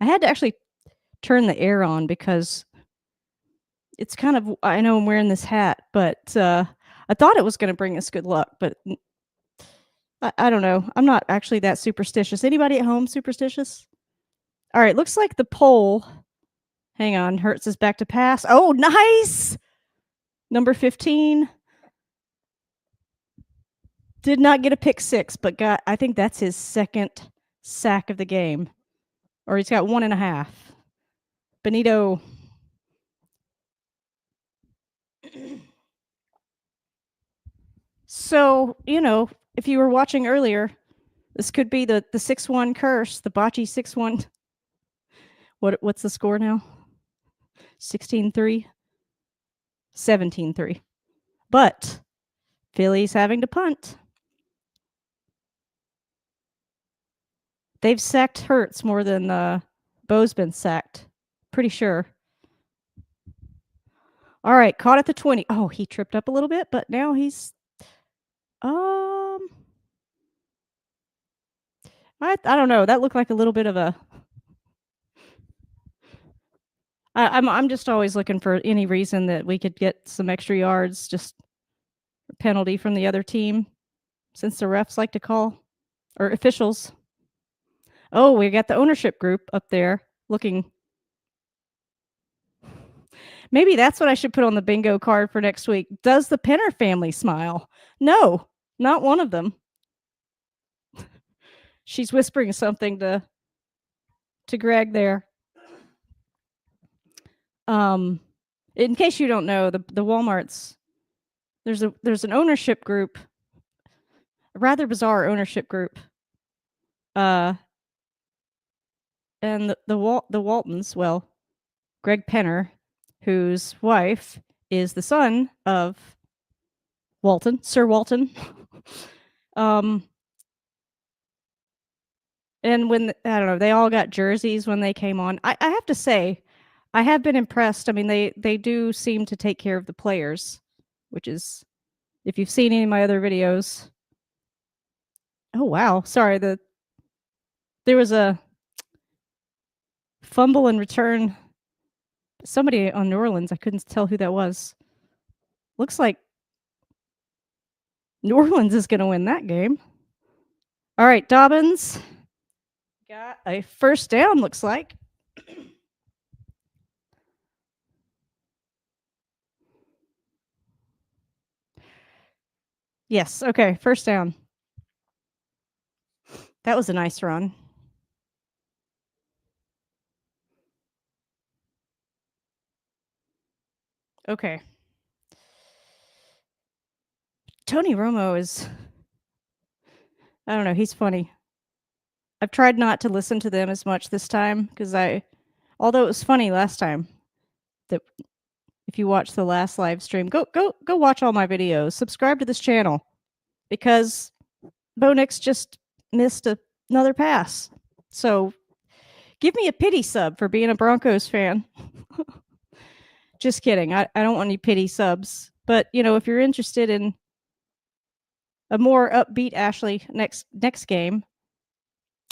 I had to actually turn the air on because it's kind of, I know I'm wearing this hat, but I thought it was going to bring us good luck, but I don't know. I'm not actually that superstitious. Anybody at home superstitious? All right, looks like the poll. Hang on, Hertz is back to pass. Oh, nice! Number 15 did not get a pick six, but I think that's his second sack of the game. Or he's got 1.5. Benito. So, if you were watching earlier, this could be the 6-1 curse, the bocce 6-1. What's the score now? 16-3? 17-3. But Philly's having to punt. They've sacked Hertz more than Bo's been sacked. Pretty sure. All right, caught at the 20. Oh, he tripped up a little bit, but now he's I don't know. That looked like a little bit of a I'm just always looking for any reason that we could get some extra yards, just penalty from the other team, since the refs like to call, or officials. Oh, we got the ownership group up there looking. Maybe that's what I should put on the bingo card for next week. Does the Penner family smile? No, not one of them. She's whispering something to Greg there. In case you don't know, the Walmarts, there's an ownership group, a rather bizarre ownership group. And the Waltons, well, Greg Penner, whose wife is the son of Walton, Sir Walton. And when I don't know, they all got jerseys when they came on. I have to say, I have been impressed. I mean, they do seem to take care of the players, which is, if you've seen any of my other videos. Oh wow, sorry, there was a fumble and return. Somebody on New Orleans, I couldn't tell who that was. Looks like New Orleans is going to win that game. All right, Dobbins got a first down, looks like. Yes, okay, first down. That was a nice run. Okay. Tony Romo is, I don't know, he's funny. I've tried not to listen to them as much this time because although it was funny last time, that if you watch the last live stream, go watch all my videos. Subscribe to this channel because Bo Nix just missed another pass. So give me a pity sub for being a Broncos fan. Just kidding. I don't want any pity subs. But, if you're interested in a more upbeat Ashley next game,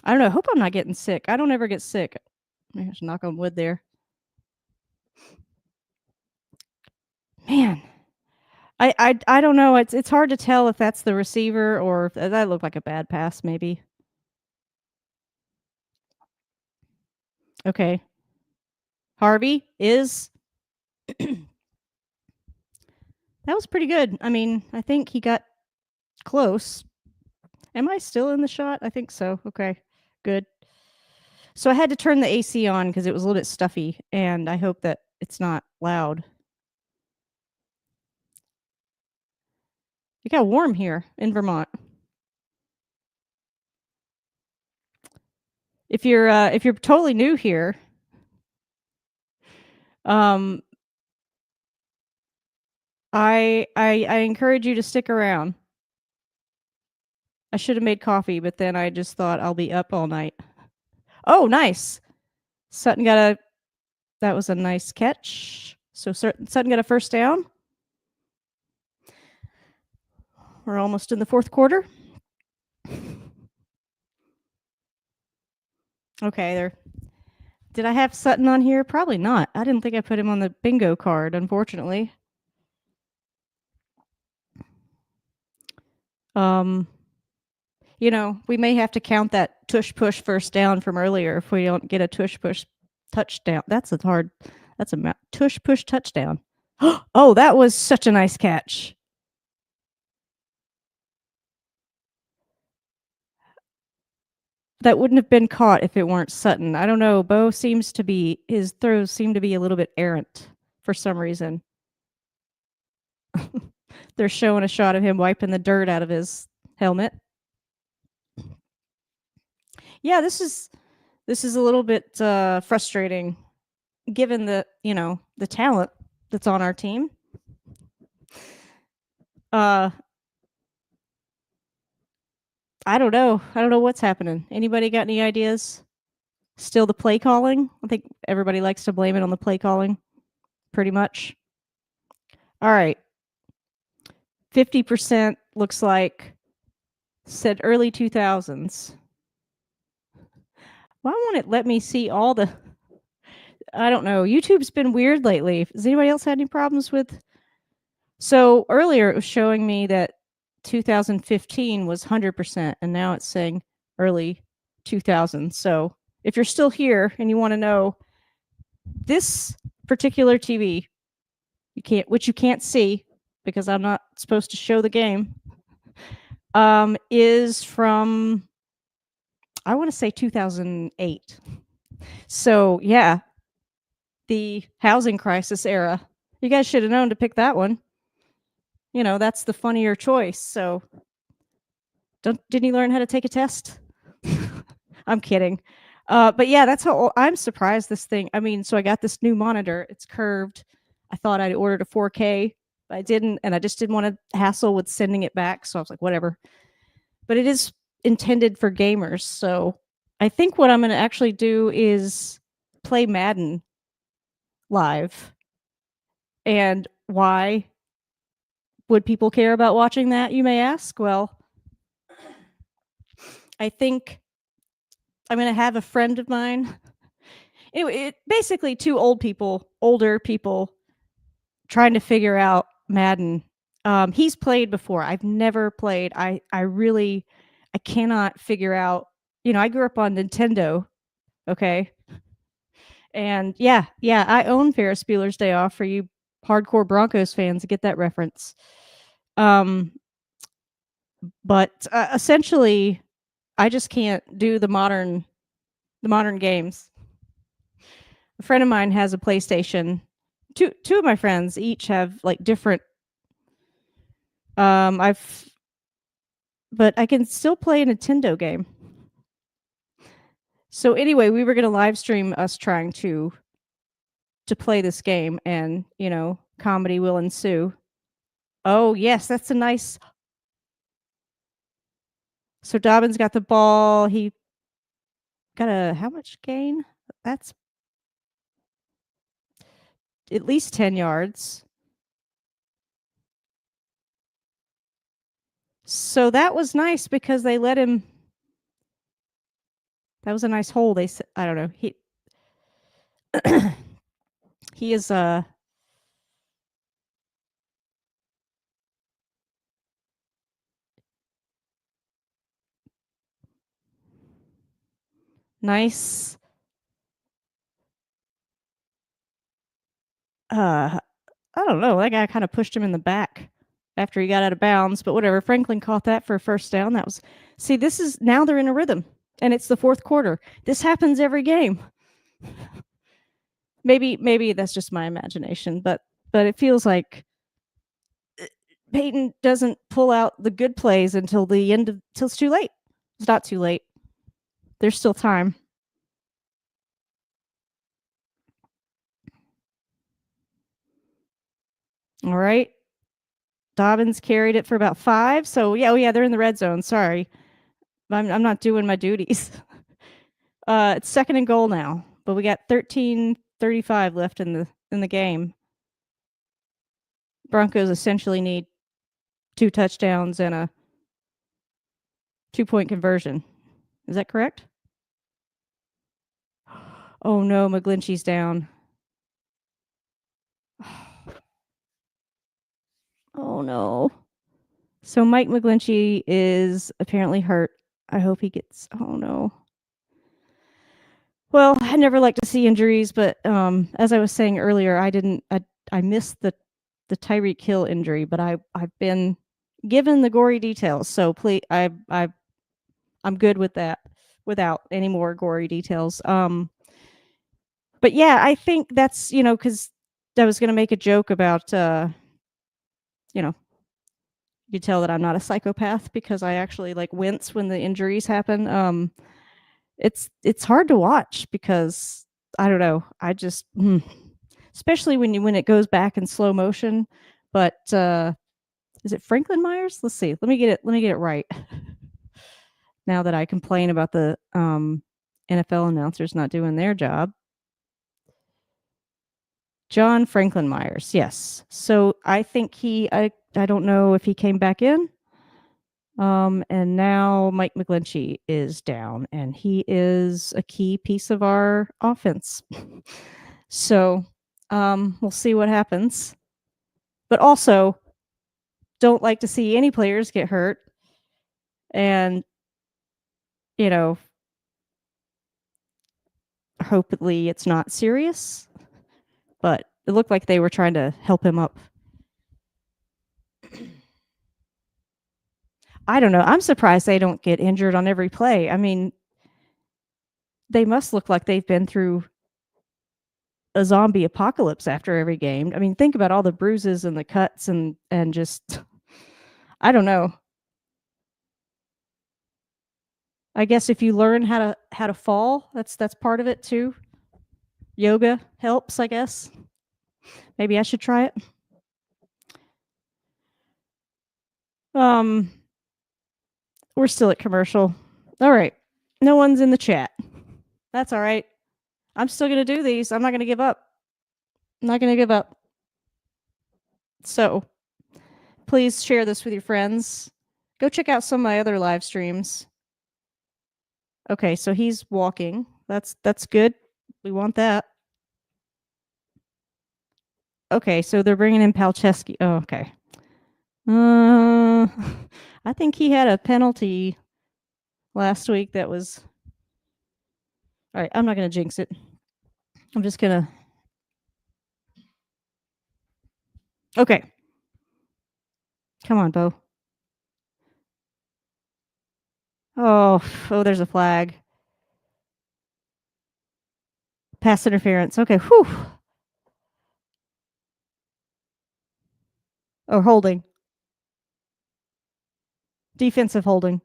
I don't know. I hope I'm not getting sick. I don't ever get sick. I have to knock on wood there. Man, I don't know. It's hard to tell if that's the receiver or if that looked like a bad pass, maybe. Okay. Harvey is. That was pretty good. I mean, I think he got close. Am I still in the shot? I think so. Okay, good. So I had to turn the AC on because it was a little bit stuffy, and I hope that it's not loud. It got warm here in Vermont. if you're totally new here, I encourage you to stick around. I should have made coffee, but then I just thought I'll be up all night. Oh, nice. Sutton that was a nice catch. So Sutton got a first down. We're almost in the fourth quarter. Okay, there. Did I have Sutton on here? Probably not. I didn't think I put him on the bingo card, unfortunately. We may have to count that tush push first down from earlier if we don't get a tush push touchdown. That's a tush push touchdown. Oh, that was such a nice catch. That wouldn't have been caught if it weren't Sutton. I don't know. His throws seem to be a little bit errant for some reason. They're showing a shot of him wiping the dirt out of his helmet. Yeah, this is a little bit frustrating given the talent that's on our team. I don't know. I don't know what's happening. Anybody got any ideas? Still the play calling? I think everybody likes to blame it on the play calling, pretty much. All right. 50% looks like said early 2000s. Why won't it let me see all the... I don't know. YouTube's been weird lately. Has anybody else had any problems with... So earlier it was showing me that 2015 was 100%, and now it's saying early 2000s. So if you're still here and you want to know, this particular TV, which you can't see because I'm not supposed to show the game, is from, I want to say 2008. So yeah, the housing crisis era. You guys should have known to pick that one. That's the funnier choice. So didn't you learn how to take a test? I'm kidding. But yeah, that's how I'm surprised this thing. I mean, so I got this new monitor. It's curved. I thought I'd ordered a 4K, but I didn't, and I just didn't want to hassle with sending it back. So I was like, whatever. But it is intended for gamers. So I think what I'm going to actually do is play Madden live. And why would people care about watching that, you may ask? Well, I think I'm going to have a friend of mine. It basically two older people trying to figure out Madden. He's played before. I've never played. I cannot figure out. I grew up on Nintendo. Okay. And yeah, I own Ferris Bueller's Day Off for you hardcore Broncos fans to get that reference. But essentially, I just can't do the modern games. A friend of mine has a PlayStation. Two of my friends each have like different. But I can still play a Nintendo game. So anyway, we were going to live stream us trying to play this game, and comedy will ensue. Oh yes, that's a nice. So Dobbins got the ball. He got how much gain? That's at least 10 yards. So that was nice because they let him. That was a nice hole. I don't know. He is nice. I don't know. That guy kind of pushed him in the back after he got out of bounds, but whatever. Franklin caught that for a first down. This is now they're in a rhythm, and it's the fourth quarter. This happens every game. Maybe that's just my imagination, but it feels like Peyton doesn't pull out the good plays until the end till it's too late. It's not too late. There's still time. All right. Dobbins carried it for about 5. So, yeah, they're in the red zone. Sorry. I'm not doing my duties. It's 2nd and goal now, but we got 13:35 left in the game. Broncos essentially need 2 touchdowns and a 2-point conversion. Is that correct? Oh no, McGlinchey's down. Oh no. So Mike McGlinchey is apparently hurt. I hope he gets. Oh no. Well, I never like to see injuries, but as I was saying earlier, I missed the Tyreek Hill injury, but I've been given the gory details. So please, I'm good with that without any more gory details. But yeah, I think that's, because I was going to make a joke about, you could tell that I'm not a psychopath because I actually like wince when the injuries happen. It's hard to watch because I don't know. I just, especially when it goes back in slow motion. But is it Franklin Myers? Let's see. Let me get it right. Now that I complain about the NFL announcers not doing their job. John Franklin Myers, yes. So I think I don't know if he came back in. And now Mike McGlinchey is down, and he is a key piece of our offense. So we'll see what happens. But also, don't like to see any players get hurt. And, hopefully it's not serious. But it looked like they were trying to help him up. I don't know. I'm surprised they don't get injured on every play. I mean, they must look like they've been through a zombie apocalypse after every game. I mean, think about all the bruises and the cuts and just I don't know. I guess if you learn how to fall, that's part of it too. Yoga helps, I guess. Maybe I should try it. We're still at commercial. All right. No one's in the chat. That's all right. I'm still going to do these. I'm not going to give up. I'm not going to give up. So, please share this with your friends. Go check out some of my other live streams. Okay, so he's walking. That's good. We want that. Okay, so they're bringing in Palczewski. Oh, okay. I think he had a penalty last week that was. All right, I'm not going to jinx it. I'm just going to. Okay. Come on, Bo. Oh, there's a flag. Pass interference. Okay, whew. Oh, holding. Defensive holding.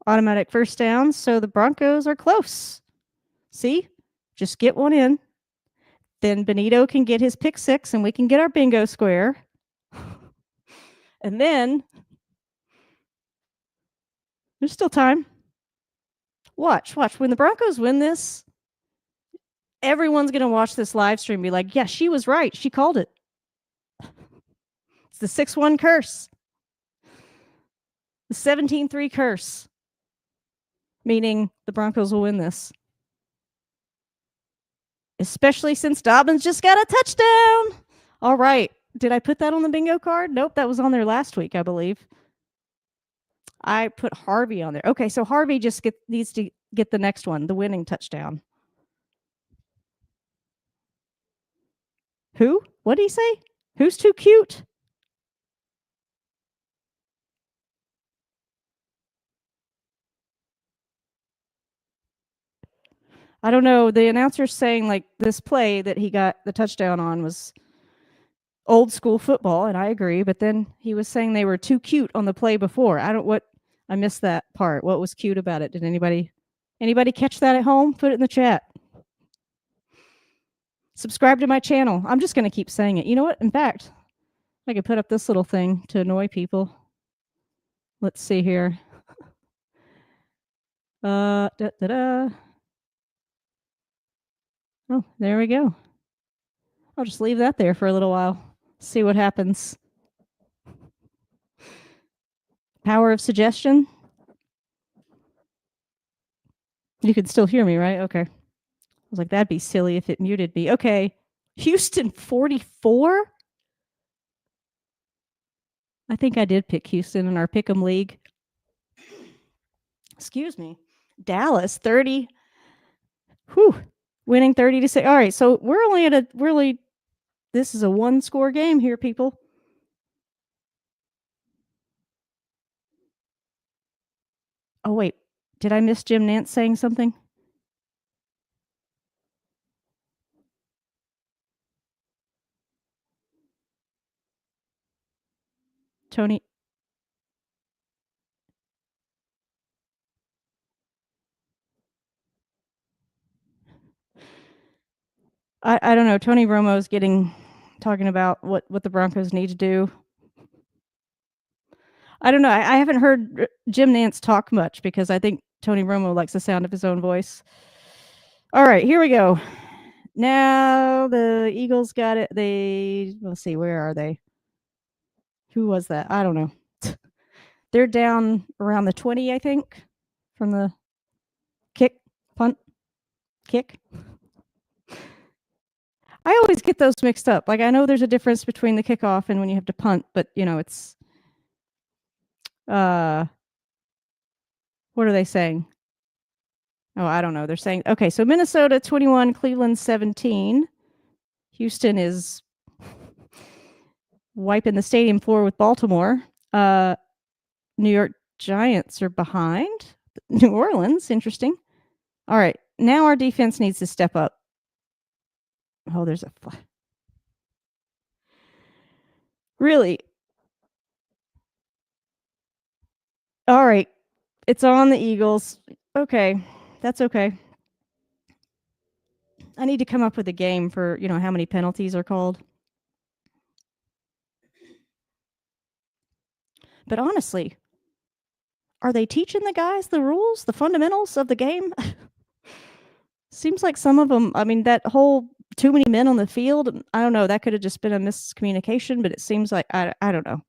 Automatic first down. So the Broncos are close. See? Just get one in. Then Benito can get his pick 6 and we can get our bingo square. And then there's still time. Watch. When the Broncos win this, everyone's going to watch this live stream and be like, yeah, she was right. She called it. It's the 6-1 curse. The 17-3 curse. Meaning the Broncos will win this. Especially since Dobbins just got a touchdown. All right. Did I put that on the bingo card? Nope, that was on there last week, I believe. I put Harvey on there. Okay, so Harvey just needs to get the next one, the winning touchdown. Who? What did he say? Who's too cute? I don't know. The announcer's saying like this play that he got the touchdown on was old school football, and I agree. But then he was saying they were too cute on the play before. I missed that part. What was cute about it? Did anybody catch that at home? Put it in the chat. Subscribe to my channel. I'm just going to keep saying it. You know what? In fact, I could put up this little thing to annoy people. Let's see here. Da, da, da. Oh, there we go. I'll just leave that there for a little while. See what happens. Power of suggestion. You can still hear me, right? Okay. I was like, that'd be silly if it muted me. Okay. Houston 44? I think I did pick Houston in our Pick'em League. Excuse me. Dallas 30. Whew. Winning 30-6. All right, so we're only at a really, this is a one-score game here, people. Oh, wait. Did I miss Jim Nance saying something? Tony? I don't know. Tony Romo's talking about what the Broncos need to do. I don't know. I haven't heard Jim Nance talk much because I think Tony Romo likes the sound of his own voice. All right, here we go. Now the Eagles got it. Let's see, where are they? Who was that? I don't know. They're down around the 20, I think, from the punt, kick. I always get those mixed up. Like, I know there's a difference between the kickoff and when you have to punt, but it's what are they saying? Oh, I don't know. They're saying, okay, so Minnesota 21, Cleveland 17. Houston is wiping the stadium floor with Baltimore. New York Giants are behind. New Orleans, interesting. All right, now our defense needs to step up. Oh, there's a really. All right, it's on the Eagles. Okay, that's okay. I need to come up with a game for how many penalties are called. But honestly, are they teaching the guys the rules, the fundamentals of the game? Seems like some of them, I mean, that whole too many men on the field, I don't know, that could have just been a miscommunication, but it seems like, I don't know.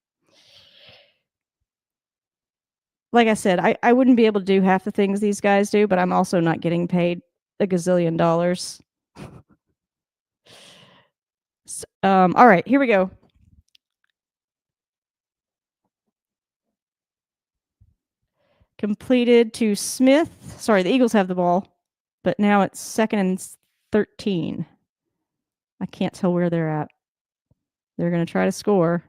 Like I said, I wouldn't be able to do half the things these guys do, but I'm also not getting paid a gazillion dollars. All right, here we go. Completed to Smith. Sorry, the Eagles have the ball, but now it's 2nd and 13. I can't tell where they're at. They're going to try to score.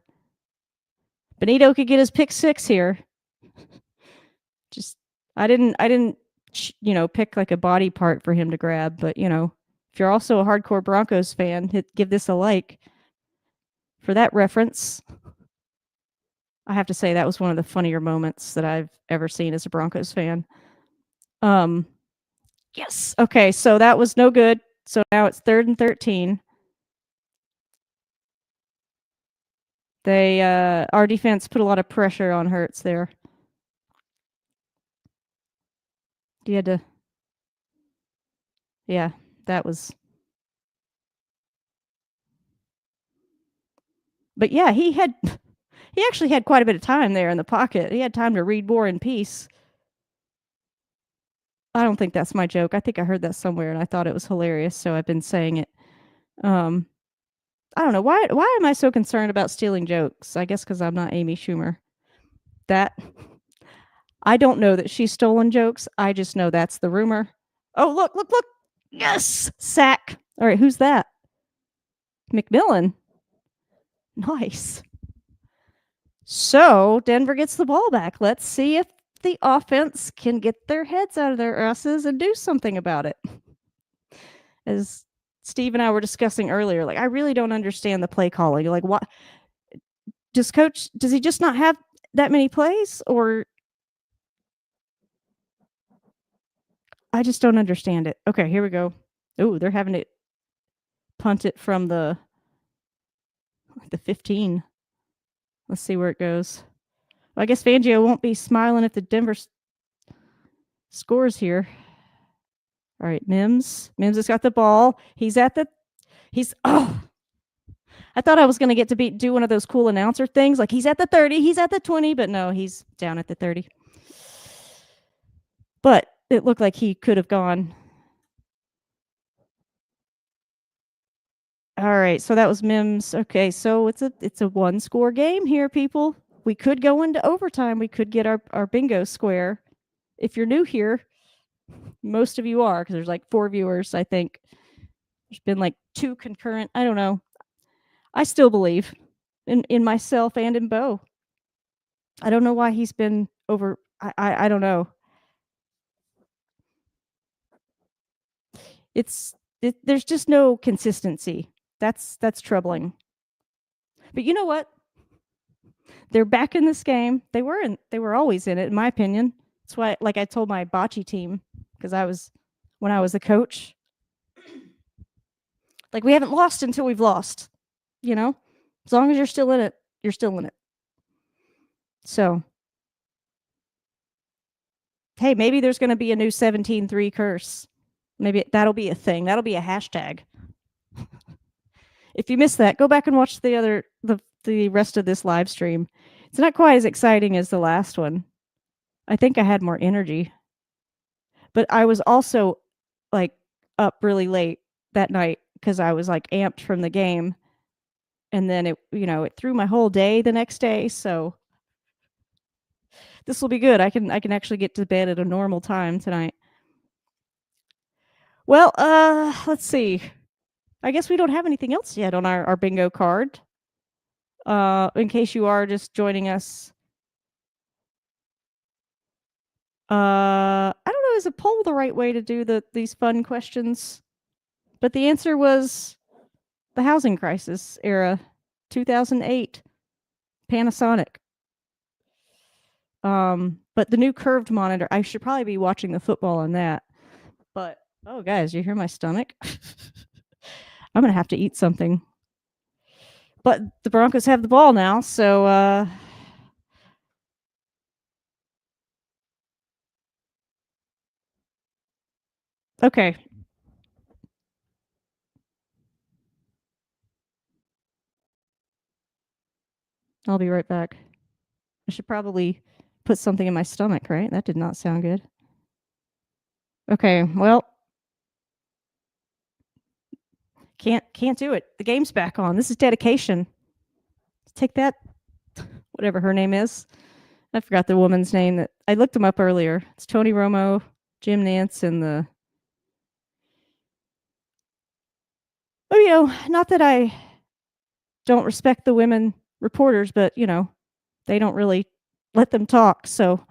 Benito could get his pick 6 here. Just I didn't pick like a body part for him to grab, but if you're also a hardcore Broncos fan, give this a like. For that reference, I have to say that was one of the funnier moments that I've ever seen as a Broncos fan. Yes. Okay, so that was no good. So now it's 3rd and 13. Our defense put a lot of pressure on Hurts there. You had to. Yeah, that was. But yeah, he actually had quite a bit of time there in the pocket. He had time to read War and Peace. I don't think that's my joke. I think I heard that somewhere and I thought it was hilarious, so I've been saying it. I don't know why am I so concerned about stealing jokes? I guess because I'm not Amy Schumer. I don't know that she's stolen jokes. I just know that's the rumor. Oh, look. Yes, sack. All right, who's that? McMillan. Nice. So Denver gets the ball back. Let's see if the offense can get their heads out of their asses and do something about it. As Steve and I were discussing earlier, like, I really don't understand the play calling. Like, what does he just not have that many plays, or I just don't understand it. Okay, here we go. Oh, they're having it punt it from the 15. Let's see where it goes. Well, I guess Fangio won't be smiling if the Denver scores here. All right, Mims. Mims has got the ball. He's oh, I thought I was going to get to do one of those cool announcer things, like he's at the 30, he's at the 20, but no, he's down at the 30. But it looked like he could have gone. All right, so that was Mims. Okay, so it's a one-score game here, people. We could go into overtime. We could get our bingo square. If you're new here, most of you are, because there's like 4 viewers, I think. There's been like 2 concurrent. I don't know. I still believe in myself and in Bo. I don't know why he's been over. I don't know. There's just no consistency. That's troubling. But you know what? They're back in this game. They were always in it, in my opinion. That's why, like I told my bocce team, because when I was a coach, like, we haven't lost until we've lost. You know, as long as you're still in it, you're still in it. So, hey, maybe there's going to be a new 17-3 curse. Maybe that'll be a thing. That'll be a hashtag. If you missed that, go back and watch the rest of this live stream. It's not quite as exciting as the last one. I think I had more energy. But I was also like up really late that night because I was like amped from the game. And then it threw my whole day the next day, so this will be good. I can actually get to bed at a normal time tonight. Well, let's see. I guess we don't have anything else yet on our bingo card. In case you are just joining us. I don't know, is a poll the right way to do these fun questions? But the answer was the housing crisis era, 2008, Panasonic. But the new curved monitor, I should probably be watching the football on that. But, oh, guys, you hear my stomach? I'm going to have to eat something. But the Broncos have the ball now, so okay. I'll be right back. I should probably put something in my stomach, right? That did not sound good. Okay, well, can't do it. The game's back on. This is dedication. Take that, whatever her name is. I forgot the woman's name. That I looked them up earlier. It's Tony Romo, Jim Nantz, and the. Oh, not that I don't respect the women reporters, but they don't really let them talk. So,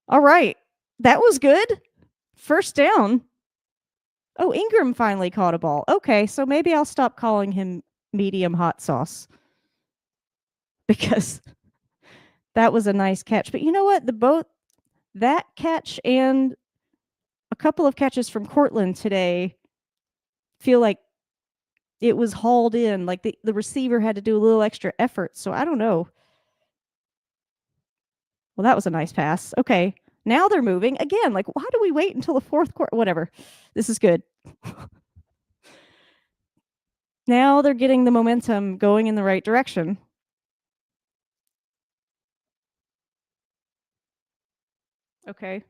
all right, that was good. First down. Oh, Ingram finally caught a ball. Okay, so maybe I'll stop calling him medium hot sauce because that was a nice catch. But you know what? That catch and a couple of catches from Cortland today feel like it was hauled in, like the receiver had to do a little extra effort. So I don't know. Well, that was a nice pass. Okay, now they're moving again. Like, why do we wait until the fourth quarter? Whatever. This is good. Now they're getting the momentum going in the right direction. Okay.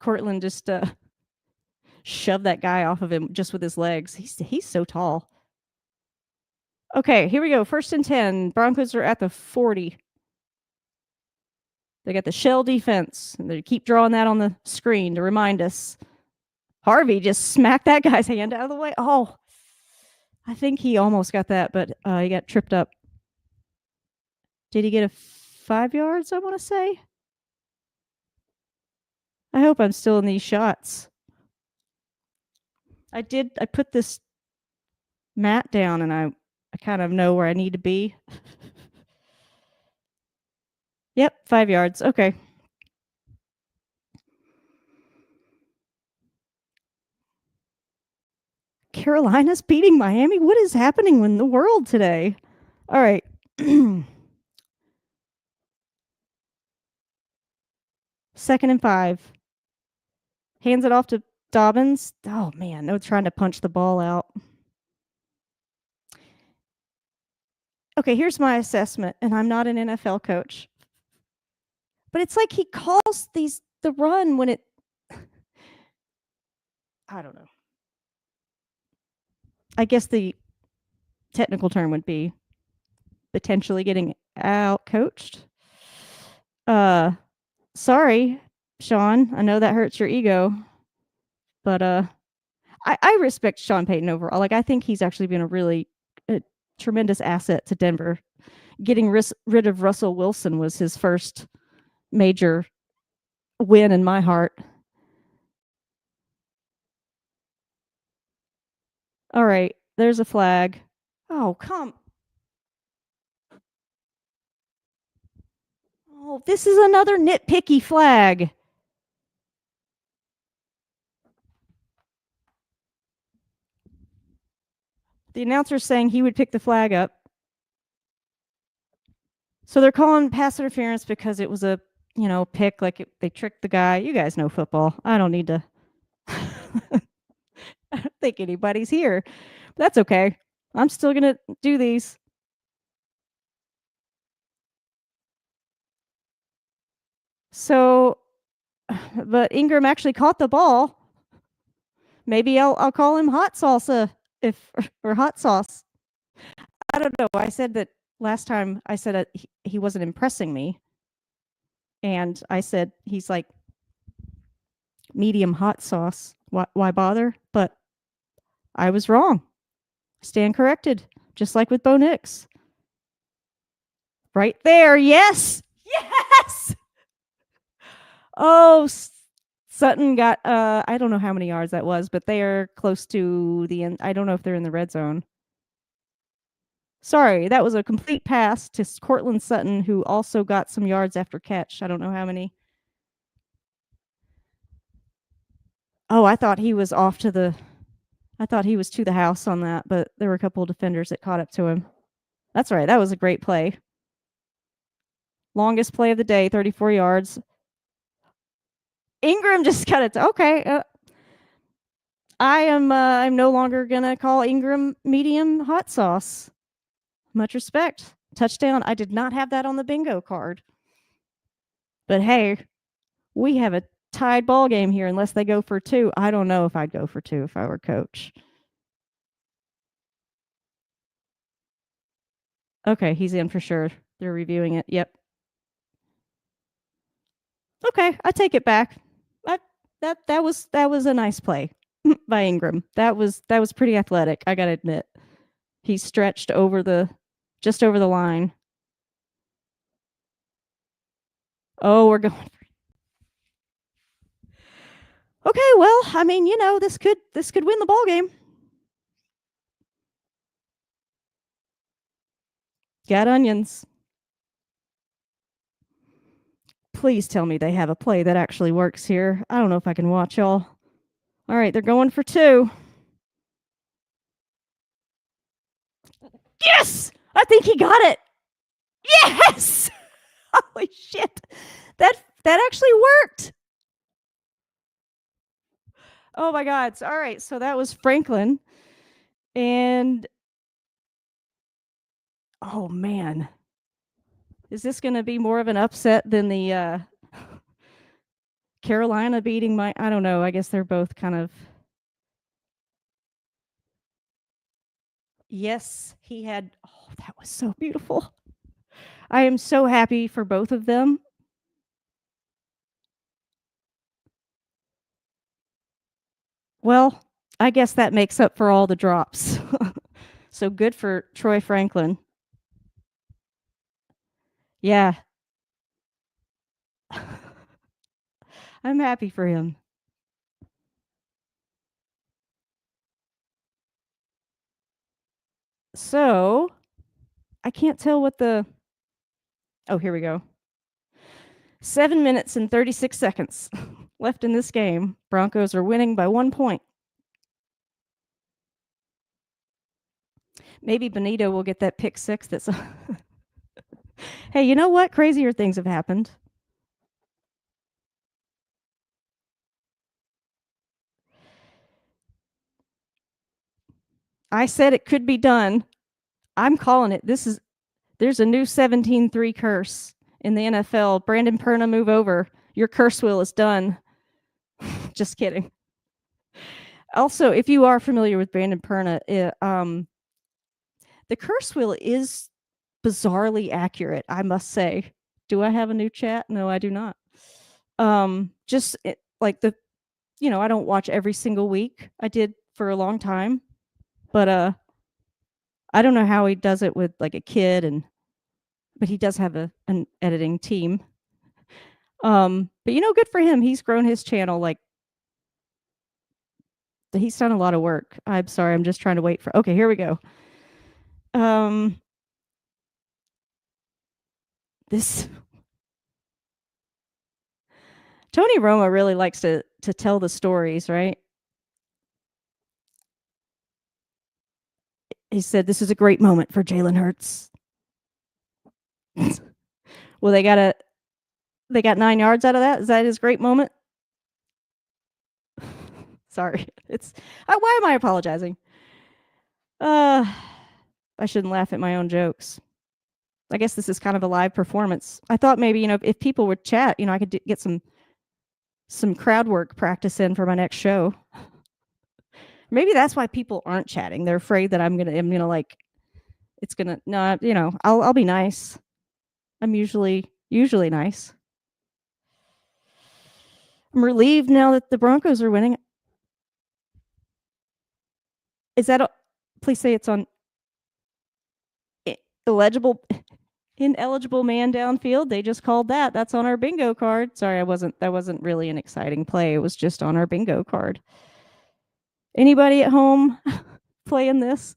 Cortland just shoved that guy off of him just with his legs. He's so tall. Okay, here we go. 1st and 10. Broncos are at the 40. They got the shell defense, and they keep drawing that on the screen to remind us. Harvey just smacked that guy's hand out of the way. Oh, I think he almost got that, but he got tripped up. Did he get a 5 yards, I want to say? I hope I'm still in these shots. I put this mat down, and I kind of know where I need to be. Yep, 5 yards. Okay. Carolina's beating Miami. What is happening in the world today? All right. 2nd and 5. Hands it off to Dobbins. Oh man, no trying to punch the ball out. Okay, here's my assessment, and I'm not an NFL coach. But it's like he calls the run when it I don't know. I guess the technical term would be potentially getting out coached. Sorry, Sean. I know that hurts your ego, but I respect Sean Payton overall. Like I think he's actually been a tremendous asset to Denver. Getting rid of Russell Wilson was his first major win in my heart. All right, there's a flag. Oh, come. Oh, this is another nitpicky flag. The announcer's saying he would pick the flag up. So they're calling pass interference because it was a, pick, they tricked the guy. You guys know football. I don't need to. I don't think anybody's here. But that's okay. I'm still going to do these. So, but Ingram actually caught the ball. Maybe I'll call him hot salsa or hot sauce. I don't know. I said that last time. I said he wasn't impressing me, and I said he's like medium hot sauce. Why bother? But I was wrong. Stand corrected, just like with Bo Nix. Right there, yes, yes. Oh, Sutton got I don't know how many yards that was, but they are close to the end. I don't know if they're in the red zone. Sorry, that was a complete pass to Cortland Sutton, who also got some yards after catch. I don't know how many. Oh, I thought he was to the house on that, but there were a couple of defenders that caught up to him. That's right. That was a great play. Longest play of the day, 34 yards. Ingram just got it. Okay. I'm no longer going to call Ingram medium hot sauce. Much respect. Touchdown. I did not have that on the bingo card. But hey, we have a tied ball game here unless they go for 2. I don't know if I'd go for 2 if I were coach. Okay, he's in for sure. They're reviewing it. Yep. Okay, I take it back. That was a nice play by Ingram. That was pretty athletic, I got to admit. He stretched just over the line. Oh, we're going. Okay, well, I mean, this could win the ball game. Got onions. Please tell me they have a play that actually works here. I don't know if I can watch y'all. All right, they're going for 2. Yes! I think he got it. Yes! Holy shit. That actually worked. Oh my God. All right, so that was Franklin. And oh man. Is this going to be more of an upset than the Carolina beating I don't know. I guess they're both kind of. Yes, he had. Oh, that was so beautiful. I am so happy for both of them. Well, I guess that makes up for all the drops. So good for Troy Franklin. Yeah. I'm happy for him. So, I can't tell what the. Oh, here we go. 7 minutes and 36 seconds left in this game. Broncos are winning by 1 point. Maybe Benito will get that pick six that's Hey, you know what? Crazier things have happened. I said it could be done. I'm calling it. There's a new 17-3 curse in the NFL. Brandon Perna, move over. Your curse wheel is done. Just kidding. Also, if you are familiar with Brandon Perna, the curse wheel is bizarrely accurate, I must say. Do I have a new chat? No, I do not. Like I don't watch every single week. I did for a long time, but I don't know how he does it with like a kid, but he does have an editing team. But good for him. He's grown his channel. Like he's done a lot of work. I'm sorry. I'm just trying to wait for. Okay, here we go. This Tony Romo really likes to tell the stories, right? He said this is a great moment for Jalen Hurts. Well, they got 9 yards out of that. Is that his great moment? Sorry. Why am I apologizing? I shouldn't laugh at my own jokes. I guess this is kind of a live performance. I thought maybe, if people would chat, I could get some crowd work practice in for my next show. Maybe that's why people aren't chatting. They're afraid that I'm gonna like it's gonna no, I'll be nice. I'm usually nice. I'm relieved now that the Broncos are winning. Is that please say it's on ineligible man downfield. They just called that. That's on our bingo card. Sorry, that wasn't really an exciting play. It was just on our bingo card. Anybody at home playing this?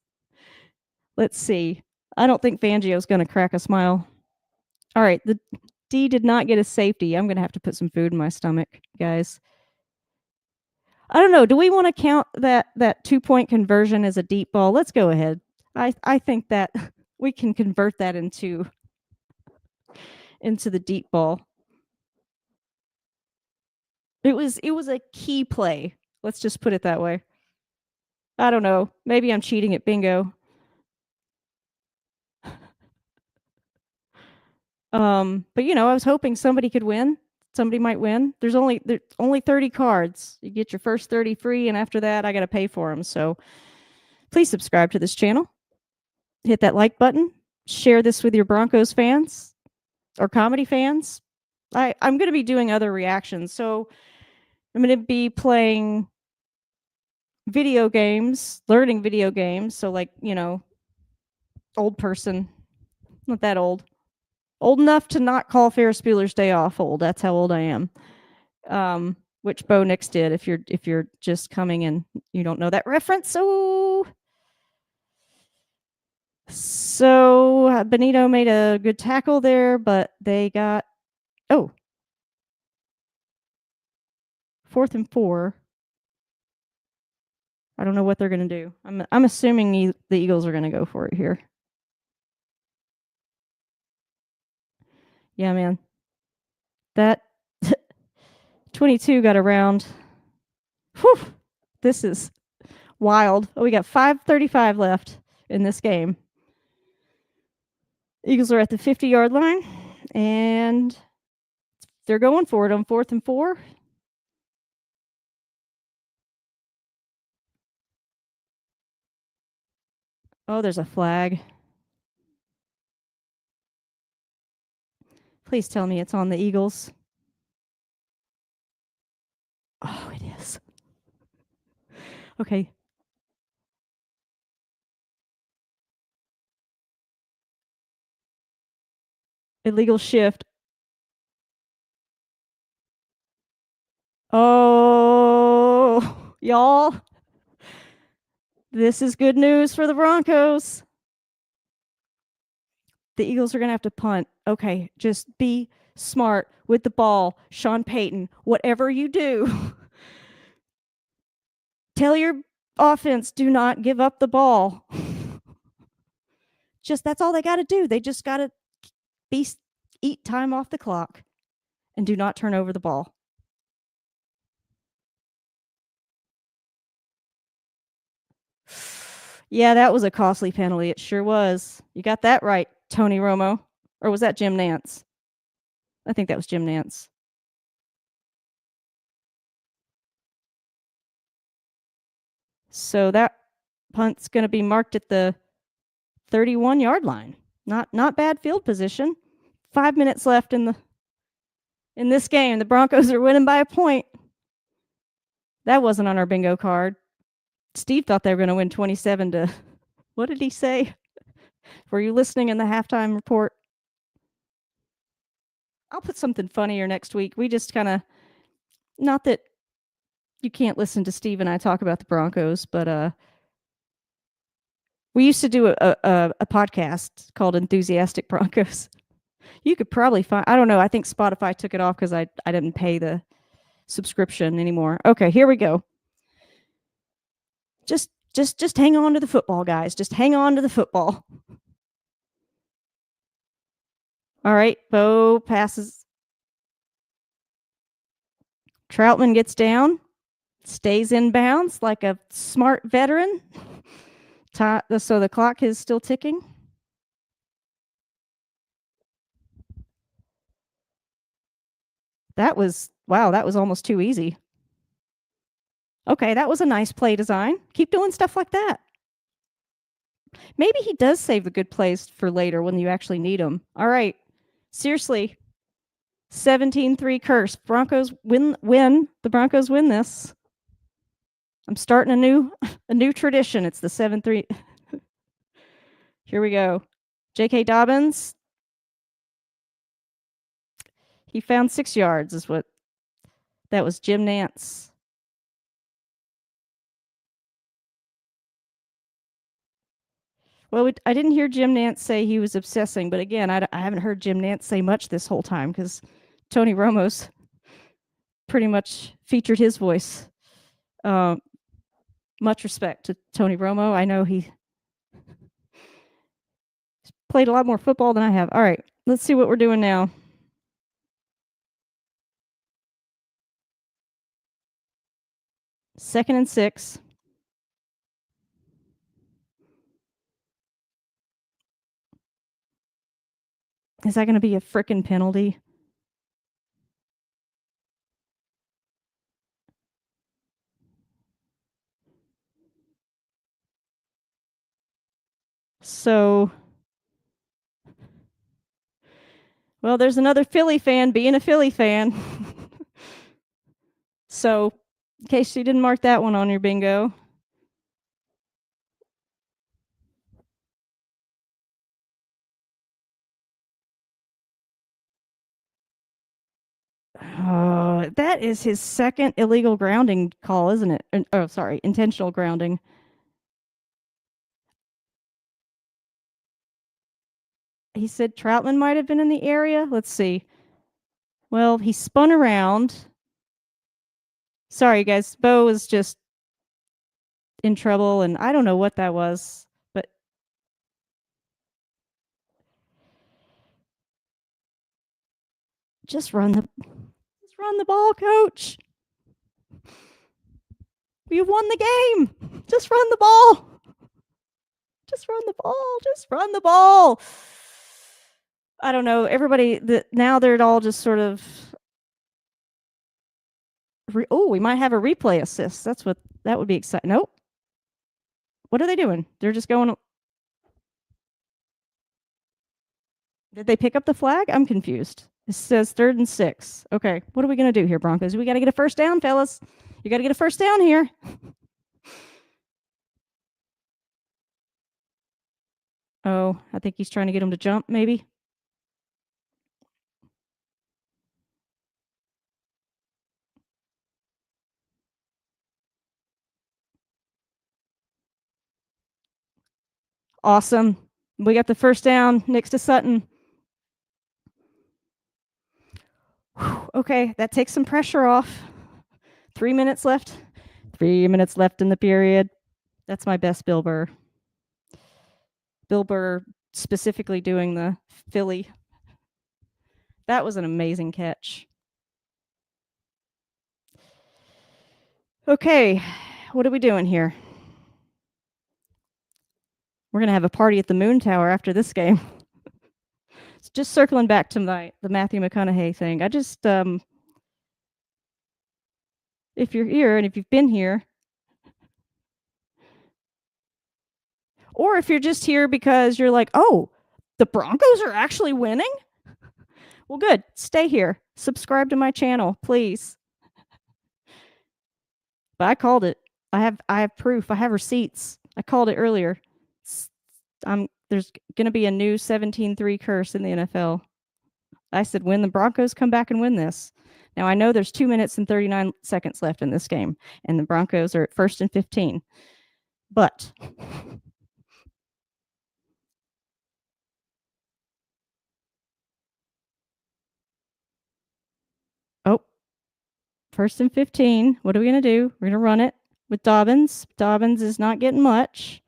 Let's see. I don't think Fangio's going to crack a smile. All right, the D did not get a safety. I'm going to have to put some food in my stomach, guys. I don't know. Do we want to count that 2-point conversion as a deep ball? Let's go ahead. I think that we can convert that into the deep ball. It was a key play. Let's just put it that way. I don't know. Maybe I'm cheating at bingo. But I was hoping somebody could win. Somebody might win. There's only 30 cards. You get your first 30 free, and after that, I got to pay for them. So please subscribe to this channel. Hit that like button. Share this with your Broncos fans or comedy fans. I'm going to be doing other reactions. So I'm going to be playing video games, learning video games. So like, old person, not that old. Old enough to not call Ferris Bueller's Day Off old. That's how old I am. Which Bo Nix did. If you're just coming and you don't know that reference, so Benito made a good tackle there, but they got 4th and 4. I don't know what they're gonna do. I'm assuming the Eagles are gonna go for it here. Yeah, man. That 22 got around. Whew, this is wild. Oh, we got 5:35 left in this game. Eagles are at the 50-yard line, and they're going for it on 4th and 4. Oh, there's a flag. Please tell me it's on the Eagles. Oh, it is. Okay. Illegal shift. Oh, y'all. This is good news for the Broncos. The Eagles are going to have to punt. Okay, just be smart with the ball. Sean Payton, whatever you do, tell your offense, do not give up the ball. that's all they got to do. They just got to eat time off the clock and do not turn over the ball. Yeah, that was a costly penalty. It sure was. You got that right, Tony Romo. Or was that Jim Nantz? I think that was Jim Nantz. So that punt's going to be marked at the 31-yard line. Not bad field position. 5 minutes left in this game. The Broncos are winning by a point. That wasn't on our bingo card. Steve thought they were going to win 27 to, what did he say? Were you listening in the halftime report? I'll put something funnier next week. We just kind of, not that you can't listen to Steve and I talk about the Broncos, but we used to do a podcast called Enthusiastic Broncos. You could probably find, I don't know, I think Spotify took it off because I didn't pay the subscription anymore. Okay, here we go. Just hang on to the football, guys. Just hang on to the football. All right, Bo passes. Troutman gets down, stays in bounds like a smart veteran. So the clock is still ticking. That was almost too easy. Okay, that was a nice play design. Keep doing stuff like that. Maybe he does save the good plays for later when you actually need them. All right. Seriously. 17-3 curse. Broncos win. The Broncos win this. I'm starting a new tradition. It's the 7-3. Here we go. J.K. Dobbins. He found 6 yards is what. That was Jim Nantz. Well, I didn't hear Jim Nantz say he was obsessing, but again, I haven't heard Jim Nantz say much this whole time because Tony Romo's pretty much featured his voice. Much respect to Tony Romo. I know he's played a lot more football than I have. All right, let's see what we're doing now. Second and 6. Is that going to be a frickin' penalty? So, well, there's another Philly fan being a Philly fan. So, in case you didn't mark that one on your bingo. Oh, that is his second illegal grounding call, isn't it? Oh, sorry, intentional grounding. He said Troutman might have been in the area. Let's see. Well, he spun around. Sorry, guys. Bo was just in trouble, and I don't know what that was, but just run the ball, coach. You won the game. Just run the ball. Just run the ball. Just run the ball. I don't know. Everybody now they're all just sort of. We might have a replay assist. That would be exciting. Nope. What are they doing? They're just going. Did they pick up the flag? I'm confused. It says 3rd and 6. Okay, what are we gonna do here, Broncos? We got to get a first down, fellas. You got to get a first down here. Oh, I think he's trying to get him to jump, maybe. Awesome. We got the first down next to Sutton. Whew, okay, that takes some pressure off. 3 minutes left. 3 minutes left in the period. That's my best Bill Burr. Bill Burr specifically doing the Philly. That was an amazing catch. Okay, what are we doing here? We're going to have a party at the Moon Tower after this game. Just circling back to the Matthew McConaughey thing. I just, if you're here and if you've been here, or if you're just here because you're like, oh, the Broncos are actually winning? Well, good. Stay here. Subscribe to my channel, please. But I called it. I have proof. I have receipts. I called it earlier. There's going to be a new 17-3 curse in the NFL. I said, when the Broncos come back and win this. Now, I know there's 2 minutes and 39 seconds left in this game, and the Broncos are at 1st and 15. But oh, 1st and 15. What are we going to do? We're going to run it with Dobbins. Dobbins is not getting much,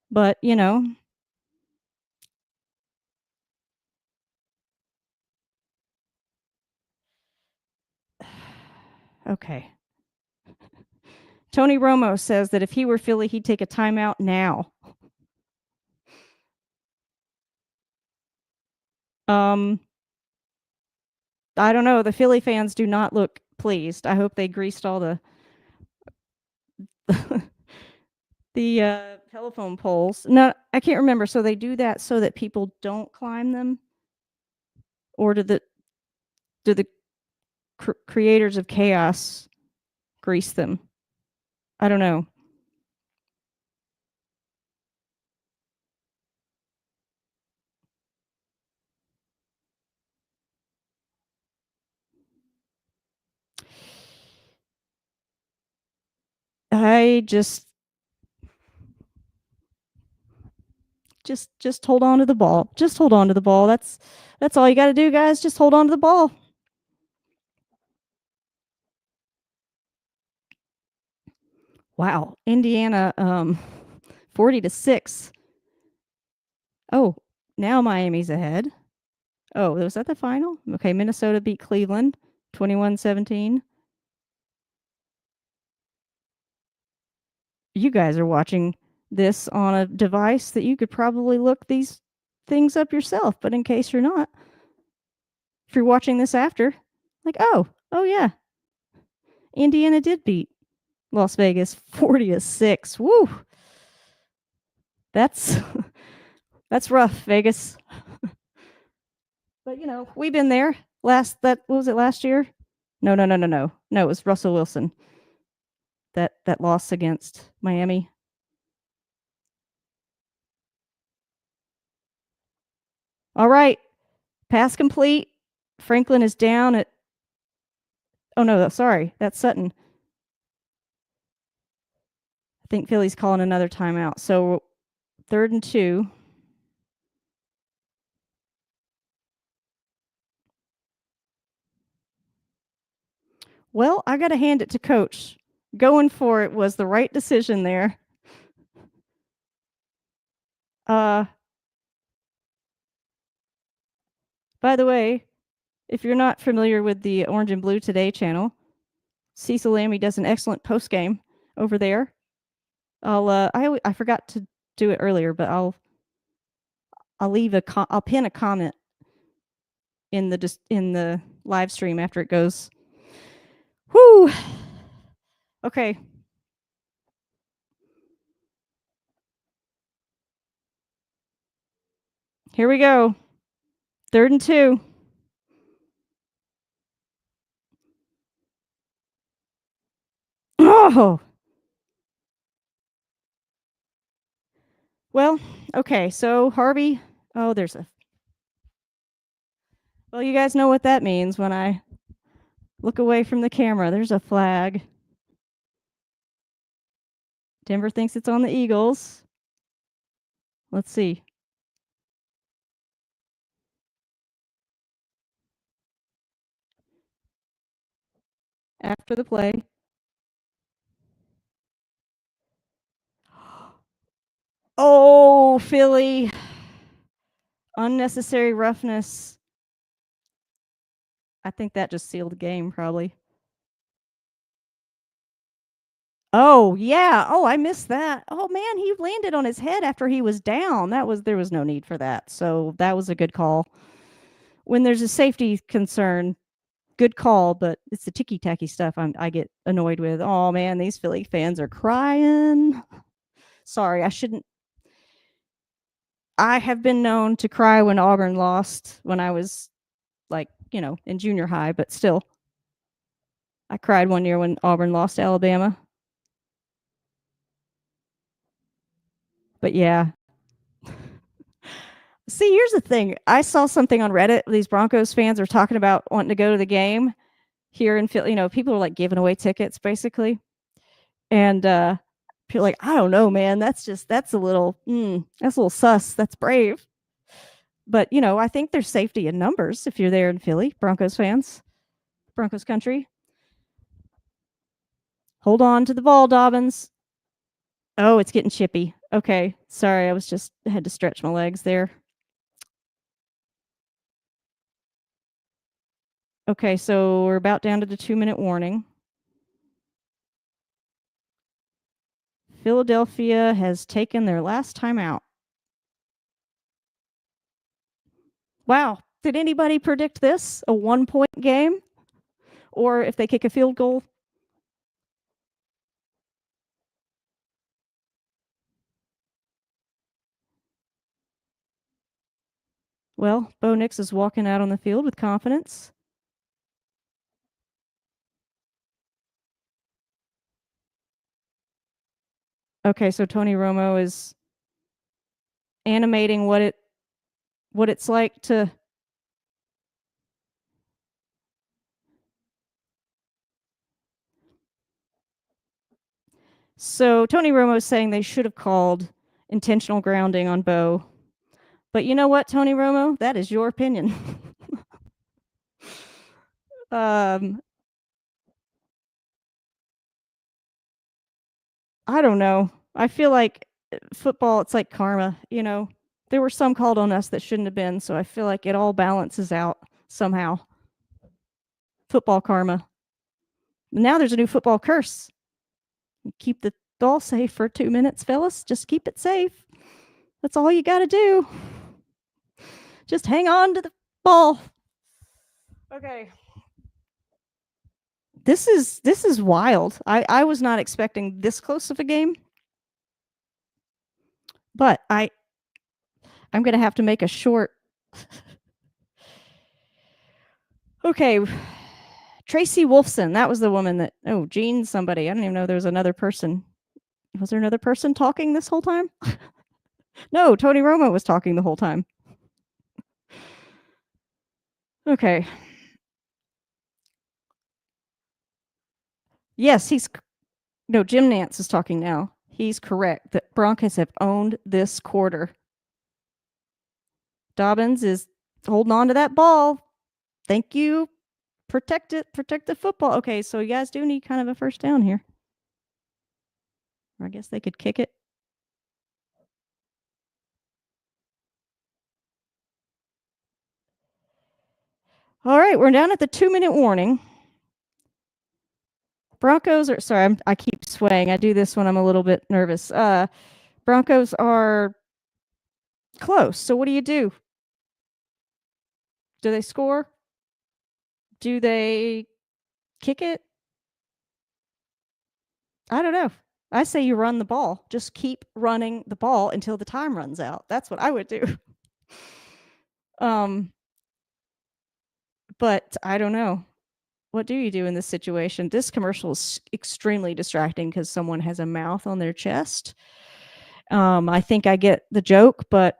but, you know. Okay. Tony Romo says that if he were Philly, he'd take a timeout now. I don't know. The Philly fans do not look pleased. I hope they greased all the telephone poles. No, I can't remember. So they do that so that people don't climb them, or do the creators of chaos grease them? I don't know. I just hold on to the ball. Just hold on to the ball. That's all you got to do, guys. Just hold on to the ball. Wow, Indiana 40-6. Oh, now Miami's ahead. Oh, was that the final? Okay, Minnesota beat Cleveland 21-17. You guys are watching this on a device that you could probably look these things up yourself, but in case you're not, if you're watching this after, like, oh yeah, Indiana did beat Las Vegas 40-6. Woo! That's rough, Vegas. But you know, we've been there. What was it last year? No, it was Russell Wilson. That loss against Miami. All right, pass complete. Franklin is down at. Oh no, sorry, that's Sutton. I think Philly's calling another timeout. So 3rd and 2. Well, I got to hand it to Coach. Going for it was the right decision there. By the way, if you're not familiar with the Orange and Blue Today channel, Cecil Lammy does an excellent post game over there. I forgot to do it earlier, but I'll pin a comment in the live stream after it goes. Whoo. Okay. Here we go. 3rd and 2. Oh. Well, okay. So Harvey, well, you guys know what that means when I look away from the camera. There's a flag. Denver thinks it's on the Eagles. Let's see. After the play. Oh, Philly. Unnecessary roughness. I think that just sealed the game, probably. Oh, yeah. Oh, I missed that. Oh man, he landed on his head after he was down. There was no need for that. So that was a good call. When there's a safety concern, good call, but it's the ticky-tacky stuff I get annoyed with. Oh man, these Philly fans are crying. Sorry, I shouldn't. I have been known to cry when Auburn lost when I was like, in junior high, but still. I cried one year when Auburn lost to Alabama. But yeah. See, here's the thing. I saw something on Reddit. These Broncos fans are talking about wanting to go to the game here in Philly. People are like giving away tickets basically. And people are like, I don't know, man. That's a little sus. That's brave. But I think there's safety in numbers if you're there in Philly, Broncos fans, Broncos country. Hold on to the ball, Dobbins. Oh, it's getting chippy. Okay, sorry, I had to stretch my legs there. Okay, so we're about down to the 2-minute warning. Philadelphia has taken their last timeout. Wow, did anybody predict this? A 1-point game? Or if they kick a field goal? Well, Bo Nix is walking out on the field with confidence. Okay, so Tony Romo is animating what it's like to. So Tony Romo is saying they should have called intentional grounding on Bo. But you know what, Tony Romo? That is your opinion. I don't know. I feel like football, it's like karma, There were some called on us that shouldn't have been, so I feel like it all balances out somehow. Football karma. Now there's a new football curse. Keep the ball safe for 2 minutes, fellas. Just keep it safe. That's all you got to do. Just hang on to the ball. Okay. This is wild. I was not expecting this close of a game. But I'm going to have to make a short. Okay. Tracy Wolfson, that was the woman that Jean somebody. I don't even know there was another person. Was there another person talking this whole time? No, Tony Romo was talking the whole time. Okay. Yes, Jim Nantz is talking now. He's correct. The Broncos have owned this quarter. Dobbins is holding on to that ball. Thank you. Protect it. Protect the football. Okay, so you guys do need kind of a first down here. Or I guess they could kick it. All right, we're down at the 2-minute warning. Broncos are sorry, I keep swaying. I do this when I'm a little bit nervous. Broncos are close. So what do you do? Do they score? Do they kick it? I don't know. I say you run the ball. Just keep running the ball until the time runs out. That's what I would do. But I don't know. What do you do in this situation? This commercial is extremely distracting because someone has a mouth on their chest. I think I get the joke, but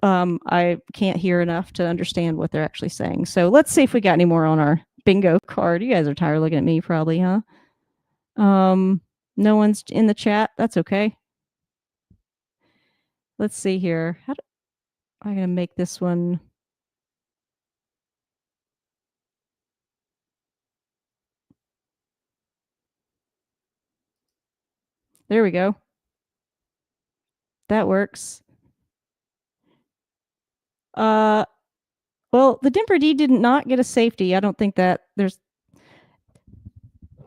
I can't hear enough to understand what they're actually saying. So let's see if we got any more on our bingo card. You guys are tired of looking at me probably, huh? No one's in the chat. That's okay. Let's see here. I'm going to make this one. There we go. That works. Well, the Denver D did not get a safety. I don't think that there's.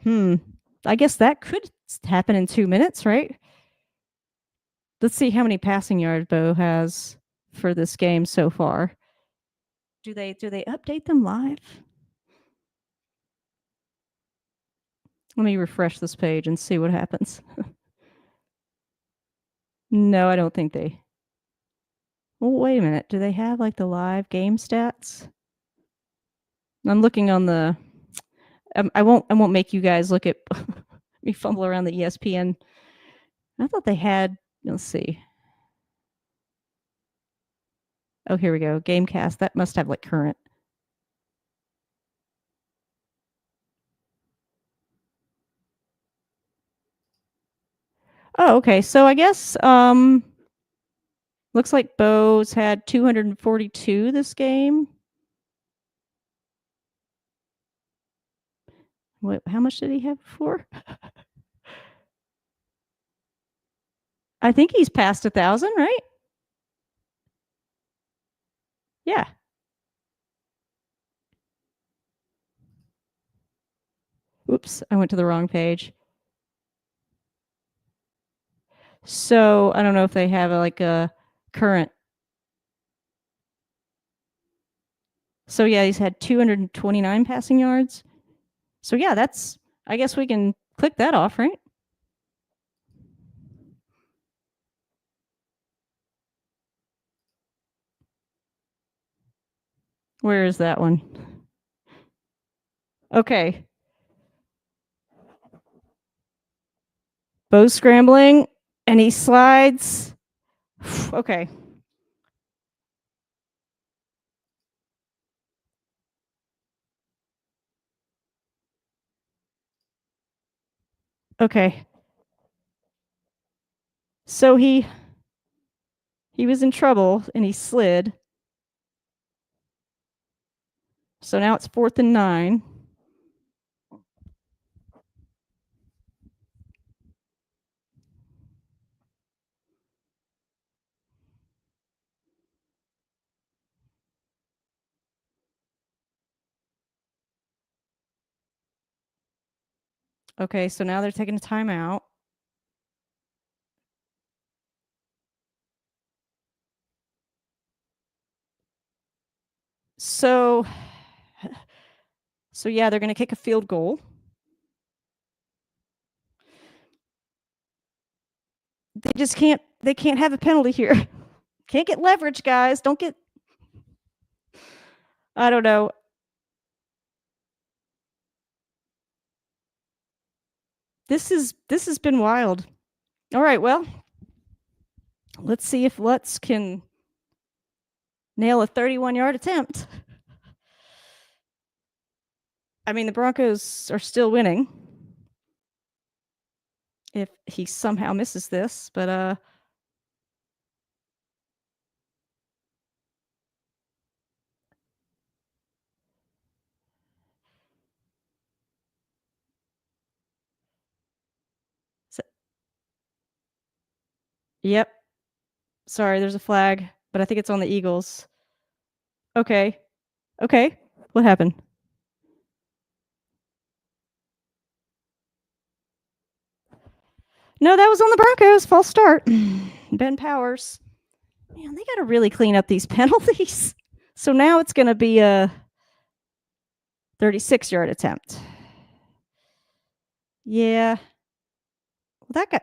I guess that could happen in 2 minutes, right? Let's see how many passing yards Bo has for this game so far. Do they update them live? Let me refresh this page and see what happens. No, I don't think they. Well, wait a minute. Do they have like the live game stats? I'm looking on the. I won't make you guys look at me fumble around the ESPN. I thought they had. Let's see. Oh, here we go. Gamecast. That must have like current. Oh, okay. So I guess looks like Bo's had 242 this game. What? How much did he have before? I think he's past 1,000, right? Yeah. Oops, I went to the wrong page. So I don't know if they have a current. So yeah, he's had 229 passing yards. So yeah, that's. I guess we can click that off, right? Where is that one? Okay. Bo's scrambling, and he slides. Okay. Okay. So he was in trouble and he slid. So now it's 4th and 9. Okay, so now they're taking a timeout. So yeah, they're going to kick a field goal. They just can't have a penalty here. Can't get leverage, guys. Don't get. I don't know. This has been wild. All right, well, let's see if Lutz can nail a 31-yard attempt. I mean, the Broncos are still winning. If he somehow misses this, but yep. Sorry, there's a flag, but I think it's on the Eagles. Okay. Okay. What happened? No, that was on the Broncos. False start. Ben Powers. Man, they got to really clean up these penalties. So now it's going to be a 36-yard attempt. Yeah. Well, that guy,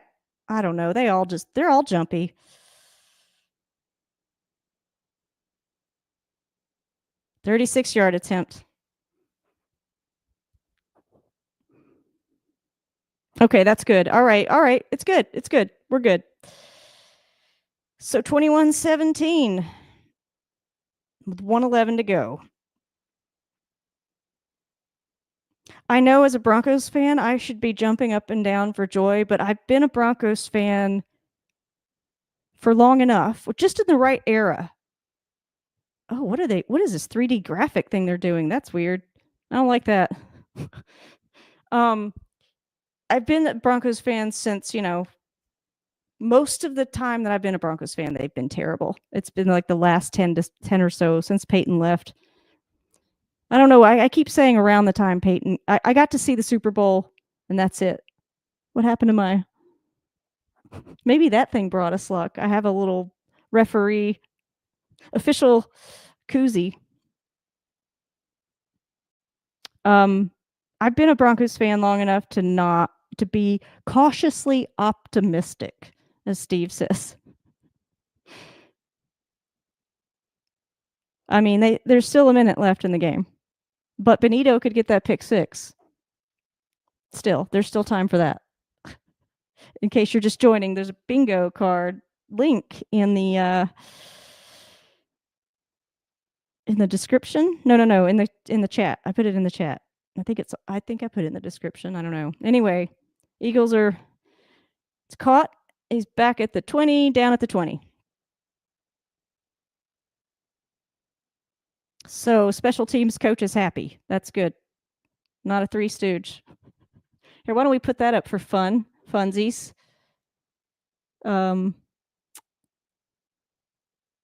I don't know. They're all jumpy. "36-yard attempt." Okay, that's good. All right. It's good. We're good. So 21-17 with 1:11 to go. I know as a Broncos fan, I should be jumping up and down for joy, but I've been a Broncos fan for long enough, just in the right era. Oh, what is this 3D graphic thing they're doing? That's weird. I don't like that. I've been a Broncos fan since, most of the time that I've been a Broncos fan, they've been terrible. It's been like the last 10 or so since Peyton left. I don't know. I keep saying around the time Peyton. I got to see the Super Bowl, and that's it. What happened to my? Maybe that thing brought us luck. I have a little referee official koozie. I've been a Broncos fan long enough to be cautiously optimistic, as Steve says. I mean, there's still a minute left in the game, but Benito could get that pick six. Still, there's still time for that. In case you're just joining, there's a bingo card link in the description. No, in the chat. I put it in the chat. I think I put it in the description. I don't know. Anyway, Eagles are. It's caught. He's back at the 20, down at the 20. So special teams coach is happy. That's good. Not a three stooge. Here, why don't we put that up for funsies? All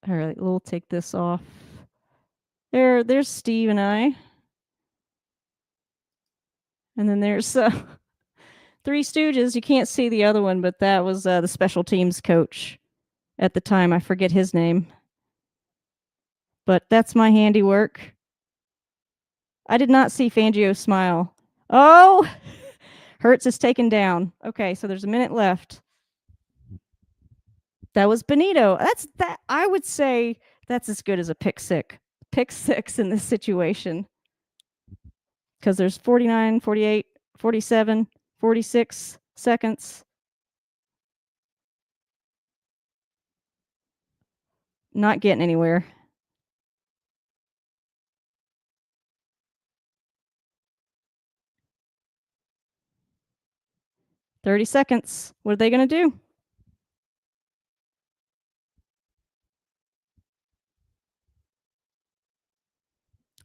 right, we'll take this off. There's Steve and I. And then there's Three Stooges. You can't see the other one, but that was the special teams coach at the time. I forget his name. But that's my handiwork. I did not see Fangio smile. Oh, Hurts is taken down. Okay, so there's a minute left. That was Benito. That. I would say that's as good as a pick six in this situation. Because there's 49, 48, 47, 46 seconds. Not getting anywhere. $30 seconds. What are they going to do?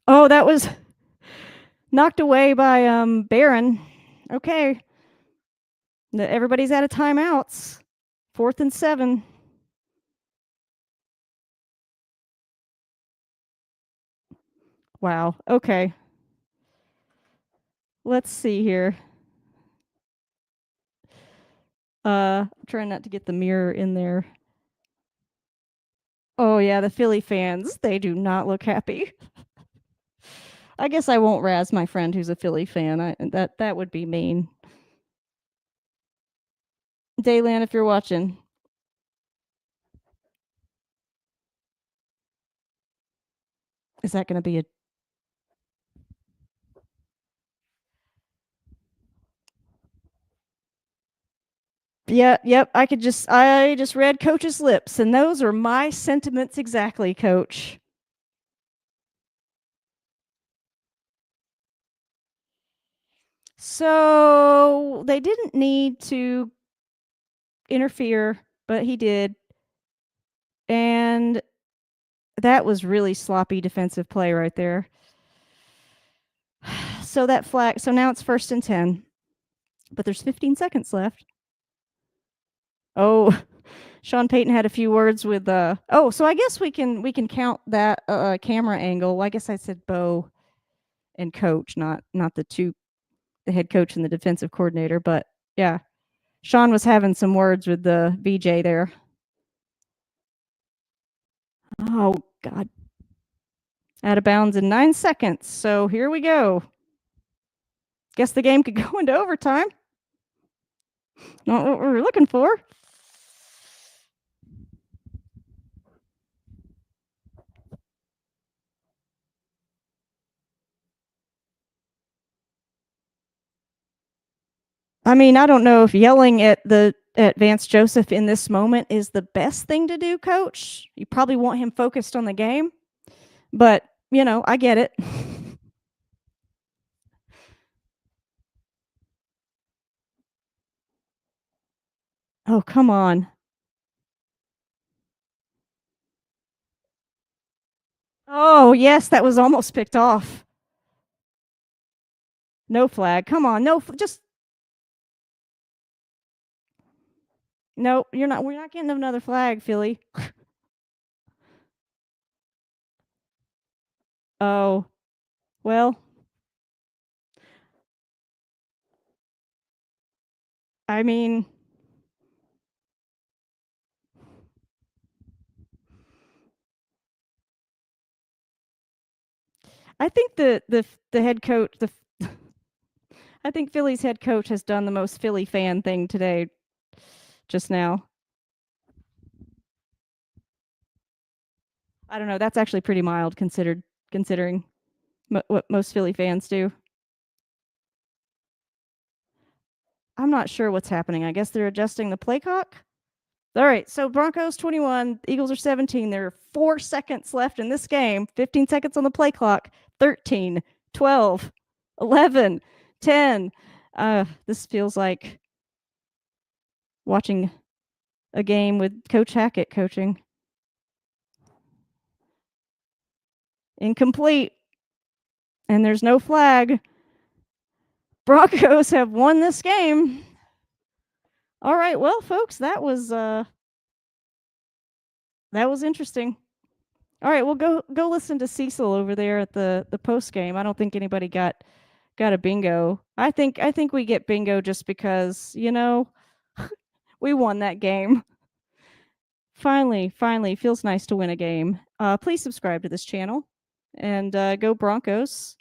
Oh, that was knocked away by Barron. Okay. Everybody's out of timeouts. 4th and 7. Wow. Okay. Let's see here. I'm trying not to get the mirror in there. Oh yeah, the Philly fans, they do not look happy. I guess I won't razz my friend who's a Philly fan. That would be mean. Daylan, if you're watching. Is that going to be a... Yeah, yep, I just read Coach's lips, and those are my sentiments exactly, Coach. So they didn't need to interfere, but he did. And that was really sloppy defensive play right there. So that flag, so now it's 1st and 10, but there's 15 seconds left. Oh, Sean Payton had a few words with oh, so I guess we can count that camera angle. I guess I said Bo and coach, not the head coach and the defensive coordinator, but yeah. Sean was having some words with the VJ there. Oh God. Out of bounds in 9 seconds. So here we go. Guess the game could go into overtime. Not what we were looking for. I mean, I don't know if yelling at Vance Joseph in this moment is the best thing to do, Coach. You probably want him focused on the game. But, I get it. Oh, come on. Oh, yes, that was almost picked off. No flag. Come on. No, just... No, you're not. We're not getting another flag, Philly. Oh, well, I mean, I think the head coach, I think Philly's head coach has done the most Philly fan thing today, just now. I don't know. That's actually pretty mild considering what most Philly fans do. I'm not sure what's happening. I guess they're adjusting the play clock. All right, so Broncos 21, Eagles are 17. There are 4 seconds left in this game. 15 seconds on the play clock. 13, 12, 11, 10. This feels like watching a game with Coach Hackett coaching. Incomplete. And there's no flag. Broncos have won this game. All right, well, folks, that was interesting. All right, well, go listen to Cecil over there at the post game. I don't think anybody got a bingo. I think we get bingo just because, we won that game. Finally, feels nice to win a game. Please subscribe to this channel and go Broncos.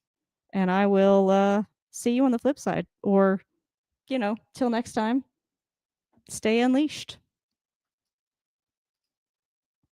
And I will see you on the flip side. Or, till next time, stay unleashed.